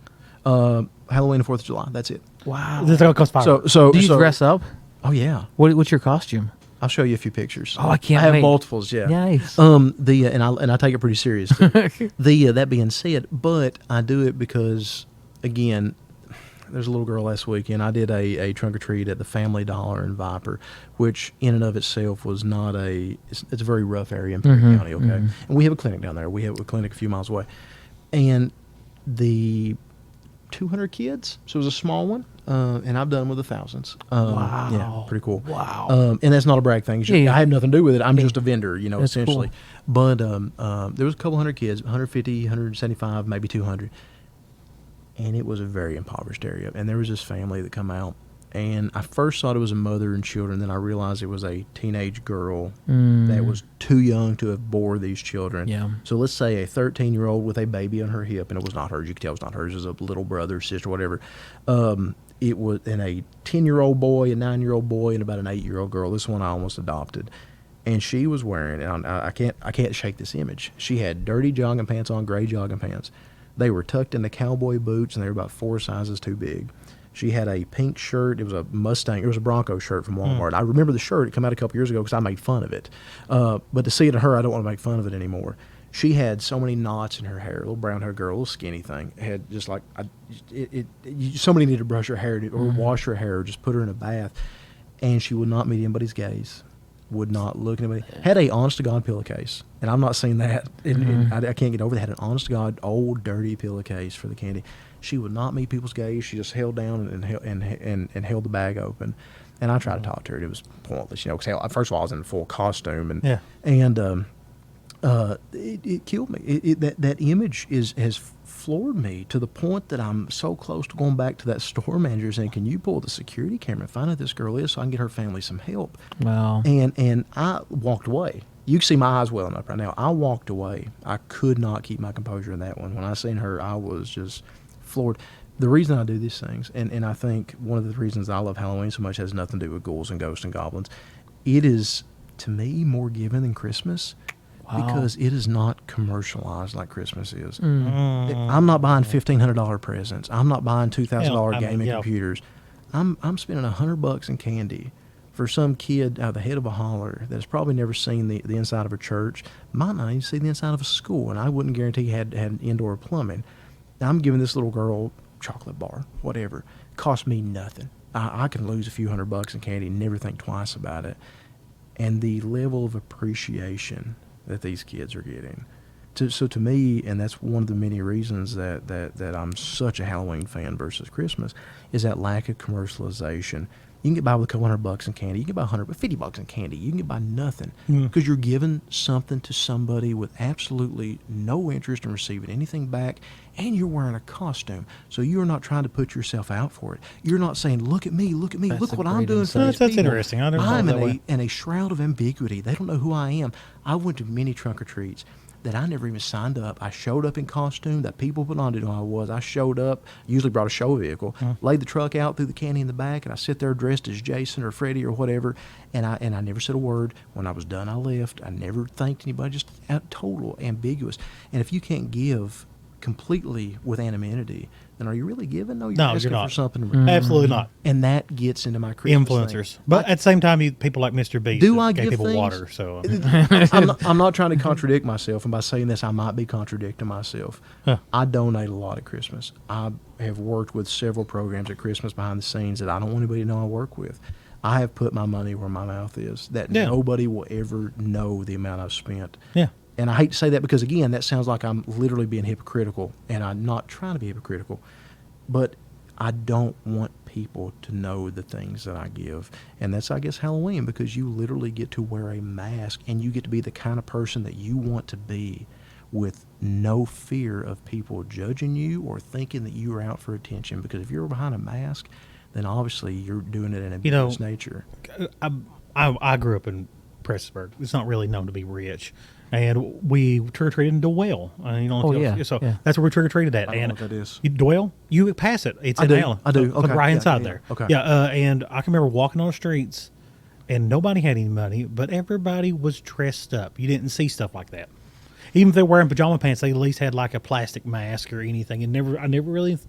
Halloween and 4th of July. That's it. Wow. This is gonna cost $5. So Do you dress up? Oh yeah. What's your costume? I'll show you a few pictures. Oh, I can't I have wait. multiples. Yeah. Nice. And I take it pretty serious. That being said, but I do it because again, there's a little girl last weekend. I did a trunk or treat at the Family Dollar in Viper, which in and of itself was not it's a very rough area in Perry County. Okay, and we have a clinic down there. We have a clinic a few miles away, and the 200 kids. So it was a small one, and I've done them with the thousands. Wow. Yeah, pretty cool. Wow. And that's not a brag thing. It's just- Yeah. I have nothing to do with it. I'm just a vendor, That's essentially. cool. But there was a couple hundred kids, 150, 175, maybe 200. And it was a very impoverished area. And there was this family that come out. And I first thought it was a mother and children. Then I realized it was a teenage girl that was too young to have bore these children. Yeah. So let's say a 13-year-old with a baby on her hip, and it was not hers. You could tell it was not hers. It was a little brother, sister, whatever. It was and a 10-year-old boy, a 9-year-old boy, and about an 8-year-old girl. This one I almost adopted. And she was wearing, and I can't shake this image. She had dirty jogging pants on, gray jogging pants. They were tucked into cowboy boots, and they were about 4 sizes too big. She had a pink shirt. It was a Mustang. It was a Bronco shirt from Walmart. I remember the shirt. It came out a couple years ago because I made fun of it. But to see it in her, I don't want to make fun of it anymore. She had so many knots in her hair, little brown hair girl, little skinny thing. Had just like, somebody needed to brush her hair or wash her hair or just put her in a bath. And she would not meet anybody's gaze, would not look at anybody. Had a honest-to-God pillowcase. And I'm not saying that. I can't get over that. Had an honest-to-God, old, dirty pillowcase for the candy. She would not meet people's gaze. She just held down and held the bag open. And I tried to talk to her. And it was pointless, you know, because first of all, I was in full costume. And it killed me. That image has floored me to the point that I'm so close to going back to that store manager saying, "Can you pull the security camera and find out who this girl is so I can get her family some help?" Wow. And I walked away. You can see my eyes welling up right now. I walked away. I could not keep my composure in that one. When I seen her, I was just floored. The reason I do these things, and I think one of the reasons I love Halloween so much has nothing to do with ghouls and ghosts and goblins. It is, to me, more giving than Christmas. Because it is not commercialized like Christmas is. I'm not buying $1,500 presents. I'm not buying $2,000 gaming computers. I'm spending $100 in candy for some kid out of the head of a holler that's probably never seen the inside of a church, might not even see the inside of a school, and I wouldn't guarantee he had indoor plumbing. I'm giving this little girl chocolate bar, whatever. It cost me nothing. I can lose a few $100 in candy and never think twice about it. And the level of appreciation that these kids are getting. So to me, and that's one of the many reasons that I'm such a Halloween fan versus Christmas, is that lack of commercialization. You can get by with a couple $100 in candy. You can get by $50 in candy. You can get by nothing because you're giving something to somebody with absolutely no interest in receiving anything back, and you're wearing a costume. So you're not trying to put yourself out for it. You're not saying, "Look at me, look what I'm doing for these That's people." interesting. I never thought I'm that way. in a shroud of ambiguity. They don't know who I am. I went to many trunk or treats that I never even signed up. I showed up in costume that people put on, didn't know who I was. I showed up, usually brought a show vehicle, laid the truck out, threw the candy in the back, and I sit there dressed as Jason or Freddie or whatever, and I never said a word. When I was done, I left. I never thanked anybody, just total ambiguous. And if you can't give completely with anonymity, then are you really giving? No, you're asking not. for something. Absolutely not. And that gets into my Christmas Influencers. thing. But at the same time, people like Mr. Beast gave people things? water. So I'm not trying to contradict myself, and by saying this, I might be contradicting myself. I donate a lot at Christmas. I have worked with several programs at Christmas behind the scenes that I don't want anybody to know I work with. I have put my money where my mouth is, that nobody will ever know the amount I've spent. Yeah. And I hate to say that because, again, that sounds like I'm literally being hypocritical, and I'm not trying to be hypocritical. But I don't want people to know the things that I give. And that's, I guess, Halloween, because you literally get to wear a mask, and you get to be the kind of person that you want to be with no fear of people judging you or thinking that you are out for attention. Because if you're behind a mask, then obviously you're doing it in a business nature. I grew up in Prestonsburg. It's not really known to be rich. And we trick-or-treated in Doyle. So that's where we trick-or-treated at. I don't know what that is. Doyle, you pass it. It's in Allen. I do. Okay. Right inside there. Okay. Yeah, and I can remember walking on the streets, and nobody had any money, but everybody was dressed up. You didn't see stuff like that. Even if they were wearing pajama pants, they at least had like a plastic mask or anything. I never really...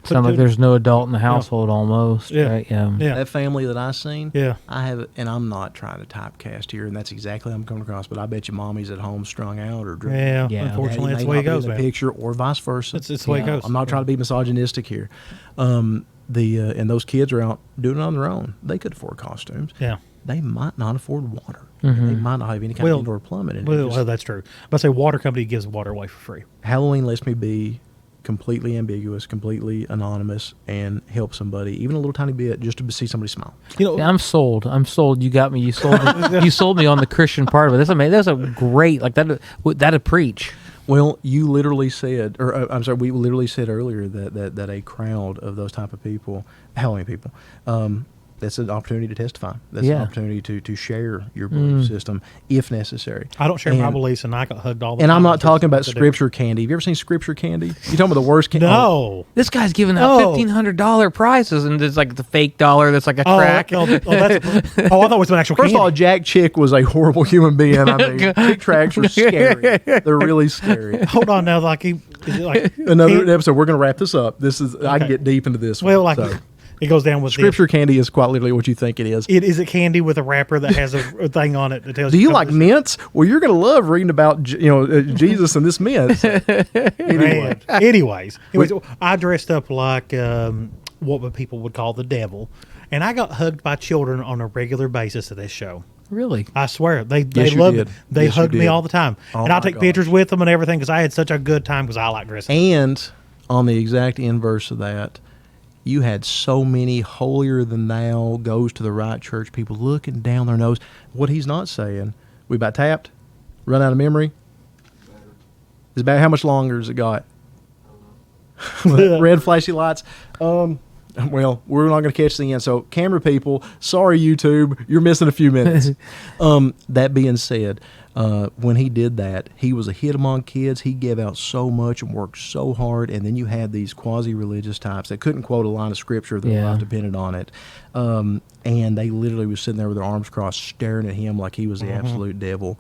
Sound like there's no adult in the household almost, right? Yeah. That family that I seen, Yeah. I have, and I'm not trying to typecast here, and that's exactly how I'm coming across, but I bet you mommy's at home strung out or drunk. Yeah. Unfortunately, that's Daddy the may way it not be goes, in the man. picture, or vice versa. It's the way it goes. I'm not trying to be misogynistic here. And those kids are out doing it on their own. They could afford costumes. Yeah. They might not afford water. They might not have any kind of indoor plumbing. And Well, that's true. But I say water company gives water away for free. Halloween lets me be completely ambiguous, completely anonymous, and help somebody, even a little tiny bit, just to see somebody smile. Yeah, I'm sold. You got me. You sold me. You sold me on the Christian part of it. That's amazing. That's a great, like that'd preach. Well, you literally said, we literally said earlier that a crowd of those type of people, Halloween people, that's an opportunity to testify. That's an opportunity to share your belief system if necessary. I don't share my beliefs, and I got hugged all the and time. I'm not talking about scripture candy. Have you ever seen scripture candy? You talking about the worst candy? No. This guy's giving out $1,500 prizes, and it's like the fake dollar that's like a crack. I thought it was an actual First candy. of all, Jack Chick was a horrible human being. I mean, Chick tracks are scary. They're really scary. Hold on now, is it like Another episode. We're going to wrap this up. I can get deep into this. Well, one, like so. It goes down with Scripture candy is quite literally what you think it is. Is it candy with a wrapper that has a thing on it that tells Do you come like to- mints? Well, you're going to love reading about Jesus and this mint. Man. Anyways, I dressed up like what people would call the devil, and I got hugged by children on a regular basis at this show. Really? I swear they Yes, you loved did. it. They Yes, you hugged me did. all the time, Oh and I'll my take gosh. pictures with them and everything because I had such a good time because I like dressing. And on the exact inverse of that, you had so many holier than thou, goes to the right church people looking down their nose. What he's not saying, we about tapped, run out of memory. Is about how much longer has it got? Red flashy lights. Well, we're not going to catch the end. So, camera people, sorry, YouTube, you're missing a few minutes. That being said, when he did that, he was a hit among kids. He gave out so much and worked so hard. And then you had these quasi-religious types that couldn't quote a line of scripture. Their Yeah. life depended on it. And they literally was sitting there with their arms crossed, staring at him like he was the absolute devil.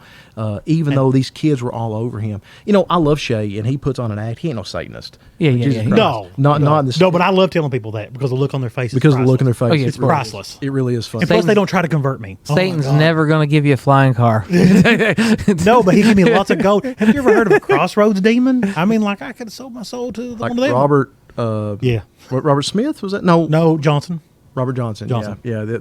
Even though these kids were all over him. You know, I love Shay, and he puts on an act. He ain't no Satanist. Yeah, Jesus yeah. Christ. No, not in the no, but I love telling people that because the look on their face. because is of the look in their priceless. face. Oh, yeah, It's it's really- priceless. It really is fun. And plus, they Satan's- don't try to convert me. Oh my Satan's God. never going to give you a flying car. No, but he gave me lots of gold. Have you ever heard of a crossroads demon? I mean, like I could have sold my soul to Like one of them. Robert. Yeah. What, Robert Smith was that? No, No, Johnson. Robert Johnson. Johnson. Yeah, the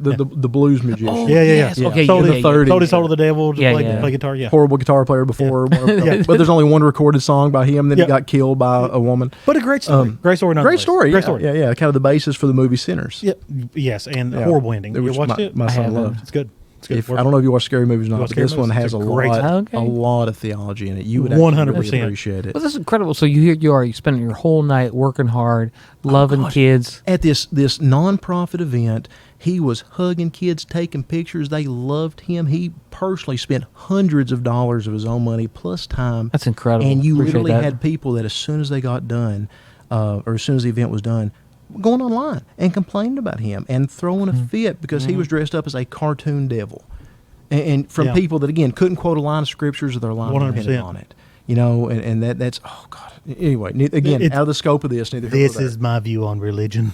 blues magician. Oh, Yeah. yes. Yeah. Okay, Sold yeah, in yeah, the yeah. 30s. Sold his soul to the devil to Yeah, play, yeah. play guitar. Yeah. Horrible guitar player before, but there's only one recorded song by him. Then Yeah. he got killed by a woman. But a great story. Great story. Great nonetheless. story. Great Yeah, story. Yeah. Kind of the basis for the movie Sinners. Yeah. Yes, and Yeah. horrible ending. You Which watched my, it? My I son haven't. loved. It's good. It's good. I don't know if you watch scary movies or not, watch but scary this one movies? has It's a a great- Okay. lot of theology in it. You would 100%. really appreciate it. Well, this is incredible. So you spending your whole night working hard, loving kids. At this nonprofit event, he was hugging kids, taking pictures. They loved him. He personally spent hundreds of dollars of his own money plus time. That's incredible. And you Appreciate literally that. had people that as soon as they got done, or as soon as the event was done, going online and complaining about him and throwing a fit because he was dressed up as a cartoon devil. And from Yeah. people that, again, couldn't quote a line of scriptures or their line 100%. depended on it. You know, and that's, oh, God. Anyway, again, It's- out of the scope of this, neither here This nor there. is my view on religion.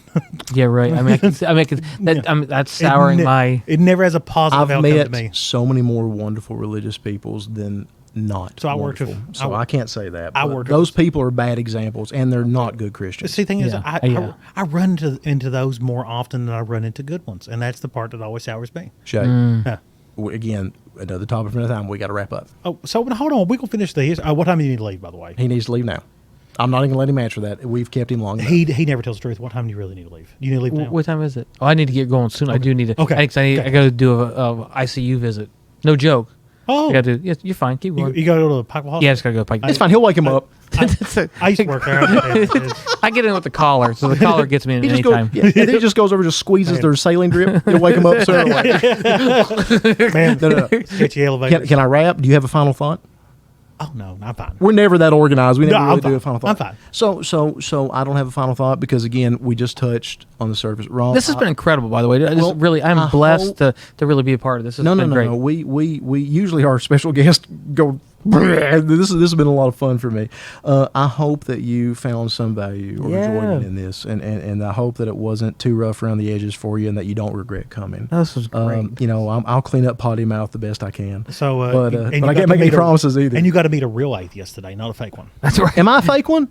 Yeah, right. That's souring my. It never has a positive I've outcome met to me. so many more wonderful religious peoples than not. So I worked with- wonderful. So I can't say that. I but worked with- those people are bad examples, and they're not good Christians. See, the thing is, Yeah. I run into those more often than I run into good ones, and that's the part that always sours me. Shay, Yeah. again, another topic for another time. We got to wrap up. Oh, so hold on, we gonna finish these. What time do you need to leave? By the way, He needs to leave now. I'm not even going to let him answer that. We've kept him long enough. he never tells the truth. What time do you really need to leave? You need to leave now. What time is it? Oh, I need to get going soon. I do need to. Okay. I got to do a ICU visit. No joke. Oh, I got to. Yeah, you're fine. Keep you, going. you got to go to the Pikeville Hospital. Yeah, I just got to go. Pike. It's fine. He'll wake him up. I used to work there. I understand what it is. I get in with the collar, so the collar gets me in He just anytime. goes, and then he just goes over, just squeezes their saline drip. He'll wake him up sooner or later. Man, No. sketchy elevator. Can I wrap? Do you have a final thought? Oh no, I'm fine. We're never that organized. We never No, really I'm do a fine. final thought. I'm fine. So I don't have a final thought because again, we just touched on the surface. Ron, This has been incredible, by the way. I'm I blessed hope- to really be a part of this. It's no, been great. We usually our special guests go. This has been a lot of fun for me. I hope that you found some value or Yeah. enjoyment in this, and I hope that it wasn't too rough around the edges for you, and that you don't regret coming. This was great. You know, I'll clean up potty mouth the best I can. So, but you I got can't to make any meet a- promises either. And you got to meet a real atheist today, not a fake one. That's right. Am I a fake one?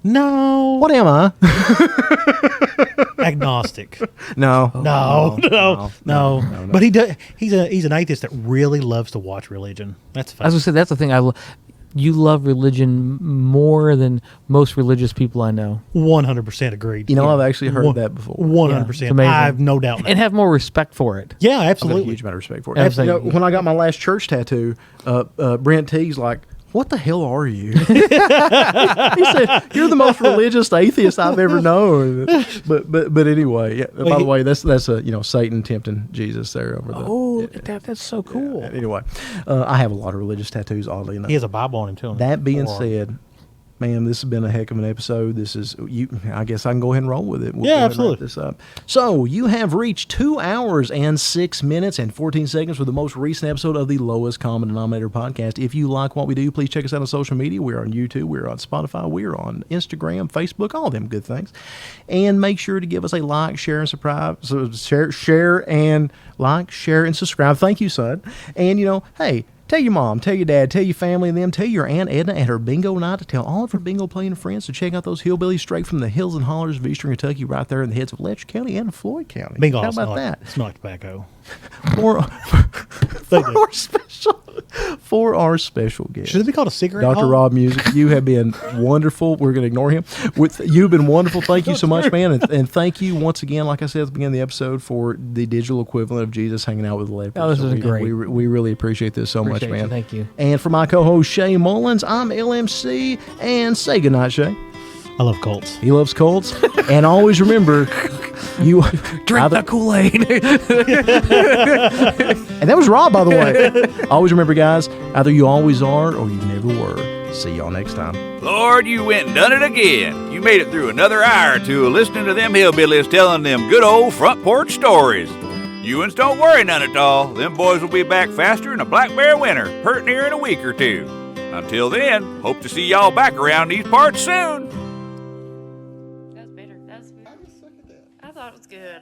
No, What am I? agnostic. No. No. But he's an atheist that really loves to watch religion. That's I fun. was gonna say that's the thing. You love religion more than most religious people I know, 100% agreed. You know, I've actually heard that before. 100%. it's amazing. I have no doubt. in and that. have more respect for it. Yeah, I've got a absolutely. huge amount of respect for it. Absolutely. You know, when I got my last church tattoo, Brent Teague's like, "What the hell are you?" He said, "You're the most religious atheist I've ever known." But anyway, yeah, by the way, that's a Satan tempting Jesus there over there. Oh, that's so cool. Anyway, I have a lot of religious tattoos, oddly enough. He has a Bible on him too. That being Or- said, man, this has been a heck of an episode. This is you. I guess I can go ahead and roll with it. We'll Yeah, go ahead and wrap absolutely. this up. So you have reached 2 hours and 6 minutes and 14 seconds for the most recent episode of the Lowest Common Denominator podcast. If you like what we do, please check us out on social media. We're on YouTube. We're on Spotify. We're on Instagram, Facebook, all them good things. And make sure to give us a like, share, and subscribe. So share and like, share, and subscribe. Thank you, son. And hey. Tell your mom, tell your dad, tell your family and them, tell your Aunt Edna at her bingo night to tell all of her bingo playing friends to check out those hillbillies straight from the hills and hollers of eastern Kentucky right there in the heads of Letcher County and Floyd County. Bingo How smell about like, that? Smell like tobacco. For our special guest. Should it be called a cigarette Dr. hole? Rob Musick, you have been wonderful. We're going to ignore him. You've been wonderful. Thank you so much, man. And thank you once again, like I said at the beginning of the episode, for the digital equivalent of Jesus hanging out with the lepers. Oh, this is great. We really appreciate this so Appreciate much, man. you. Thank you. And for my co-host, Shay Mullins, I'm LMC. And say goodnight, Shay. I love Colts. He loves Colts. And always remember, you Drink the Kool-Aid. And that was Rob, by the way. Always remember, guys, either you always are or you never were. See y'all next time. Lord, you went and done it again. You made it through another hour or two of listening to them hillbillies telling them good old front porch stories. You uns don't worry none at all. Them boys will be back faster than a black bear winter, pert near in a week or two. Until then, hope to see y'all back around these parts soon.